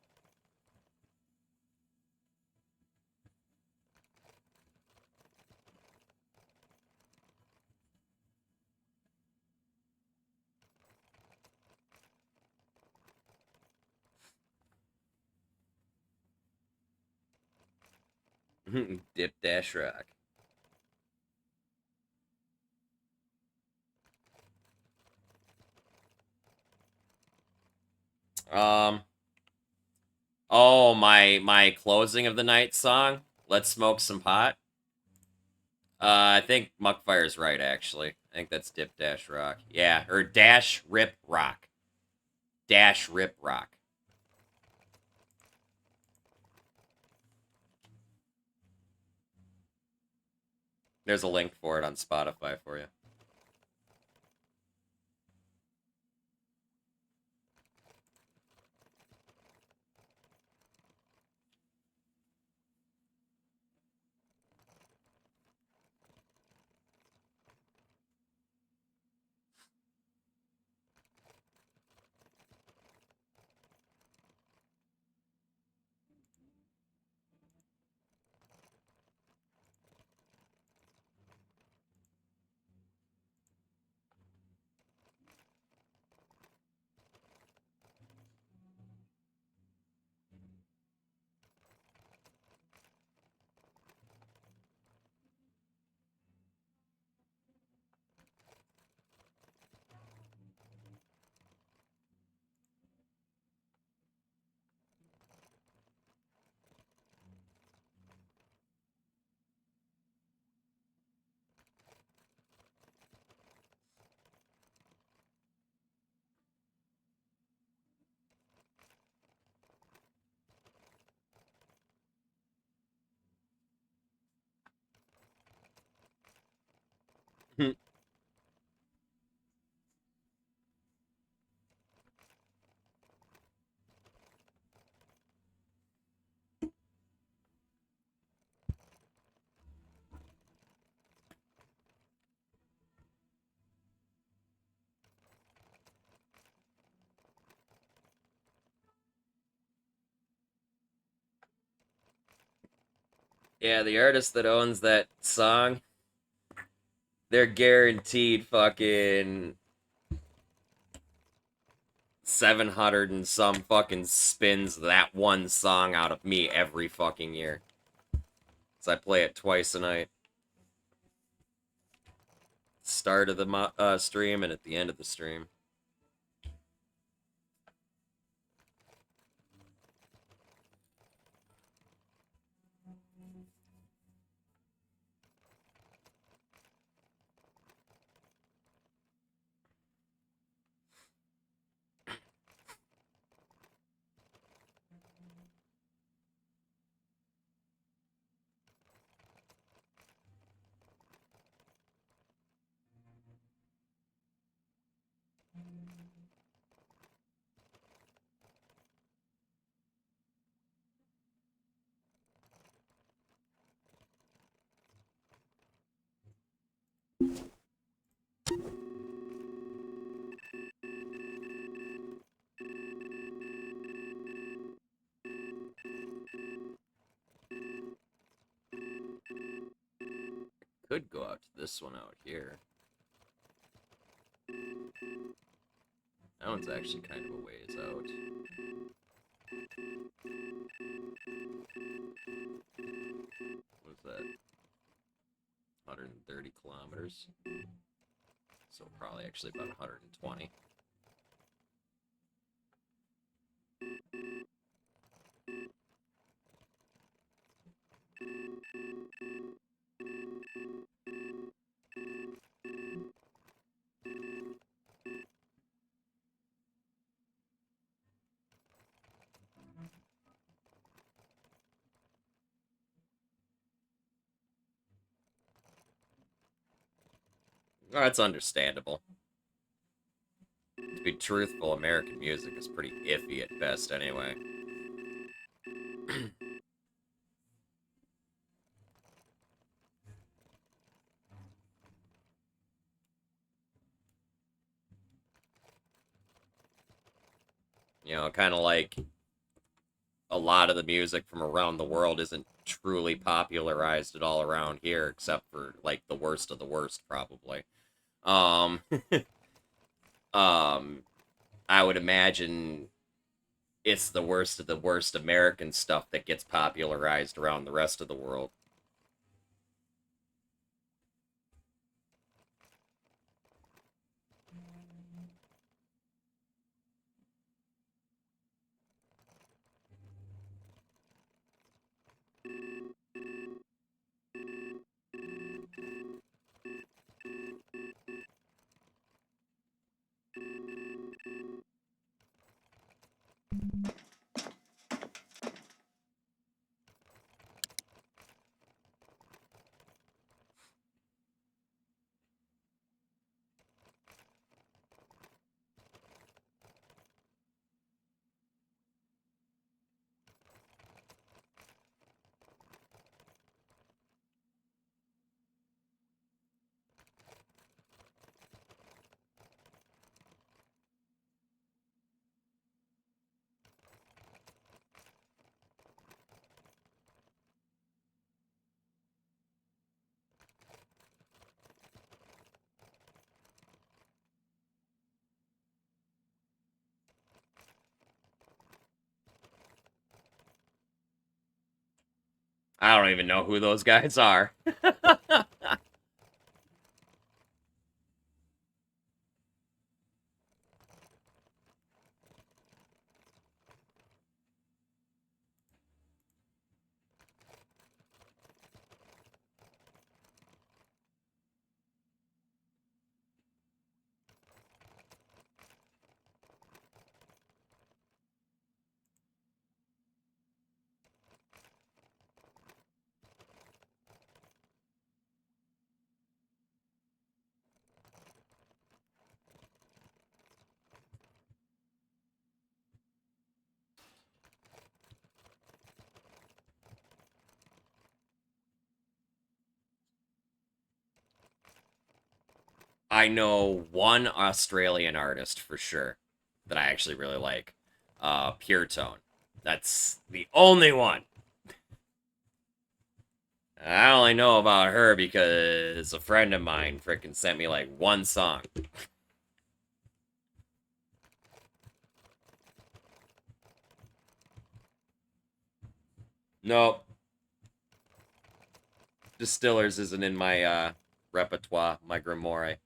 Dip dash rock. Oh, my closing of the night song. Let's smoke some pot. I think Muckfire's right, actually. I think that's Dip Dash Rock. Yeah, or Dash Rip Rock. Dash Rip Rock. There's a link for it on Spotify for you. Yeah, the artist that owns that song, they're guaranteed fucking 700 and some fucking spins that one song out of me every fucking year. So I play it twice a night. Start of the stream and at the end of the stream. could go out to this one out here. That one's actually kind of a ways out. What's that? 130 kilometers. So probably actually about 120. Oh, that's understandable. To be truthful, American music is pretty iffy at best anyway. You know, kind of like a lot of the music from around the world isn't truly popularized at all around here, except for, like, the worst of the worst, probably. I would imagine it's the worst of the worst American stuff that gets popularized around the rest of the world. I don't even know who those guys are. I know one Australian artist for sure that I actually really like. Pure Tone. That's the only one. I only know about her because a friend of mine frickin' sent me like one song. Nope. Distillers isn't in my repertoire, my grimoire.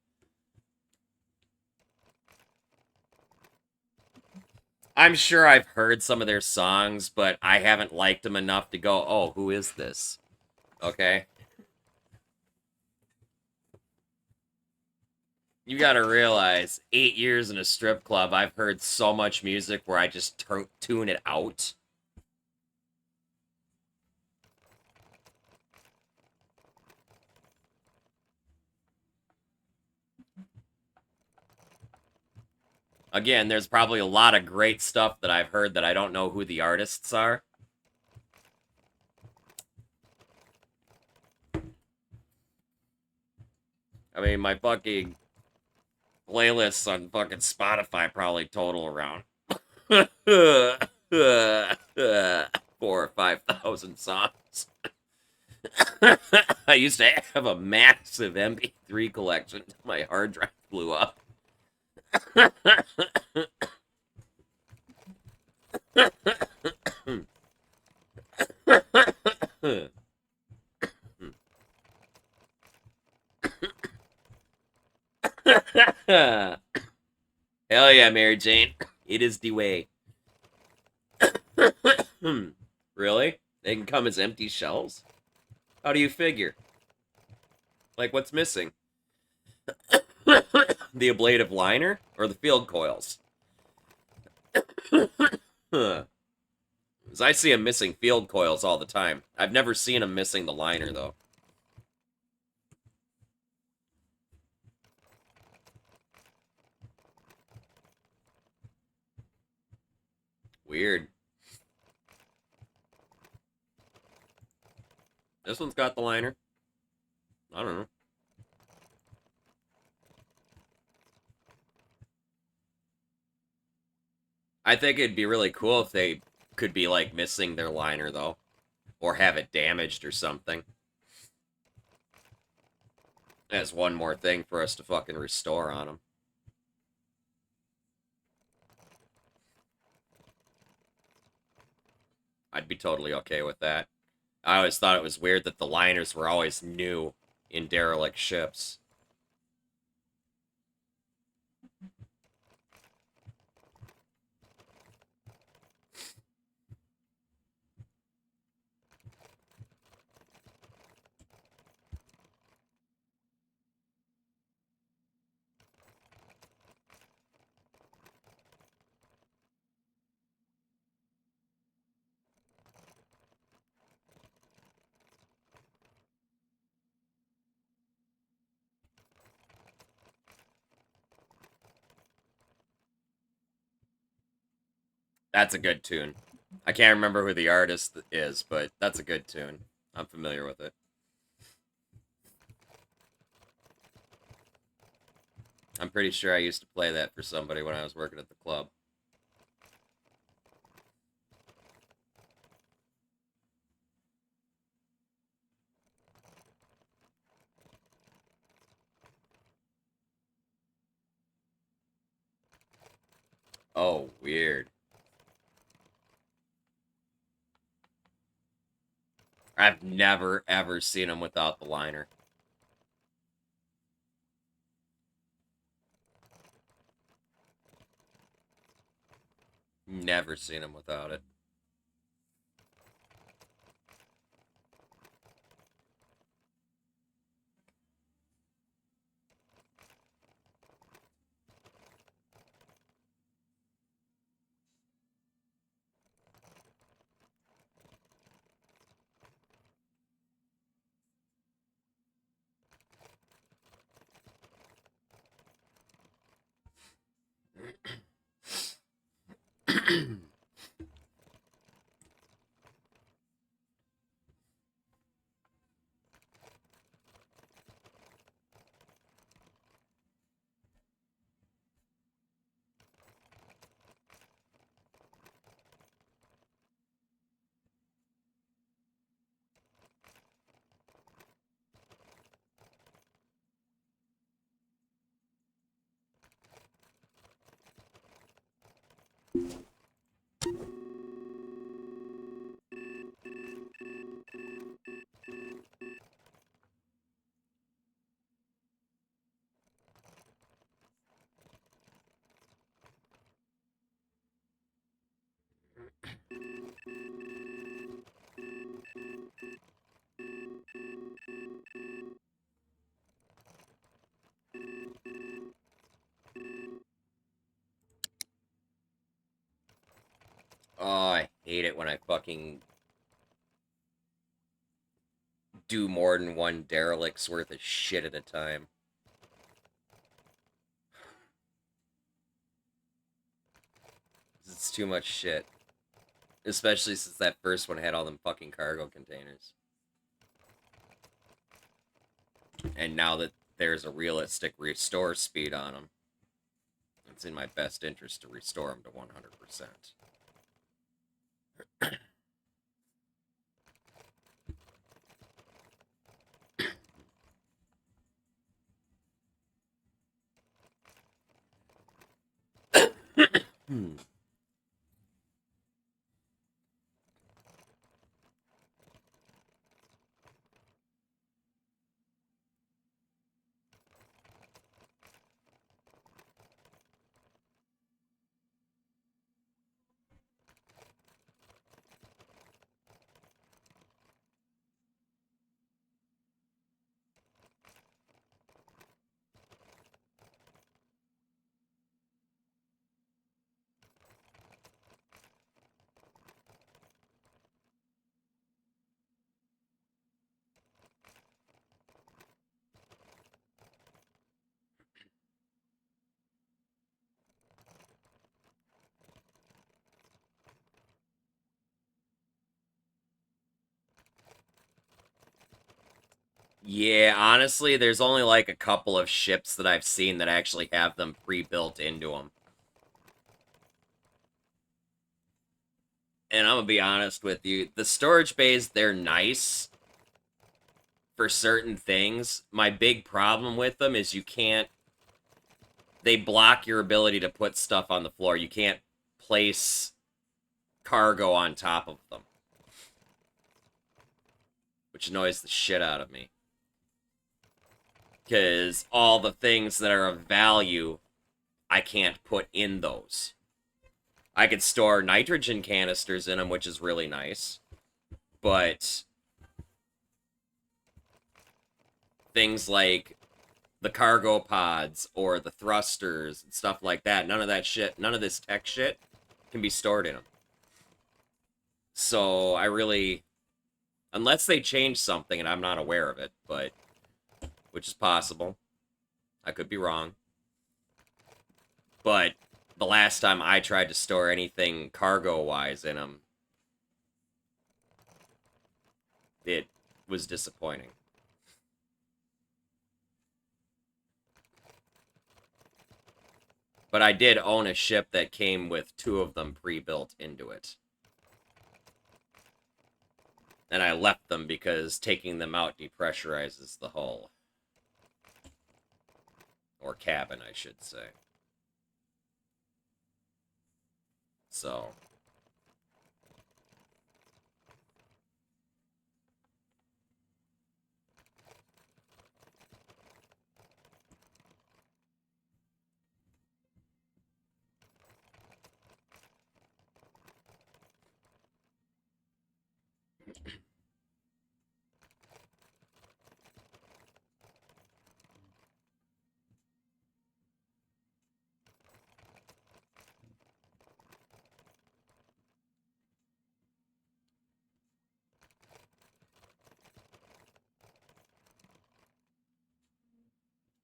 I'm sure I've heard some of their songs, but I haven't liked them enough to go, oh, who is this? Okay? You gotta realize, 8 years in a strip club, I've heard so much music where I just tune it out. Again, there's probably a lot of great stuff that I've heard that I don't know who the artists are. I mean, my fucking playlists on fucking Spotify probably total around 4,000 or 5,000 songs. I used to have a massive MP3 collection. My hard drive blew up. Hell yeah, Mary Jane. It is the way. Really? They can come as empty shells? How do you figure? Like, what's missing? The ablative liner? Or the field coils? Huh. 'Cause I see them missing field coils all the time. I've never seen them missing the liner, though. Weird. This one's got the liner. I don't know. I think it'd be really cool if they could be, like, missing their liner, though. Or have it damaged or something. That's one more thing for us to fucking restore on them. I'd be totally okay with that. I always thought it was weird that the liners were always new in derelict ships. That's a good tune. I can't remember who the artist is, but that's a good tune. I'm familiar with it. I'm pretty sure I used to play that for somebody when I was working at the club. Oh, weird. I've never, ever seen him without the liner. Never seen him without it. Oh, I hate it when I fucking do more than one derelict's worth of shit at a time. It's too much shit. Especially since that first one had all them fucking cargo containers. And now that there's a realistic restore speed on them, it's in my best interest to restore them to 100%. Yeah, honestly, there's only like a couple of ships that I've seen that actually have them pre-built into them. And I'm gonna be honest with you, the storage bays, they're nice for certain things. My big problem with them is they block your ability to put stuff on the floor. You can't place cargo on top of them, which annoys the shit out of me. Because all the things that are of value, I can't put in those. I could store nitrogen canisters in them, which is really nice. But things like the cargo pods or the thrusters and stuff like that, none of that shit, none of this tech shit can be stored in them. So I really, unless they change something and I'm not aware of it, but which is possible. I could be wrong. But the last time I tried to store anything cargo-wise in them, it was disappointing. But I did own a ship that came with 2 of them pre-built into it. And I left them because taking them out depressurizes the hull. Or cabin, I should say. So...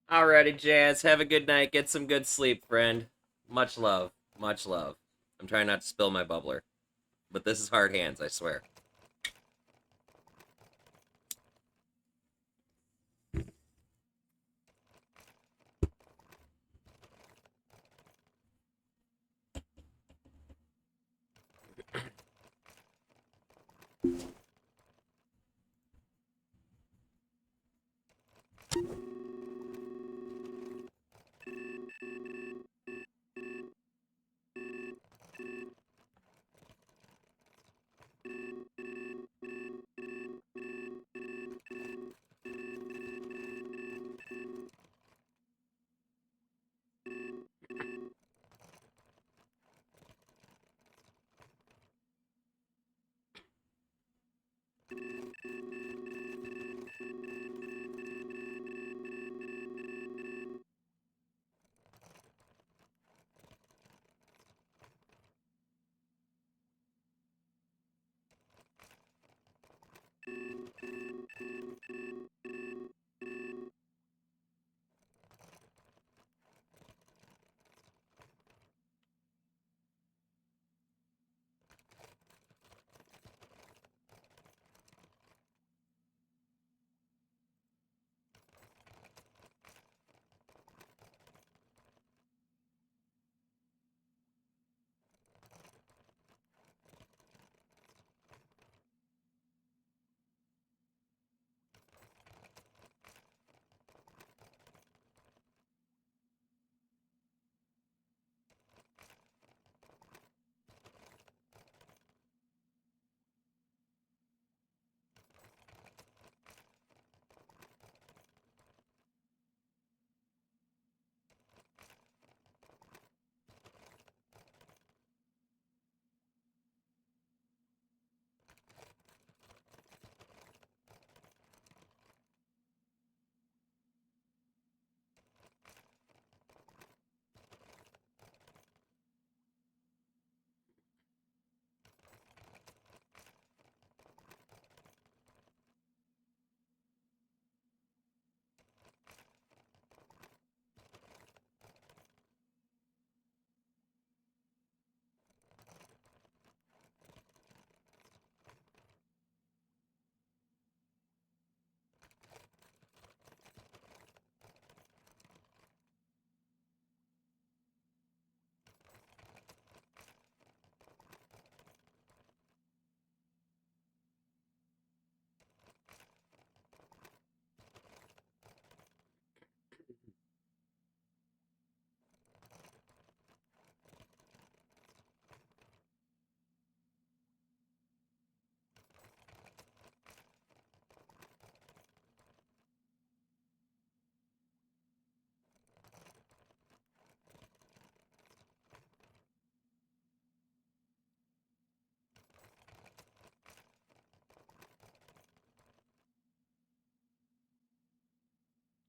Alrighty, Jazz. Have a good night. Get some good sleep, friend. Much love. Much love. I'm trying not to spill my bubbler. But this is hard hands, I swear.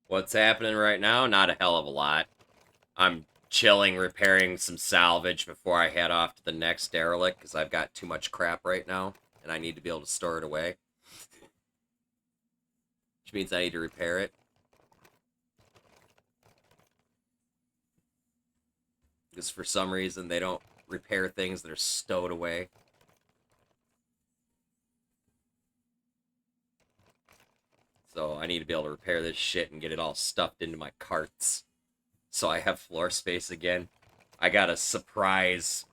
What's happening right now? Not a hell of a lot. I'm chilling, repairing some salvage before I head off to the next derelict, because I've got too much crap right now, and I need to be able to store it away. Which means I need to repair it. Because for some reason, they don't repair things that are stowed away. So I need to be able to repair this shit and get it all stuffed into my carts. So I have floor space again. I got a surprise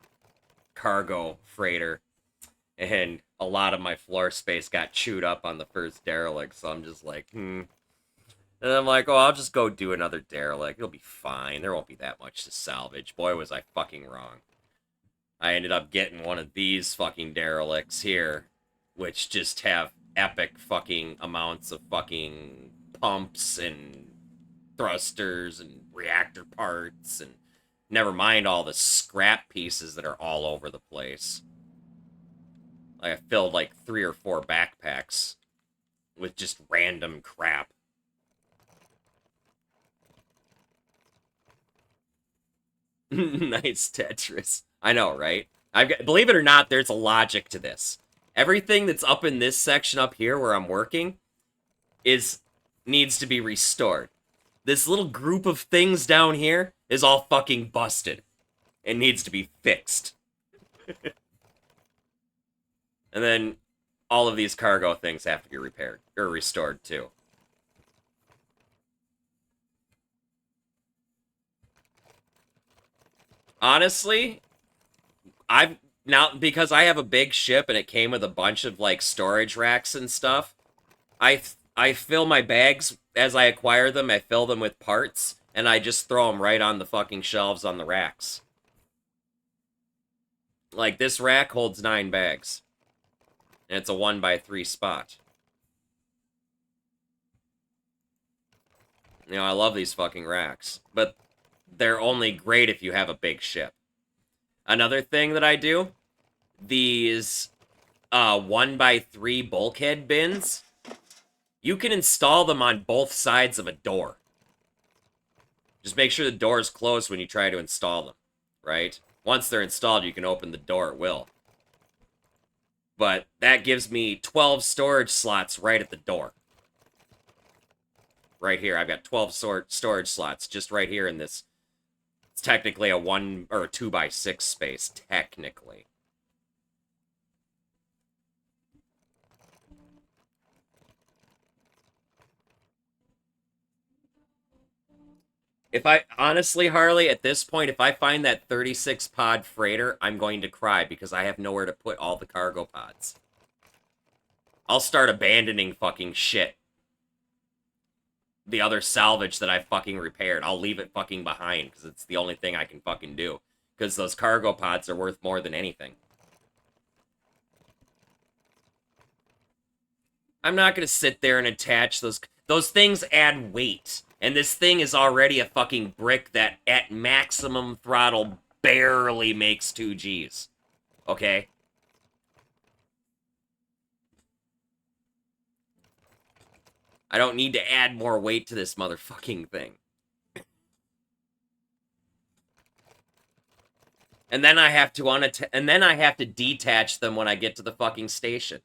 cargo freighter. And a lot of my floor space got chewed up on the first derelict. So I'm just like, And I'm like, oh, I'll just go do another derelict. It'll be fine. There won't be that much to salvage. Boy, was I fucking wrong. I ended up getting one of these fucking derelicts here, which just have epic fucking amounts of fucking pumps and thrusters and reactor parts, and never mind all the scrap pieces that are all over the place. Like, I filled like 3 or 4 backpacks with just random crap. Nice Tetris. I know, right? Believe it or not, there's a logic to this. Everything that's up in this section up here where I'm working needs to be restored. This little group of things down here is all fucking busted. It needs to be fixed. And then all of these cargo things have to be repaired or restored too. Honestly, because I have a big ship and it came with a bunch of like storage racks and stuff, I fill my bags as I acquire them. I fill them with parts and I just throw them right on the fucking shelves on the racks. Like, this rack holds 9 bags. And it's a 1x3 spot. You know, I love these fucking racks. But they're only great if you have a big ship. Another thing that I do, these 1x3 bulkhead bins, you can install them on both sides of a door. Just make sure the door is closed when you try to install them, right? Once they're installed, you can open the door at will. But that gives me 12 storage slots right at the door. Right here, I've got 12 storage slots just right here in this. It's technically a 1 or a 2x6 space, technically. Honestly, Harley, at this point, if I find that 36 pod freighter, I'm going to cry because I have nowhere to put all the cargo pods. I'll start abandoning fucking shit. The other salvage that I fucking repaired, I'll leave it fucking behind because it's the only thing I can fucking do. Because those cargo pods are worth more than anything. I'm not gonna sit there and attach those. Those things add weight. And this thing is already a fucking brick that, at maximum throttle, barely makes 2 Gs. Okay? I don't need to add more weight to this motherfucking thing. And then I have to detach them when I get to the fucking station.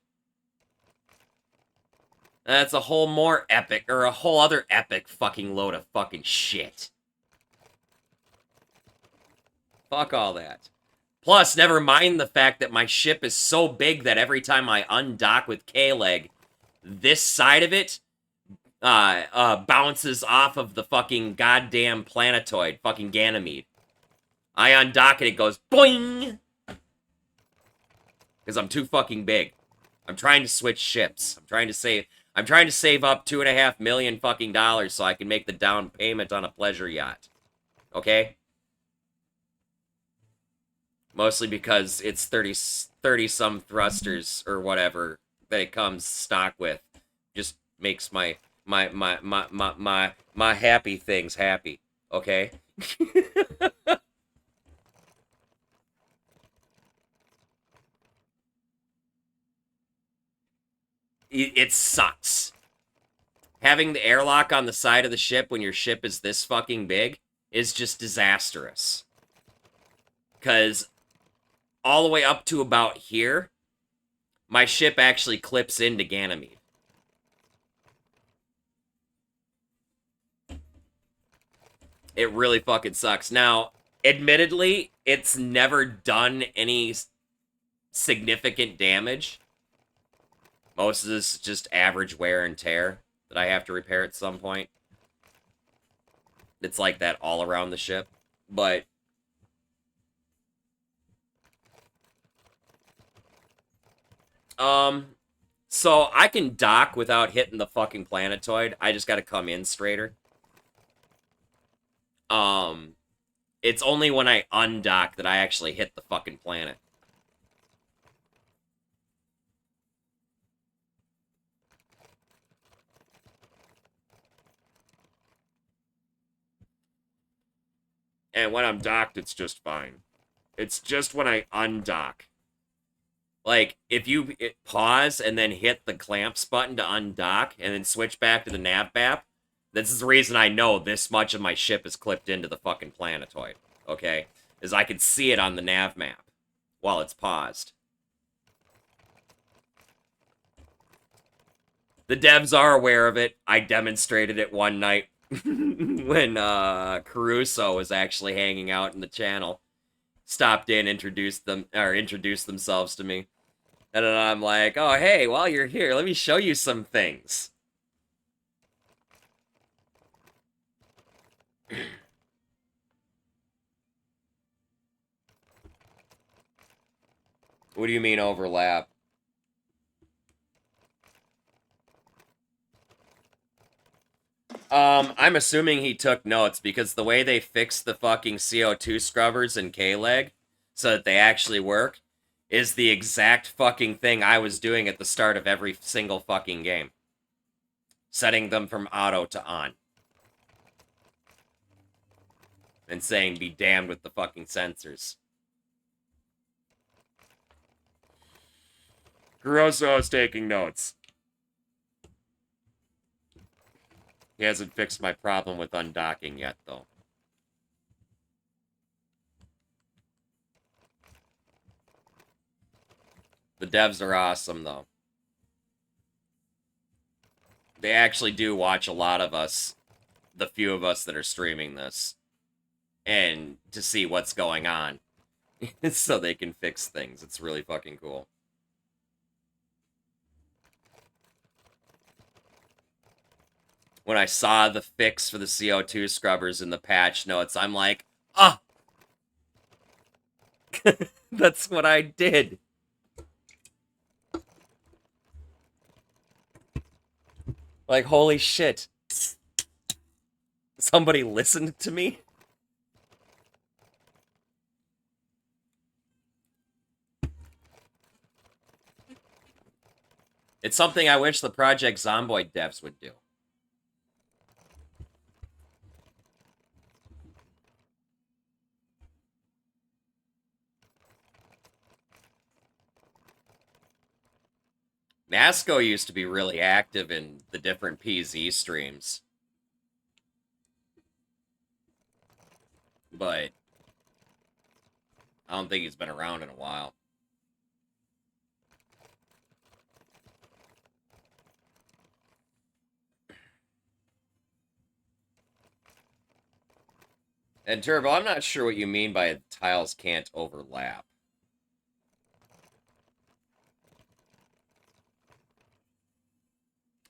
That's a whole more epic, or a whole other epic fucking load of fucking shit. Fuck all that. Plus, never mind the fact that my ship is so big that every time I undock with K-Leg, this side of it bounces off of the fucking goddamn planetoid, fucking Ganymede. I undock it, it goes boing! Because I'm too fucking big. I'm trying to switch ships. I'm trying to save up $2.5 million fucking dollars so I can make the down payment on a pleasure yacht. Okay? Mostly because it's 30 some thrusters or whatever that it comes stock with. Just makes my happy things happy. Okay? It sucks. having the airlock on the side of the ship when your ship is this fucking big is just disastrous. Because all the way up to about here, my ship actually clips into Ganymede. It really fucking sucks. Now, admittedly, it's never done any significant damage. Most of this is just average wear and tear that I have to repair at some point. It's like that all around the ship. But so I can dock without hitting the fucking planetoid. I just gotta come in straighter. It's only when I undock that I actually hit the fucking planet. And when I'm docked, it's just fine. It's just when I undock. Like, if you pause and then hit the clamps button to undock and then switch back to the nav map, this is the reason I know this much of my ship is clipped into the fucking planetoid, okay? Is I can see it on the nav map while it's paused. The devs are aware of it. I demonstrated it one night when Caruso was actually hanging out in the channel. Stopped in, introduced themselves to me. And then I'm like, oh, hey, while you're here, let me show you some things. What do you mean overlap? I'm assuming he took notes because the way they fixed the fucking CO2 scrubbers in K-Leg so that they actually work is the exact fucking thing I was doing at the start of every single fucking game. Setting them from auto to on. And saying, be damned with the fucking sensors. Caruso is taking notes. He hasn't fixed my problem with undocking yet, though. The devs are awesome, though. They actually do watch a lot of us, the few of us that are streaming this, and to see what's going on, so they can fix things. It's really fucking cool. When I saw the fix for the CO2 scrubbers in the patch notes, I'm like, ah! That's what I did. Like, holy shit. Somebody listened to me? It's something I wish the Project Zomboid devs would do. Nasco used to be really active in the different PZ streams. But I don't think he's been around in a while. And Turbo, I'm not sure what you mean by tiles can't overlap.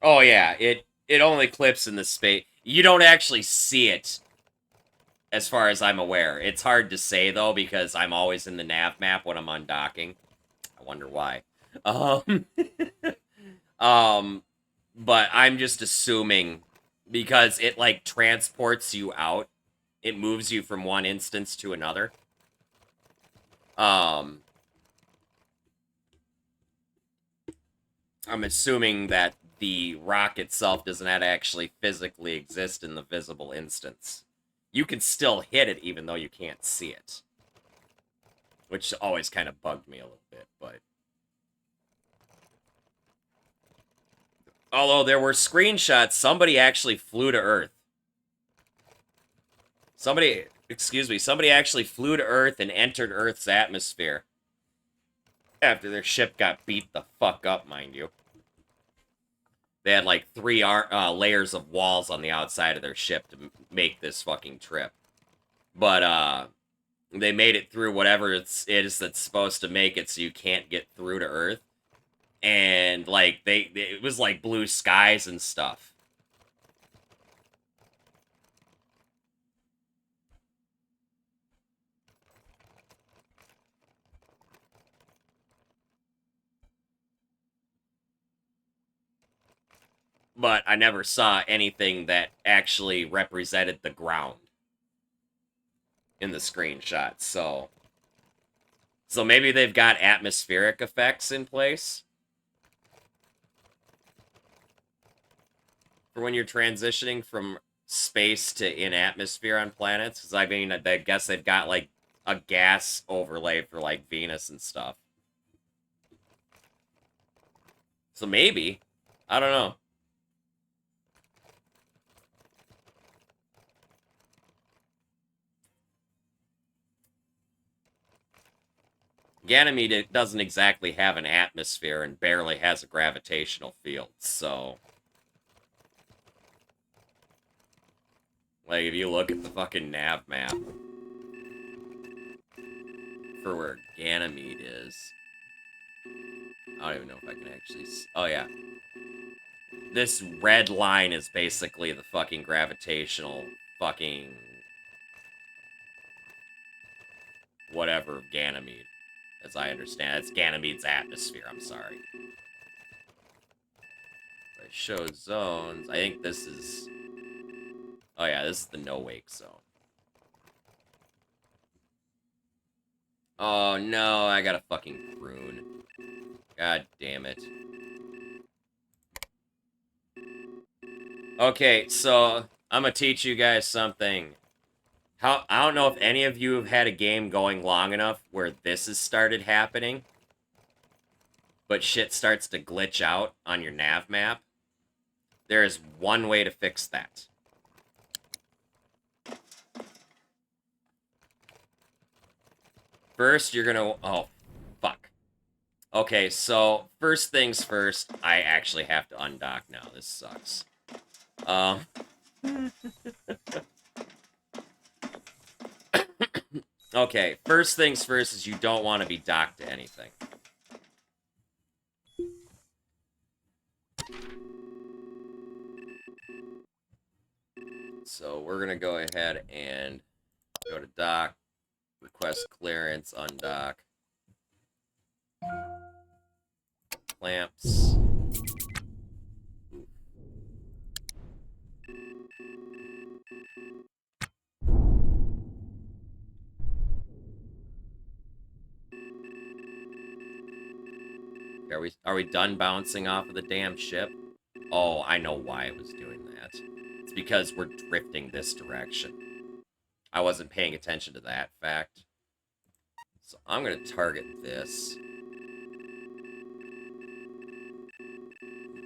Oh yeah, it only clips in the space. You don't actually see it, as far as I'm aware. It's hard to say, though, because I'm always in the nav map when I'm undocking. I wonder why. But I'm just assuming, because it, like, transports you out. It moves you from one instance to another. I'm assuming that the rock itself does not actually physically exist in the visible instance. You can still hit it even though you can't see it. Which always kind of bugged me a little bit, but... Although there were screenshots, somebody actually flew to Earth. Somebody actually flew to Earth and entered Earth's atmosphere. After their ship got beat the fuck up, mind you. They had like 3 layers of walls on the outside of their ship to make this fucking trip. But, they made it through whatever it is that's supposed to make it so you can't get through to Earth. And, like, it was like blue skies and stuff. But I never saw anything that actually represented the ground in the screenshots, so maybe they've got atmospheric effects in place for when you're transitioning from space to in atmosphere on planets. Because I mean, I guess they've got like a gas overlay for like Venus and stuff. So maybe, I don't know. Ganymede doesn't exactly have an atmosphere and barely has a gravitational field, so... Like, if you look at the fucking nav map for where Ganymede is... I don't even know if I can actually... Oh, yeah. This red line is basically the fucking gravitational fucking... whatever of Ganymede. As I understand it. It's Ganymede's atmosphere, I'm sorry. If I show zones, I think this is... Oh yeah, this is the no-wake zone. Oh no, I got a fucking prune. God damn it. Okay, so I'm gonna teach you guys something. I don't know if any of you have had a game going long enough where this has started happening, but shit starts to glitch out on your nav map. There is one way to fix that. First, you're gonna... Oh, fuck. Okay, so, first things first, I actually have to undock now. This sucks. Okay, first things first is you don't want to be docked to anything. So we're going to go ahead and go to dock, request clearance, undock, clamps. Are we done bouncing off of the damn ship? Oh, I know why it was doing that. It's because we're drifting this direction. I wasn't paying attention to that fact. So I'm going to target this.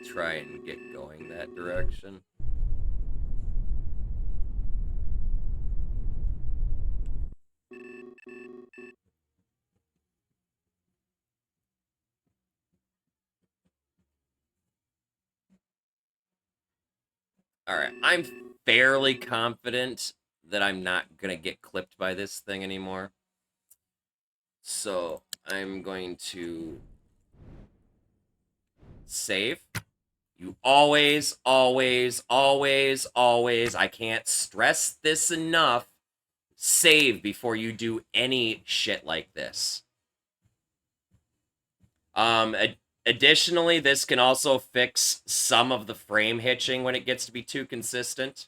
Try and get going that direction. Alright, I'm fairly confident that I'm not going to get clipped by this thing anymore. So, I'm going to save. You always, I can't stress this enough, save before you do any shit like this. Additionally, this can also fix some of the frame hitching when it gets to be too consistent.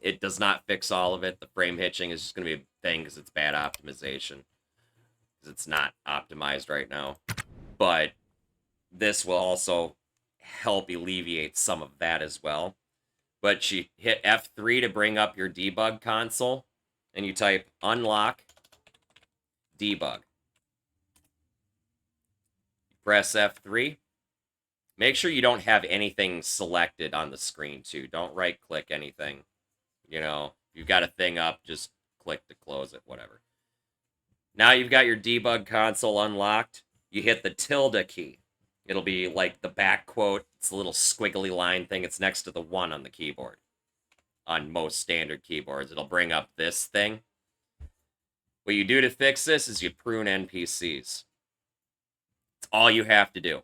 It does not fix all of it. The frame hitching is just going to be a thing because it's bad optimization. Because it's not optimized right now. But this will also help alleviate some of that as well. But you hit F3 to bring up your debug console, and you type unlock debug. press F3. Make sure you don't have anything selected on the screen, too. Don't right-click anything. You know, if you've got a thing up, just click to close it, whatever. Now you've got your debug console unlocked. You hit the tilde key. It'll be like the back quote. It's a little squiggly line thing. It's next to the 1 on the keyboard. On most standard keyboards, it'll bring up this thing. What you do to fix this is you prune NPCs. It's all you have to do.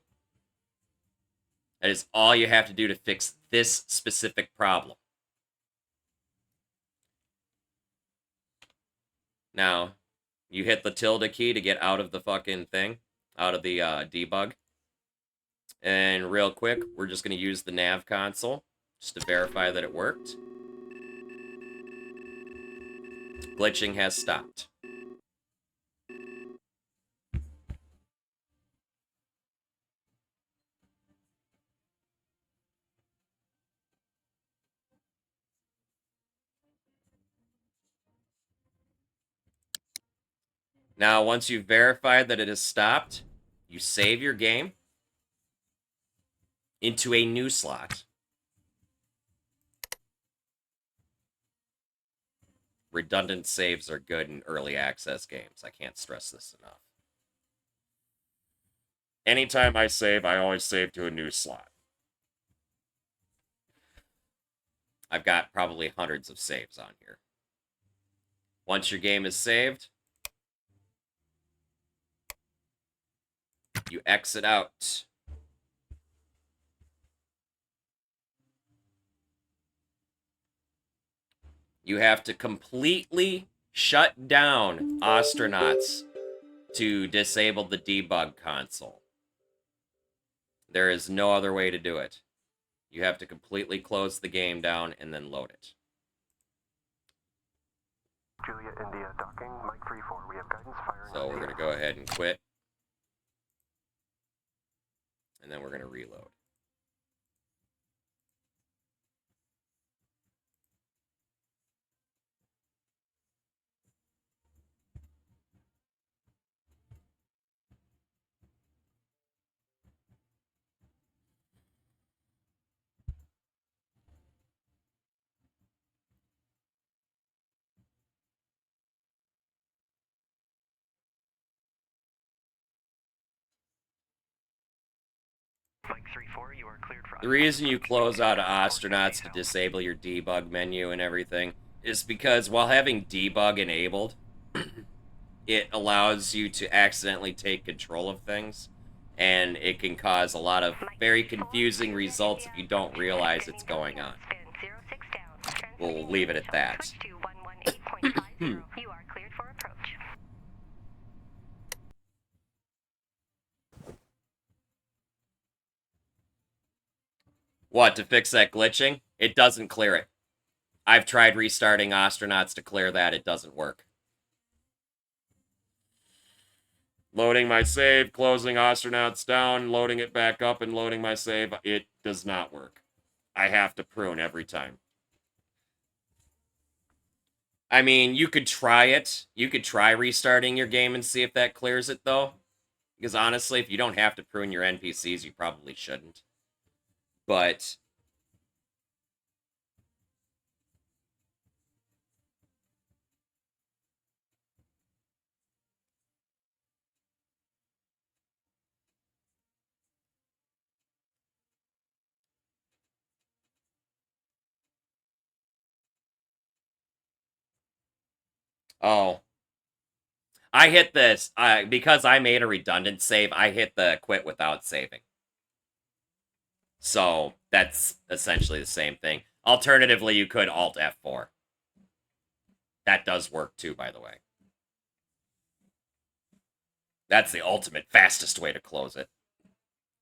That is all you have to do to fix this specific problem. Now, you hit the tilde key to get out of the fucking thing, out of the debug. And real quick, we're just going to use the nav console just to verify that it worked. Glitching has stopped. Now, once you've verified that it has stopped, you save your game into a new slot. Redundant saves are good in early access games. I can't stress this enough. Anytime I save, I always save to a new slot. I've got probably hundreds of saves on here. Once your game is saved, you exit out. You have to completely shut down Ostranauts to disable the debug console. There is no other way to do it. You have to completely close the game down and then load it. Julia, India, docking, Mike 3-4, we have guidance firing. So we're going to go ahead and quit. And then we're going to reload. Mike 3-4, you are cleared for... The reason you close out of Ostranauts to disable your debug menu and everything is because while having debug enabled, it allows you to accidentally take control of things, and it can cause a lot of very confusing results if you don't realize it's going on. We'll leave it at that. You are cleared for approach. What, to fix that glitching? It doesn't clear it. I've tried restarting Ostranauts to clear that. It doesn't work. Loading my save, closing Ostranauts down, loading it back up, and loading my save. It does not work. I have to prune every time. I mean, you could try it. You could try restarting your game and see if that clears it, though. Because honestly, if you don't have to prune your NPCs, you probably shouldn't. But oh, I hit this because I made a redundant save. I hit the quit without saving. So that's essentially the same thing. Alternatively, you could Alt F4. That does work too, by the way. That's the ultimate fastest way to close it.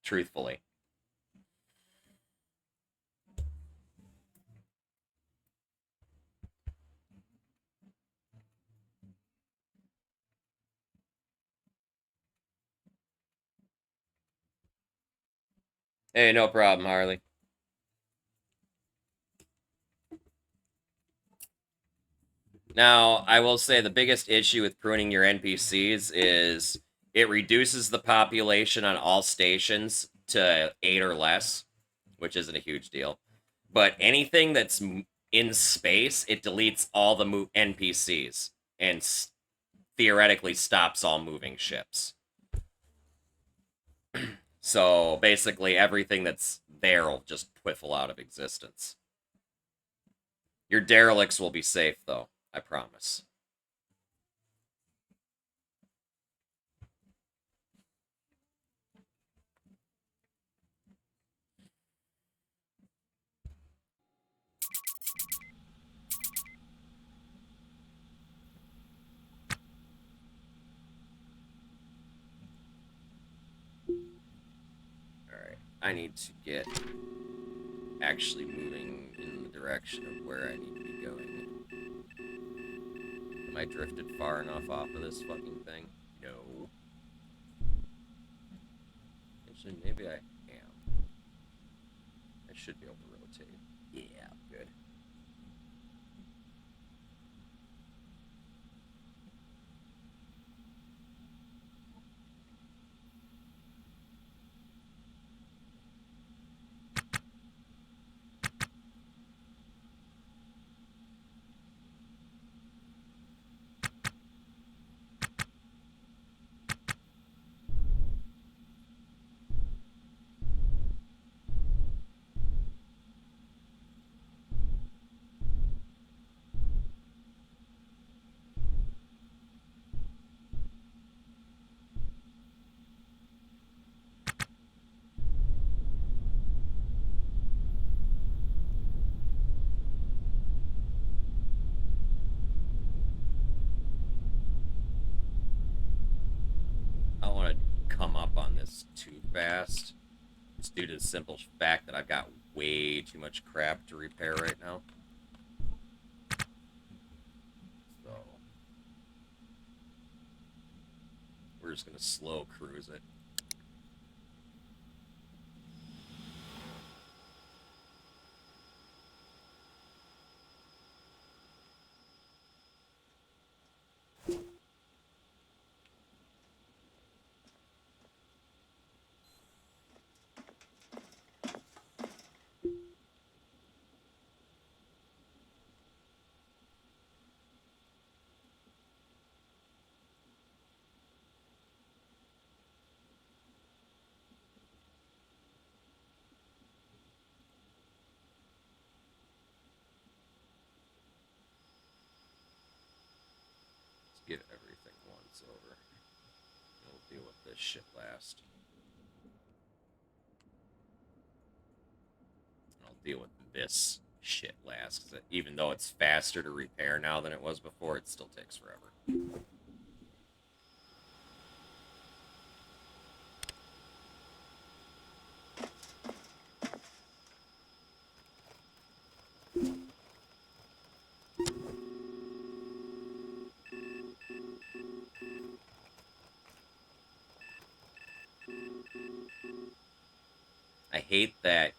Truthfully. Hey, no problem, Harley. Now, I will say the biggest issue with pruning your NPCs is it reduces the population on all stations to 8 or less, which isn't a huge deal. But anything that's in space, it deletes all the NPCs and theoretically stops all moving ships. So basically everything that's there will just twiffle out of existence. Your derelicts will be safe, though. I promise. Alright, I need to get actually moving in the direction of where I need to be going. Am I drifted far enough off of this fucking thing? No. Actually, maybe I am. I should be able to rotate. Yeah, good. I don't want to come up on this too fast. It's due to the simple fact that I've got way too much crap to repair right now. So we're just gonna slow cruise it. Get everything once over. We'll deal with this shit last. I'll deal with this shit last. Cause even though it's faster to repair now than it was before, it still takes forever. I hate that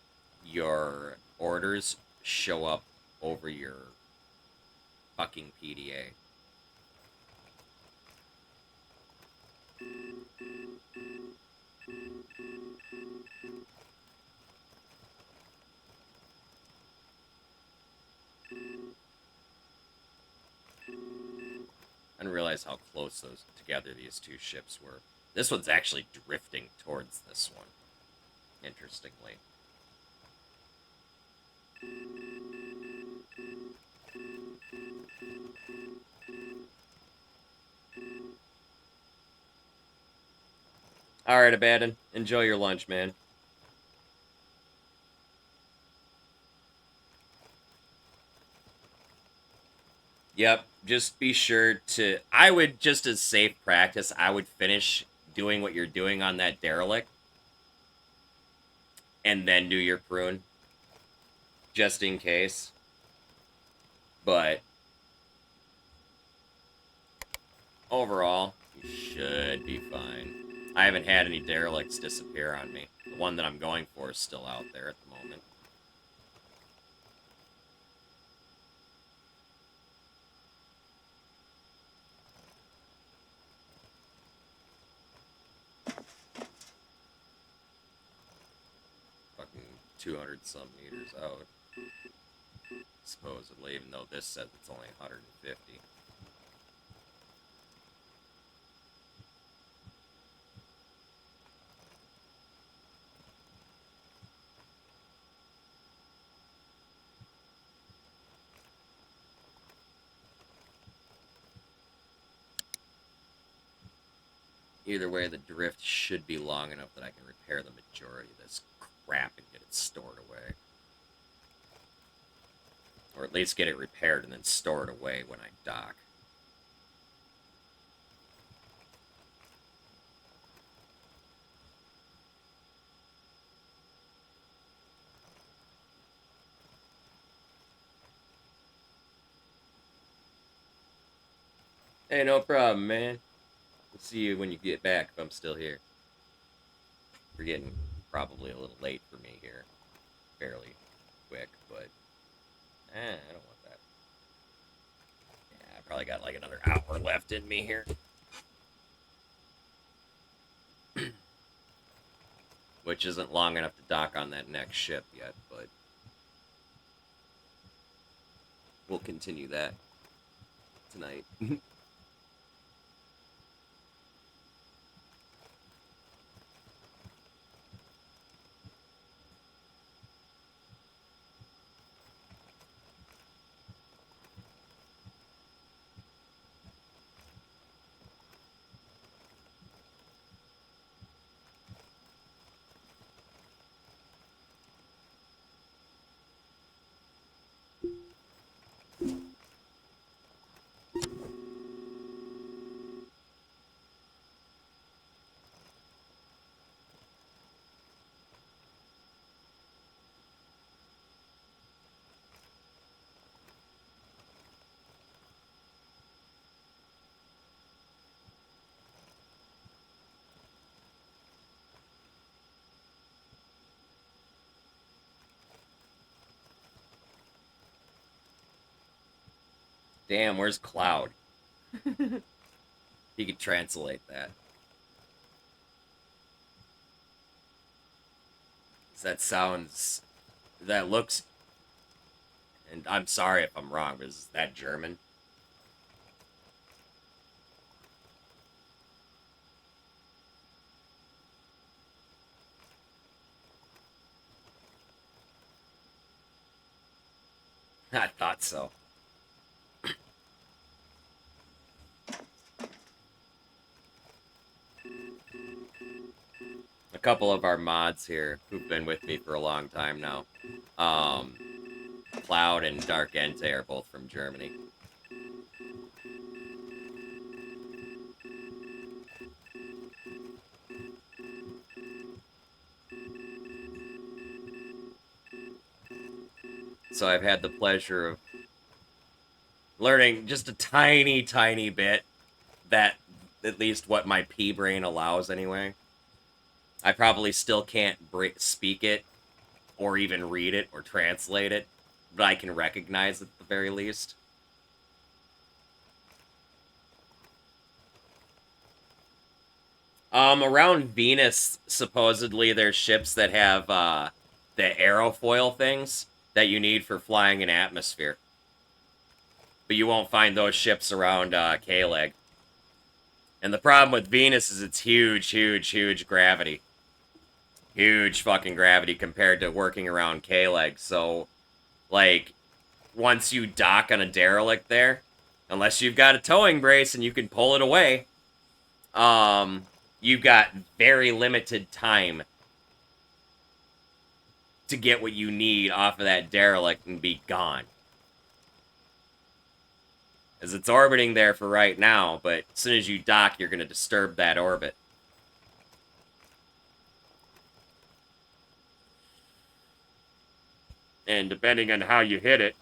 your orders show up over your fucking PDA. I didn't realize how close those together these two ships were. This one's actually drifting towards this one, interestingly. Alright, Abaddon. Enjoy your lunch, man. Yep, just be sure to... I would, just as safe practice, I would finish doing what you're doing on that derelict. And then do your prune. Just in case. But... overall, you should be fine. I haven't had any derelicts disappear on me. The one that I'm going for is still out there at the moment. 200 some meters out. Supposedly, even though this says it's only 150. Either way, the drift should be long enough that I can repair the majority of this crap and get it stored away. Or at least get it repaired and then store it away when I dock. Hey, no problem, man. We'll see you when you get back if I'm still here. We're getting probably a little late for me here. Fairly quick, but I don't want that. Yeah, I probably got like another hour left in me here. Which isn't long enough to dock on that next ship yet, but we'll continue that tonight. Damn, where's Cloud? He could translate that. That sounds... That looks... And I'm sorry if I'm wrong, but is that German? I thought so. A couple of our mods here who've been with me for a long time now. Cloud and Dark Entei are both from Germany. So I've had the pleasure of learning just a tiny, tiny bit that, at least what my pea brain allows anyway. I probably still can't speak it, or even read it, or translate it, but I can recognize it at the very least. Around Venus, supposedly there's ships that have, the aerofoil things that you need for flying in atmosphere. But you won't find those ships around, K-Leg. And the problem with Venus is it's huge, huge, huge gravity. Huge fucking gravity compared to working around K-Leg. So, like, once you dock on a derelict there, unless you've got a towing brace and you can pull it away, you've got very limited time to get what you need off of that derelict and be gone. As it's orbiting there for right now, but as soon as you dock, you're going to disturb that orbit. And depending on how you hit it,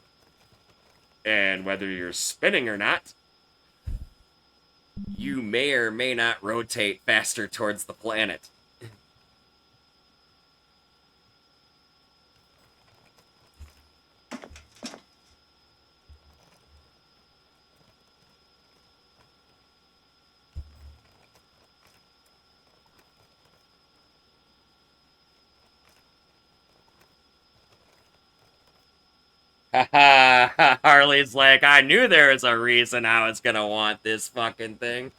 and whether you're spinning or not, you may or may not rotate faster towards the planet. Harley's like, I knew there was a reason I was gonna want this fucking thing.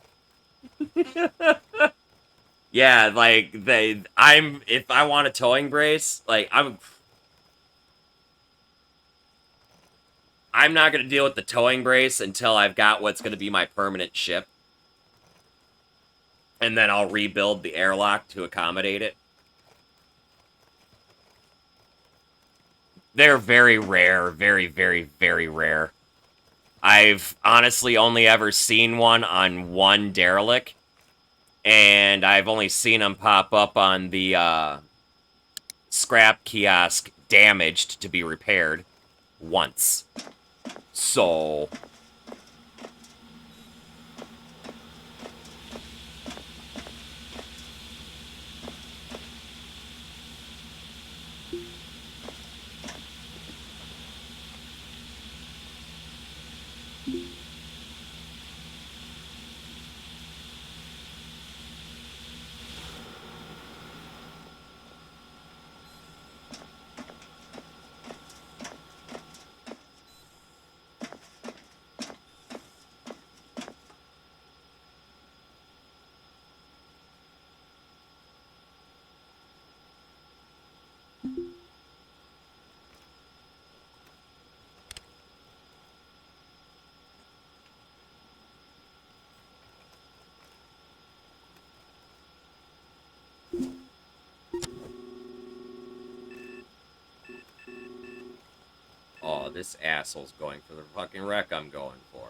Yeah, like if I want a towing brace, like I'm not gonna deal with the towing brace until I've got what's gonna be my permanent ship. And then I'll rebuild the airlock to accommodate it. They're very rare, very, very, very rare. I've honestly only ever seen one on one derelict, and I've only seen them pop up on the scrap kiosk damaged to be repaired once. So... Oh, this asshole's going for the fucking wreck I'm going for.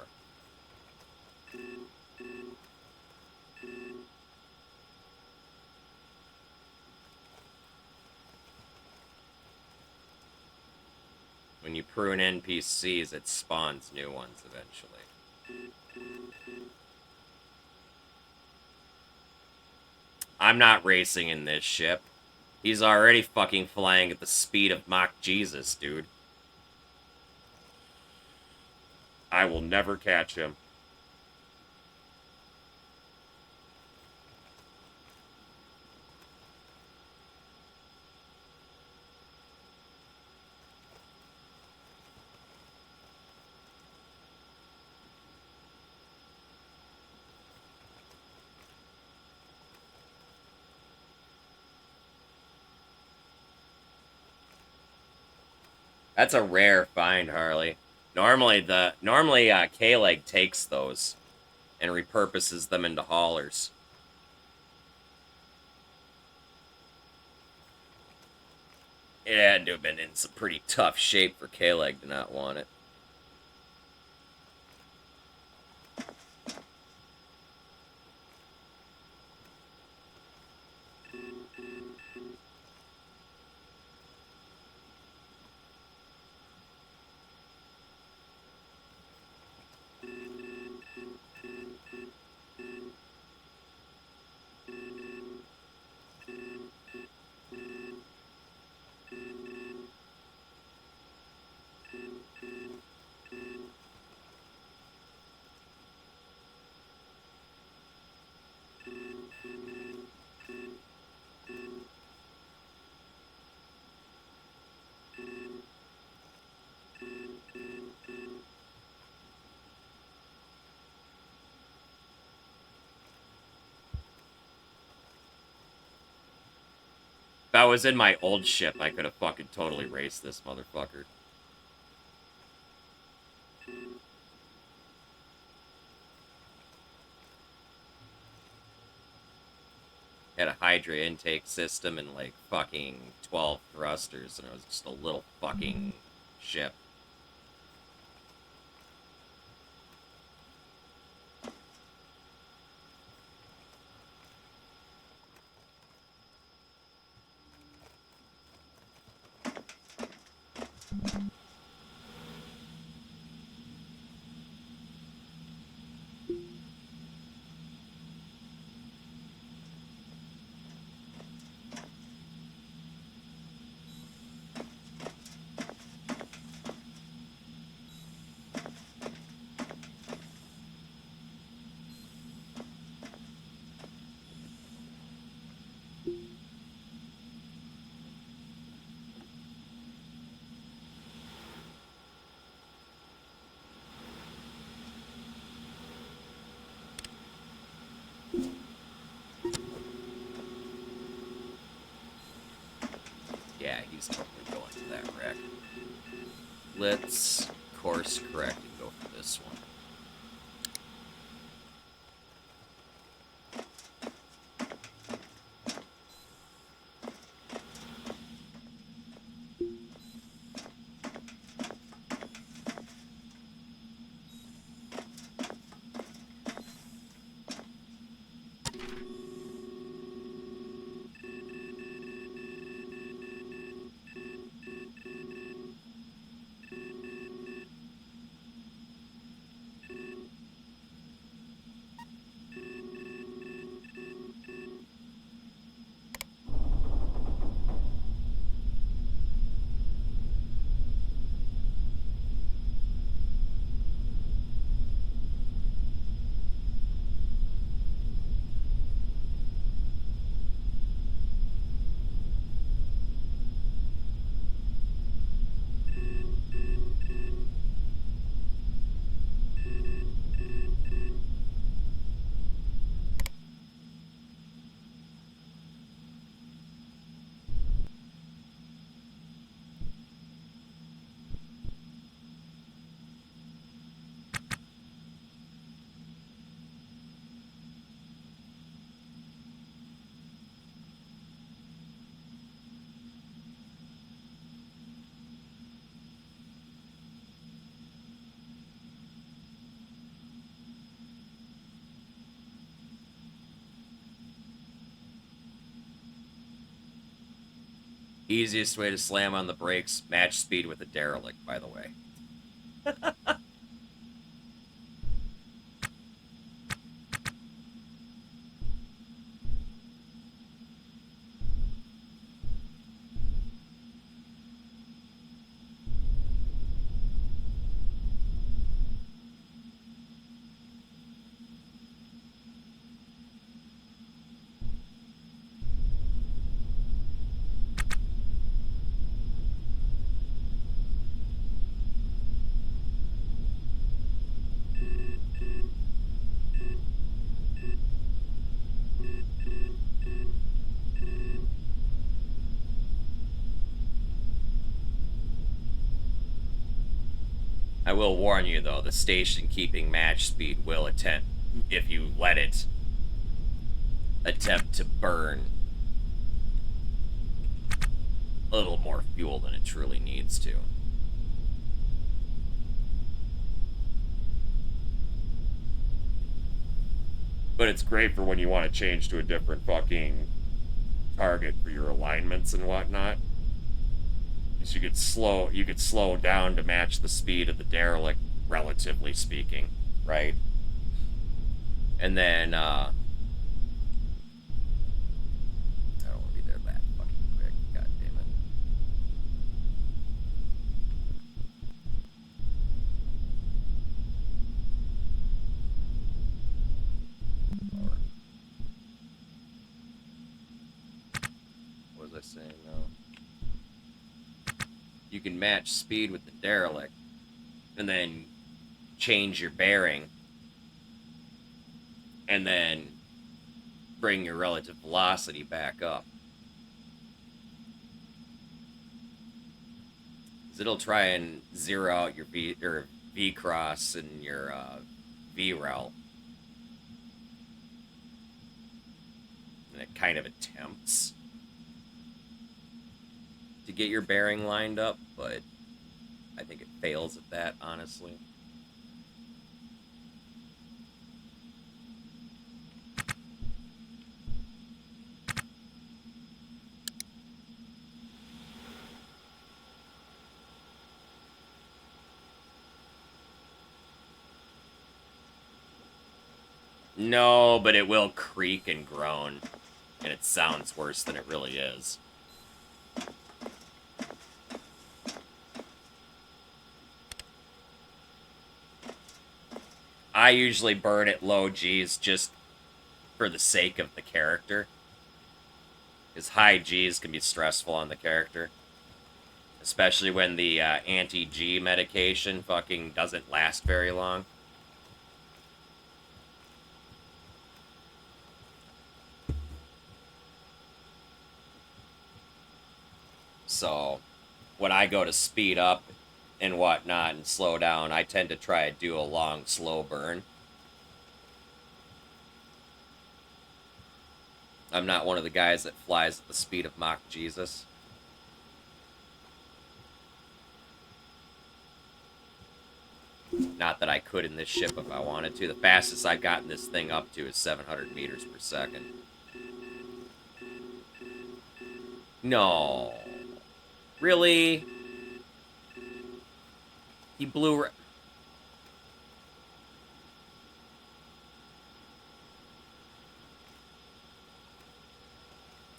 When you prune NPCs, it spawns new ones eventually. I'm not racing in this ship. He's already fucking flying at the speed of Mach Jesus, dude. I will never catch him. That's a rare find, Harley. Normally, K-Leg takes those and repurposes them into haulers. It had to have been in some pretty tough shape for K-Leg to not want it. If I was in my old ship, I could have fucking totally raced this motherfucker. Had a Hydra intake system and like fucking 12 thrusters, and it was just a little fucking ship. he's totally going to that wreck. Let's course correct and go for this one. Easiest way to slam on the brakes, match speed with a derelict, by the way. I will warn you, though, the station-keeping match speed will attempt, if you let it, attempt to burn a little more fuel than it truly needs to. But it's great for when you want to change to a different fucking target for your alignments and whatnot. Because you could slow down to match the speed of the derelict, relatively speaking, right? And then, I don't want to be there that fucking quick, god damn it. Or, what was I saying now? You can match speed with the derelict, and then change your bearing, and then bring your relative velocity back up. Because it'll try and zero out your V cross and your V rel. And it kind of attempts to get your bearing lined up, but I think it fails at that, honestly. No, but it will creak and groan, and it sounds worse than it really is. I usually burn at low Gs just for the sake of the character. Because high Gs can be stressful on the character. Especially when the anti-G medication fucking doesn't last very long. so when I go to speed up and whatnot and slow down, I tend to try to do a long, slow burn. I'm not one of the guys that flies at the speed of Mach Jesus. Not that I could in this ship if I wanted to. The fastest I've gotten this thing up to is 700 meters per second. No. Really? He blew...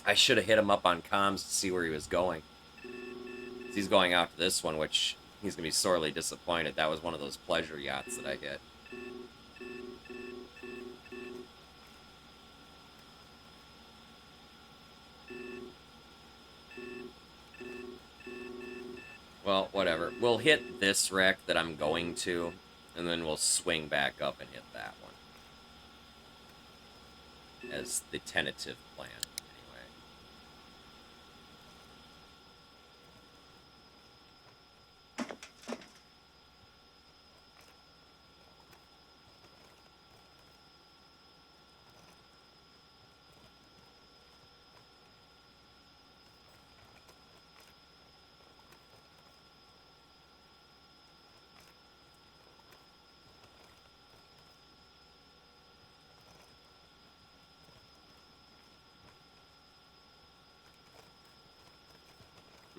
I should have hit him up on comms to see where he was going. He's going out to this one, which he's going to be sorely disappointed. That was one of those pleasure yachts that I hit. Well, whatever. We'll hit this wreck that I'm going to, and then we'll swing back up and hit that one. As the tentative plan.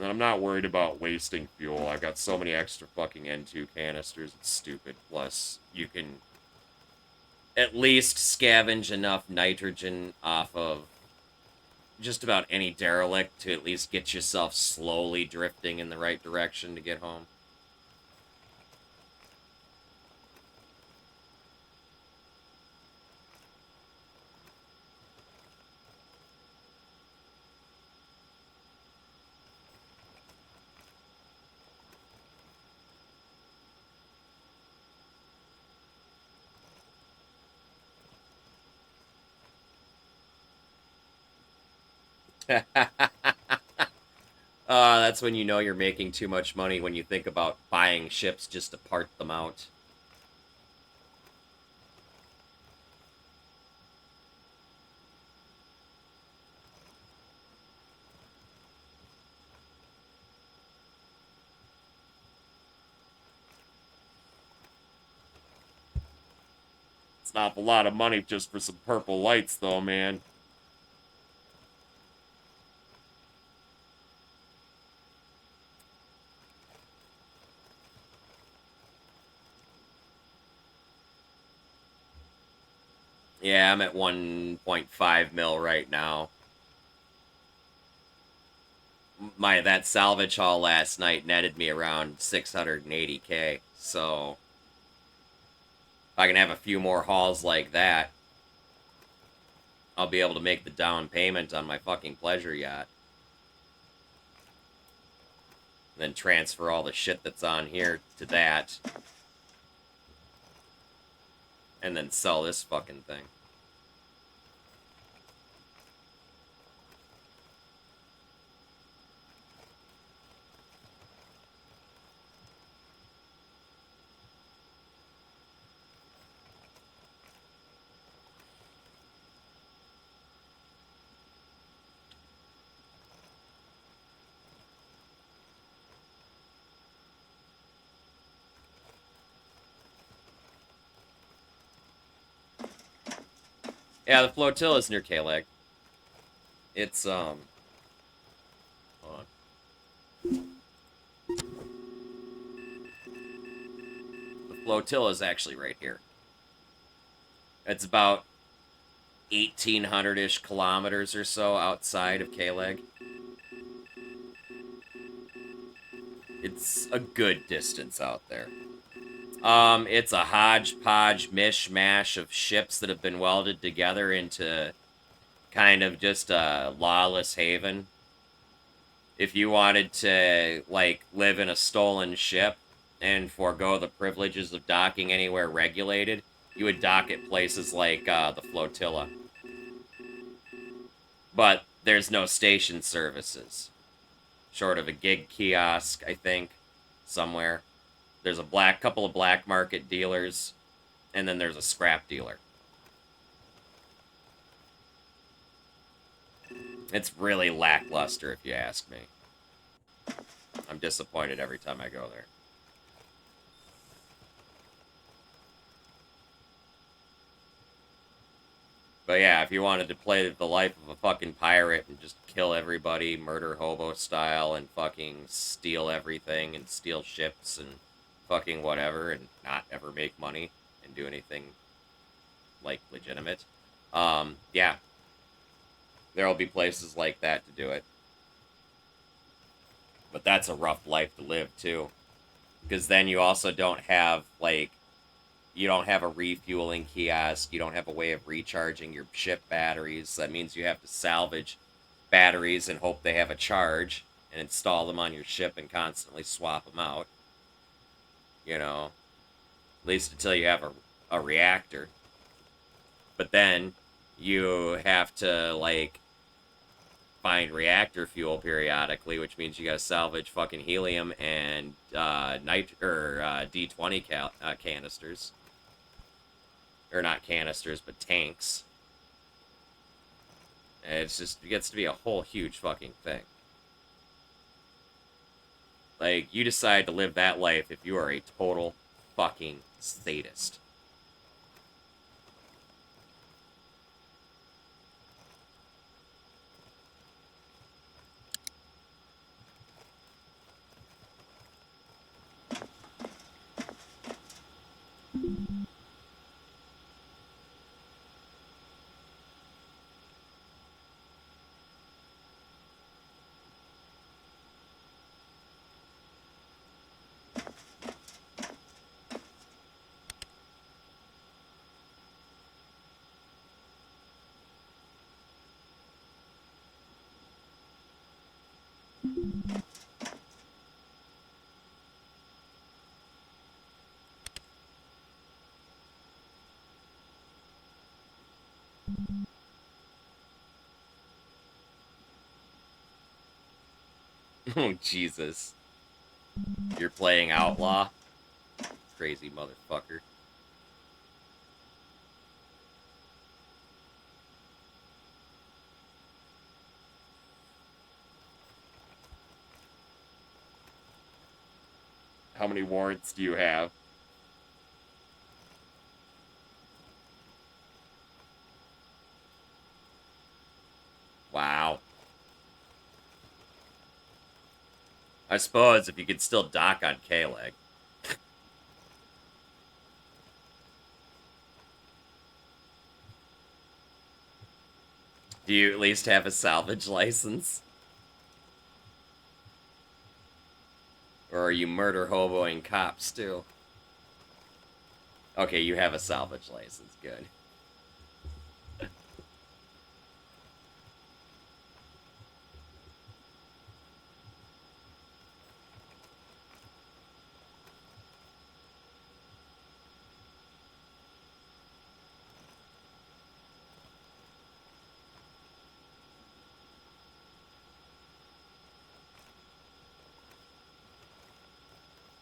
And I'm not worried about wasting fuel. I've got so many extra fucking N2 canisters, it's stupid. Plus, you can at least scavenge enough nitrogen off of just about any derelict to at least get yourself slowly drifting in the right direction to get home. That's when you know you're making too much money, when you think about buying ships just to part them out. It's not a lot of money just for some purple lights, though, man. Yeah, I'm at 1.5 mil right now. That salvage haul last night netted me around 680K, so if I can have a few more hauls like that, I'll be able to make the down payment on my fucking pleasure yacht. Then transfer all the shit that's on here to that. And then sell this fucking thing. Yeah, the flotilla is near Kalag. It's, hold on. The flotilla is actually right here. It's about 1,800-ish kilometers or so outside of Kalag. It's a good distance out there. It's a hodgepodge mishmash of ships that have been welded together into kind of just a lawless haven. If you wanted to, like, live in a stolen ship and forego the privileges of docking anywhere regulated, you would dock at places like the flotilla. But there's no station services. short of a gig kiosk, I think, somewhere. There's a couple of black market dealers, and then there's a scrap dealer. It's really lackluster, if you ask me. I'm disappointed every time I go there. But yeah, if you wanted to play the life of a fucking pirate and just kill everybody, murder hobo style, and fucking steal everything, and steal ships, and fucking whatever, and not ever make money, and do anything, like, legitimate, yeah. There'll be places like that to do it. But that's a rough life to live, too. Because then you also don't have, like, you don't have a refueling kiosk. You don't have a way of recharging your ship batteries. That means you have to salvage batteries and hope they have a charge and install them on your ship and constantly swap them out. You know, at least until you have a reactor. But then you have to, like, find reactor fuel periodically, which means you gotta salvage fucking helium and D20 canisters. Or not canisters, but tanks. And it's just, it gets to be a whole huge fucking thing. Like, you decide to live that life if you are a total fucking sadist. Oh, Jesus. You're playing Outlaw? Crazy motherfucker. How many warrants do you have? Wow. I suppose if you could still dock on K-Leg. Do you at least have a salvage license? Or are you murder hoboing cops too? Okay, you have a salvage license. Good.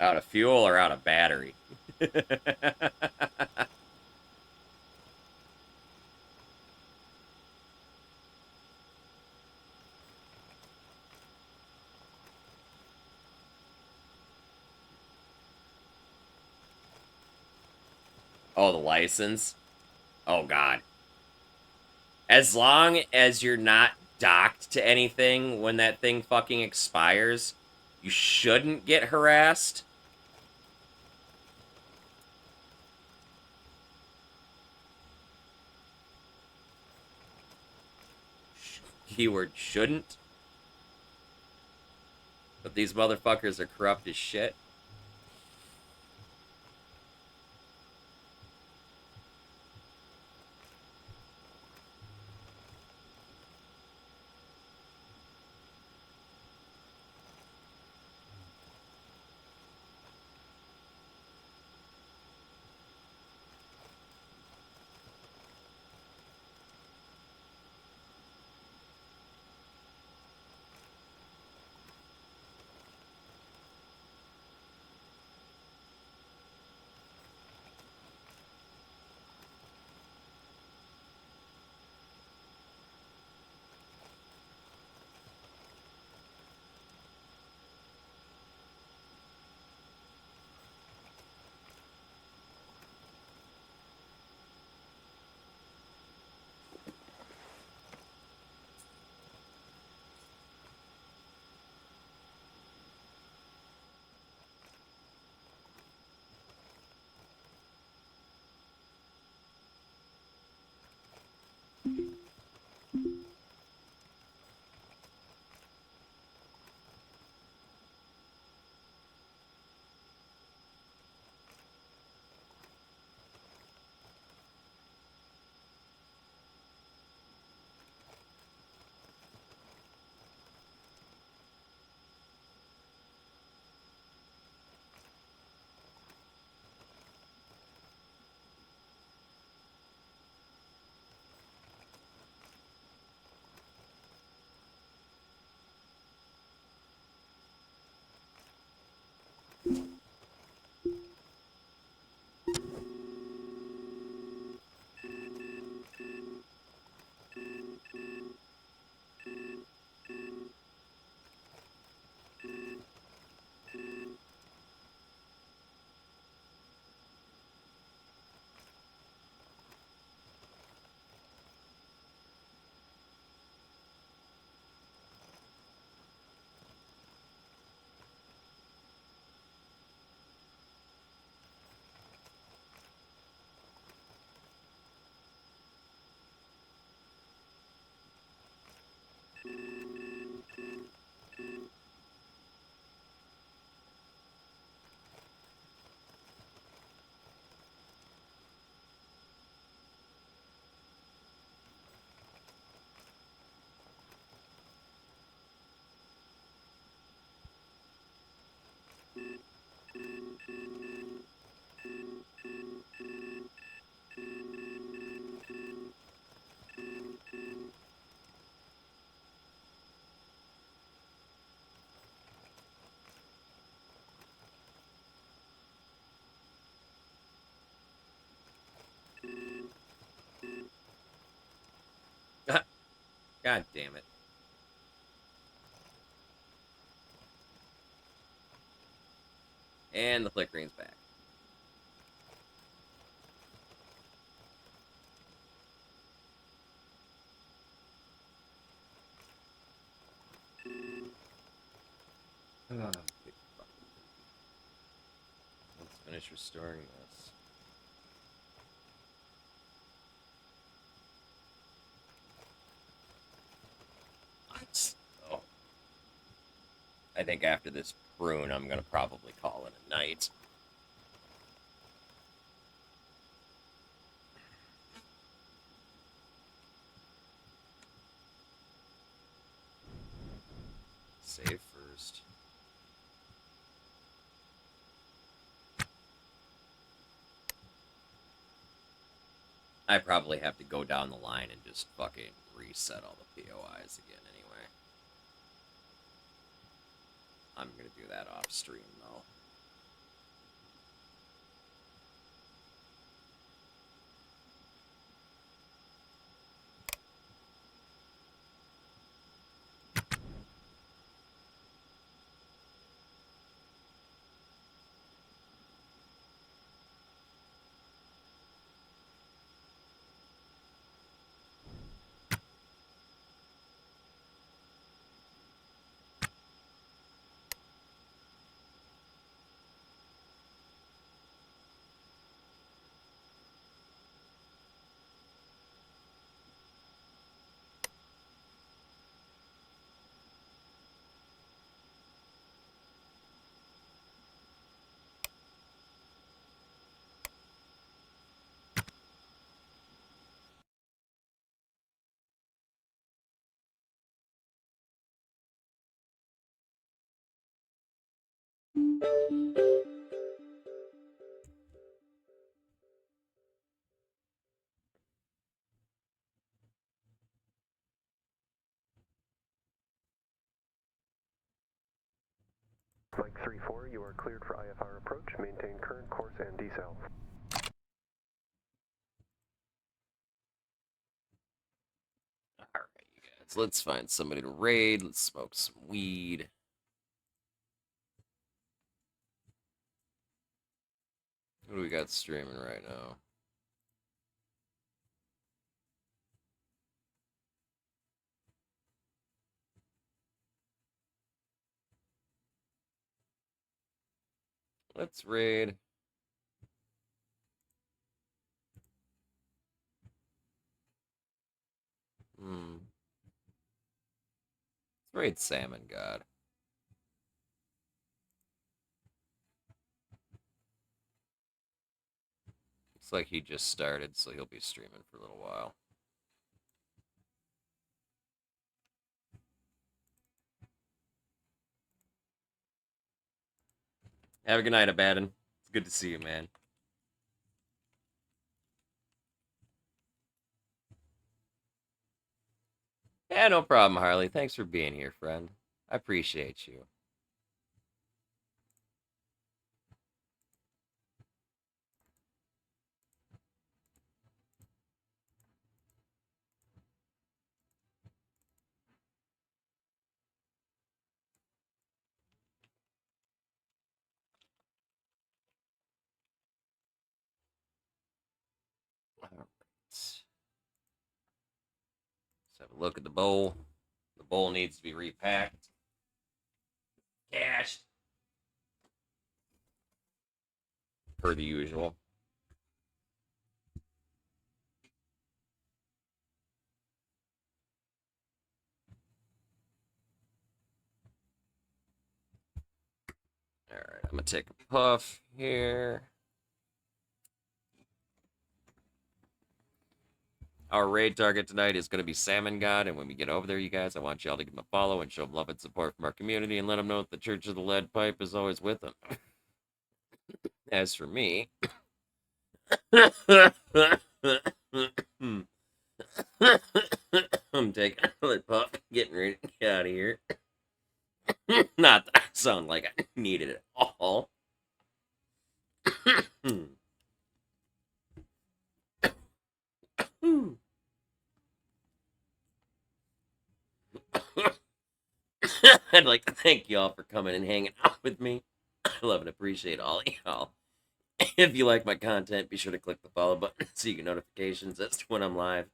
Out of fuel or out of battery? Oh, the license? Oh, God. As long as you're not docked to anything when that thing fucking expires, you shouldn't get harassed. Keyword shouldn't. But these motherfuckers are corrupt as shit. God damn it. And the flickering's back. Let's finish restoring this. Oh. I think after this prune, I'm gonna probably call it a night. Save first. I probably have to go down the line and just fucking reset all the POIs again anyway. I'm gonna do that off stream though. Mike 3-4, you are cleared for IFR approach. Maintain current course and decel. Alright, you guys. Let's find somebody to raid. Let's smoke some weed. What do we got streaming right now? Let's raid. Let's raid Salmon God. Looks like he just started, so he'll be streaming for a little while. Have a good night, Abaddon. It's good to see you, man. Yeah, no problem, Harley. Thanks for being here, friend. I appreciate you. All right. Let's have a look at the bowl. The bowl needs to be repacked. Cashed. Per the usual. Alright, I'm gonna take a puff here. Our raid target tonight is going to be Salmon God, and when we get over there, you guys, I want y'all to give him a follow and show him love and support from our community and let him know that the Church of the Lead Pipe is always with him. As for me... I'm taking a lead puff, getting ready to get out of here. Not that I sound like I need it at all. I'd like to thank y'all for coming and hanging out with me. I love and appreciate all y'all. If you like my content, be sure to click the follow button so you get notifications as to when I'm live.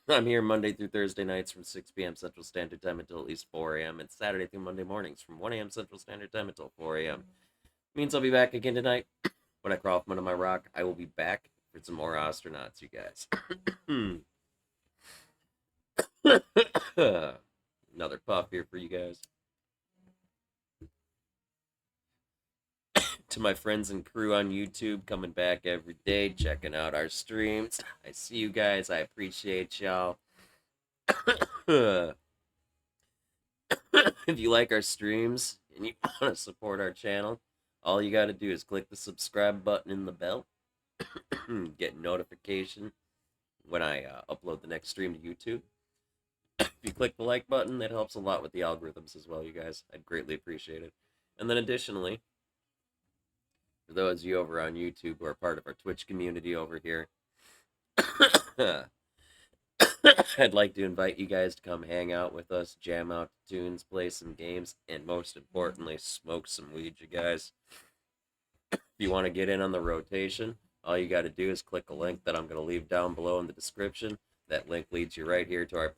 I'm here Monday through Thursday nights from 6 p.m. Central Standard Time until at least 4 a.m. and Saturday through Monday mornings from 1 a.m. Central Standard Time until 4 a.m. Means I'll be back again tonight. When I crawl from under my rock, I will be back for some more Ostranauts, you guys. Another puff here for you guys. To my friends and crew on YouTube, coming back every day, checking out our streams. I see you guys. I appreciate y'all. If you like our streams and you want to support our channel, all you got to do is click the subscribe button and the bell. Get notification when I upload the next stream to YouTube. If you click the like button, that helps a lot with the algorithms as well, you guys. I'd greatly appreciate it. And then additionally, for those of you over on YouTube who are part of our Twitch community over here, I'd like to invite you guys to come hang out with us, jam out to tunes, play some games, and most importantly, smoke some weed, you guys. If you want to get in on the rotation, all you got to do is click a link that I'm going to leave down below in the description. That link leads you right here to our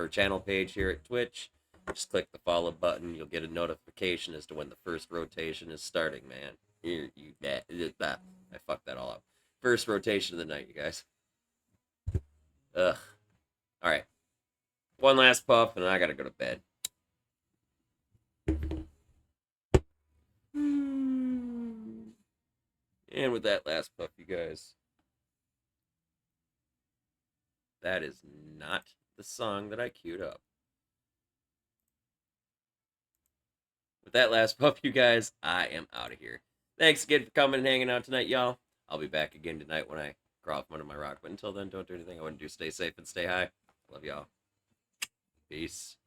channel page here at Twitch. Just click the follow button. You'll get a notification as to when the first rotation is starting, man. I fucked that all up. First rotation of the night, you guys. Ugh. Alright. One last puff, and I gotta go to bed. And with that last puff, you guys, that is not the song that I queued up. With that last puff, you guys, I am out of here. Thanks again for coming and hanging out tonight, y'all. I'll be back again tonight when I crawl from under my rock. But until then, don't do anything I wouldn't do. Stay safe and stay high. Love y'all. Peace.